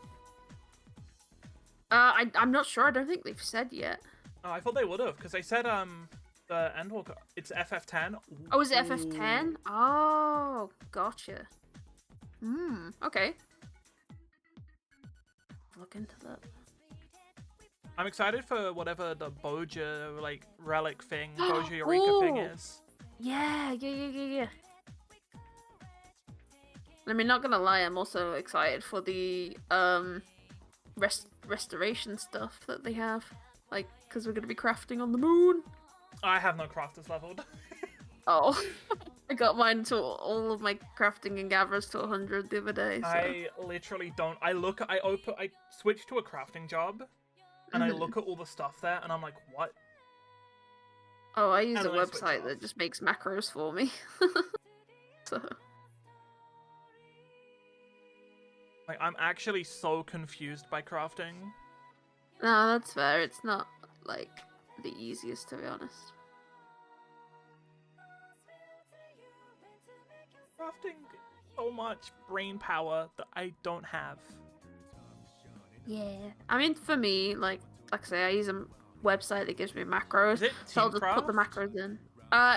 [SPEAKER 2] I'm not sure. I don't think they've said yet.
[SPEAKER 1] Oh, I thought they would have, because they said, the Endwalker, it's FF10.
[SPEAKER 2] Oh, is it FF10? Oh, gotcha. Okay. Look into that.
[SPEAKER 1] I'm excited for whatever the Boja, like, relic thing, Boja Eureka thing
[SPEAKER 2] Ooh.
[SPEAKER 1] is.
[SPEAKER 2] Yeah. I mean, not gonna lie, I'm also excited for the, restoration stuff that they have. Like, because we're gonna be crafting on the moon.
[SPEAKER 1] I have no crafters leveled.
[SPEAKER 2] Oh, I got mine to all of my crafting and gatherers to 100 the other day. So.
[SPEAKER 1] I literally don't. I switch to a crafting job, and I look at all the stuff there, and I'm like, what?
[SPEAKER 2] Oh, I use
[SPEAKER 1] And
[SPEAKER 2] a
[SPEAKER 1] then I switch
[SPEAKER 2] website
[SPEAKER 1] off.
[SPEAKER 2] that just makes macros for me. So.
[SPEAKER 1] Like, I'm actually so confused by crafting.
[SPEAKER 2] No, that's fair. It's not, like, the easiest, to be honest.
[SPEAKER 1] Crafting so much brain power that I don't have.
[SPEAKER 2] Yeah. I mean, for me, like I say, I use a website that gives me macros.
[SPEAKER 1] Is it
[SPEAKER 2] So I'll just put the
[SPEAKER 1] Teamcraft?
[SPEAKER 2] macros in.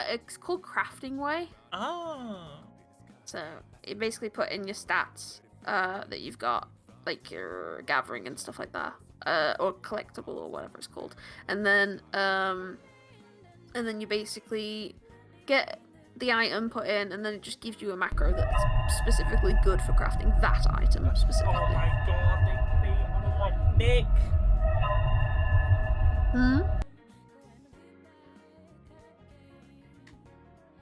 [SPEAKER 2] It's called Crafting Way.
[SPEAKER 1] Oh.
[SPEAKER 2] So you basically put in your stats that you've got, like your gathering and stuff like that, or collectible or whatever it's called, and then you basically get the item put in, and then it just gives you a macro that's specifically good for crafting that item specifically.
[SPEAKER 1] Oh my god, oh, Nick.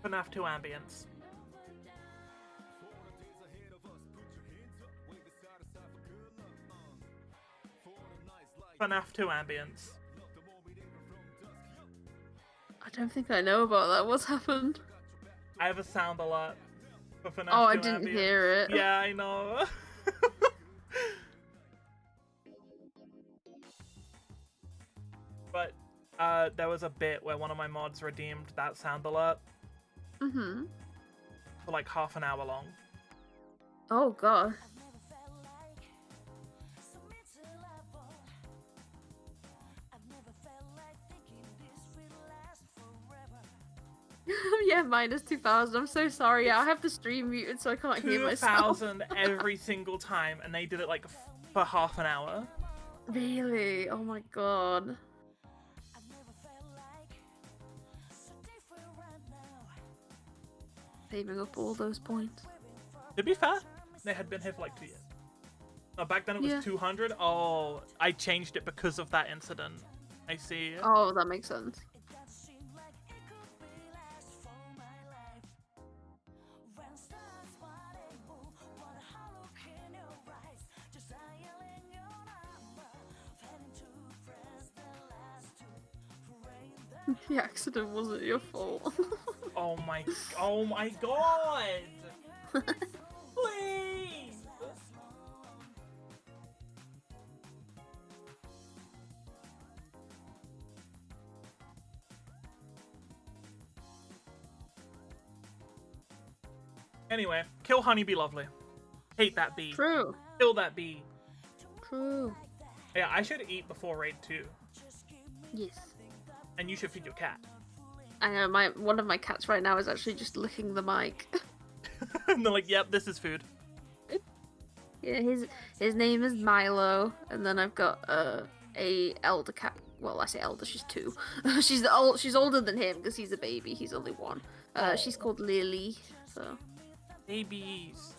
[SPEAKER 1] FNAF 2 ambience. FNAF 2 ambience.
[SPEAKER 2] I don't think I know about that. What's happened?
[SPEAKER 1] I have a sound alert for FNAF 2
[SPEAKER 2] Oh, I
[SPEAKER 1] ambience.
[SPEAKER 2] didn't hear it.
[SPEAKER 1] Yeah, I know. But there was a bit where one of my mods redeemed that sound alert for like half an hour long.
[SPEAKER 2] Oh god. Yeah, minus 2,000. I'm so sorry. I have the stream muted so I can't hear myself.
[SPEAKER 1] 2,000 every single time, and they did it like for half an hour.
[SPEAKER 2] Really? Oh my god. Saving up all those points.
[SPEAKER 1] To be fair, they had been here for like 2 years. Oh, back then it was 200. Oh, I changed it because of that incident. I see.
[SPEAKER 2] Oh, that makes sense. The accident wasn't your fault.
[SPEAKER 1] Oh my god! Please! Anyway, kill Honey Be Lovely. Hate that bee.
[SPEAKER 2] True.
[SPEAKER 1] Kill that bee.
[SPEAKER 2] True.
[SPEAKER 1] Yeah, I should eat before raid 2.
[SPEAKER 2] Yes.
[SPEAKER 1] And you should feed your cat.
[SPEAKER 2] I know, one of my cats right now is actually just licking the mic.
[SPEAKER 1] And they're like, yep, this is food.
[SPEAKER 2] Yeah, his name is Milo, and then I've got a elder cat. Well, I say elder, she's 2. She's older than him because he's a baby. He's only 1. She's called Lily. So.
[SPEAKER 1] Babies.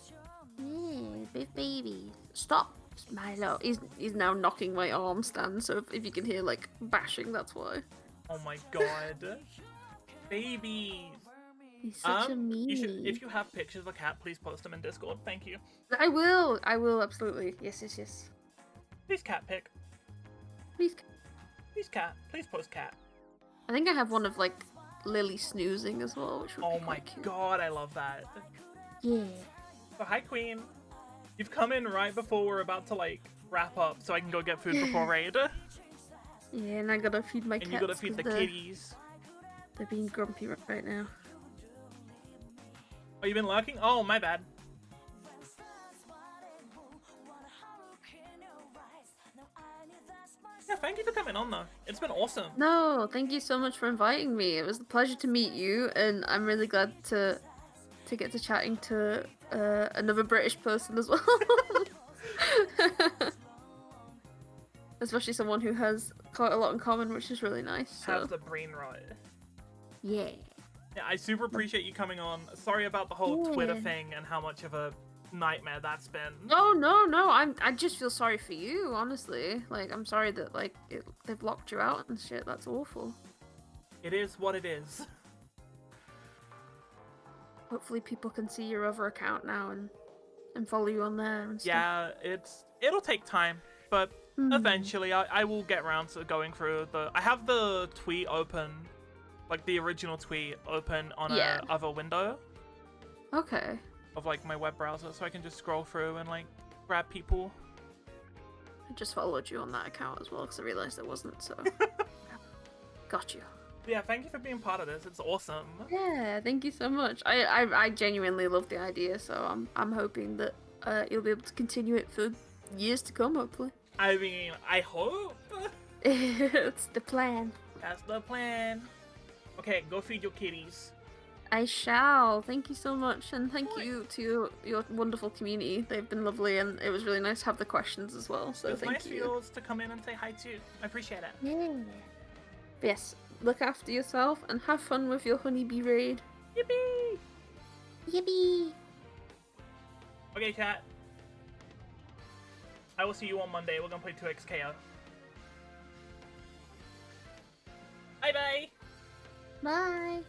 [SPEAKER 2] Yeah, big babies. Stop, Milo. He's now knocking my arm stand. So if you can hear like bashing, that's why.
[SPEAKER 1] Oh my god. Babies.
[SPEAKER 2] He's such a meanie.
[SPEAKER 1] If you have pictures of a cat, please post them in Discord. Thank you.
[SPEAKER 2] I will absolutely. Yes.
[SPEAKER 1] Please cat pic.
[SPEAKER 2] Please.
[SPEAKER 1] Please cat. Please post cat.
[SPEAKER 2] I think I have one of like Lily snoozing as well, which would be
[SPEAKER 1] my
[SPEAKER 2] quite cute.
[SPEAKER 1] god, I love that.
[SPEAKER 2] Yeah.
[SPEAKER 1] So hi Queen. You've come in right before we're about to like wrap up so I can go get food before raid.
[SPEAKER 2] Yeah, and I gotta feed my cats.
[SPEAKER 1] And you gotta feed the kitties.
[SPEAKER 2] They're being grumpy right now.
[SPEAKER 1] Oh, you've been lurking? Oh, my bad. Yeah, thank you for coming on though. It's been awesome.
[SPEAKER 2] No, thank you so much for inviting me. It was a pleasure to meet you, and I'm really glad to get to chatting to another British person as well. Especially someone who has quite a lot in common, which is really nice. So.
[SPEAKER 1] Have the brain rot.
[SPEAKER 2] Yeah.
[SPEAKER 1] Yeah, I super appreciate you coming on. Sorry about the whole Twitter thing and how much of a nightmare that's been.
[SPEAKER 2] No. I just feel sorry for you, honestly. Like, I'm sorry that like they've locked you out and shit. That's awful.
[SPEAKER 1] It is what it is.
[SPEAKER 2] Hopefully people can see your other account now and follow you on there and stuff.
[SPEAKER 1] Yeah, it'll take time, but
[SPEAKER 2] Mm.
[SPEAKER 1] eventually I will get around to going through I have the tweet open, like the original tweet open on
[SPEAKER 2] Yeah.
[SPEAKER 1] a other window
[SPEAKER 2] Okay.
[SPEAKER 1] of like my web browser, so I can just scroll through and like grab people.
[SPEAKER 2] I just followed you on that account as well because I realized it wasn't, so. Got you.
[SPEAKER 1] Yeah, thank you for being part of this. It's awesome.
[SPEAKER 2] Yeah, thank you so much. I genuinely love the idea, so I'm hoping that you'll be able to continue it for years to come, hopefully.
[SPEAKER 1] I mean, I hope.
[SPEAKER 2] It's the plan.
[SPEAKER 1] That's the plan. Okay, go feed your kitties.
[SPEAKER 2] I shall. Thank you so much, and thank you to your wonderful community. They've been lovely, and it was really nice to have the questions as well. So
[SPEAKER 1] It was
[SPEAKER 2] thank
[SPEAKER 1] nice
[SPEAKER 2] you.
[SPEAKER 1] for yours to come in and say hi too. I appreciate it.
[SPEAKER 2] Yeah. Yes. Look after yourself and have fun with your honeybee raid.
[SPEAKER 1] Yippee!
[SPEAKER 2] Yippee!
[SPEAKER 1] Okay, chat. I will see you on Monday. We're gonna play 2XKO. Bye bye!
[SPEAKER 2] Bye.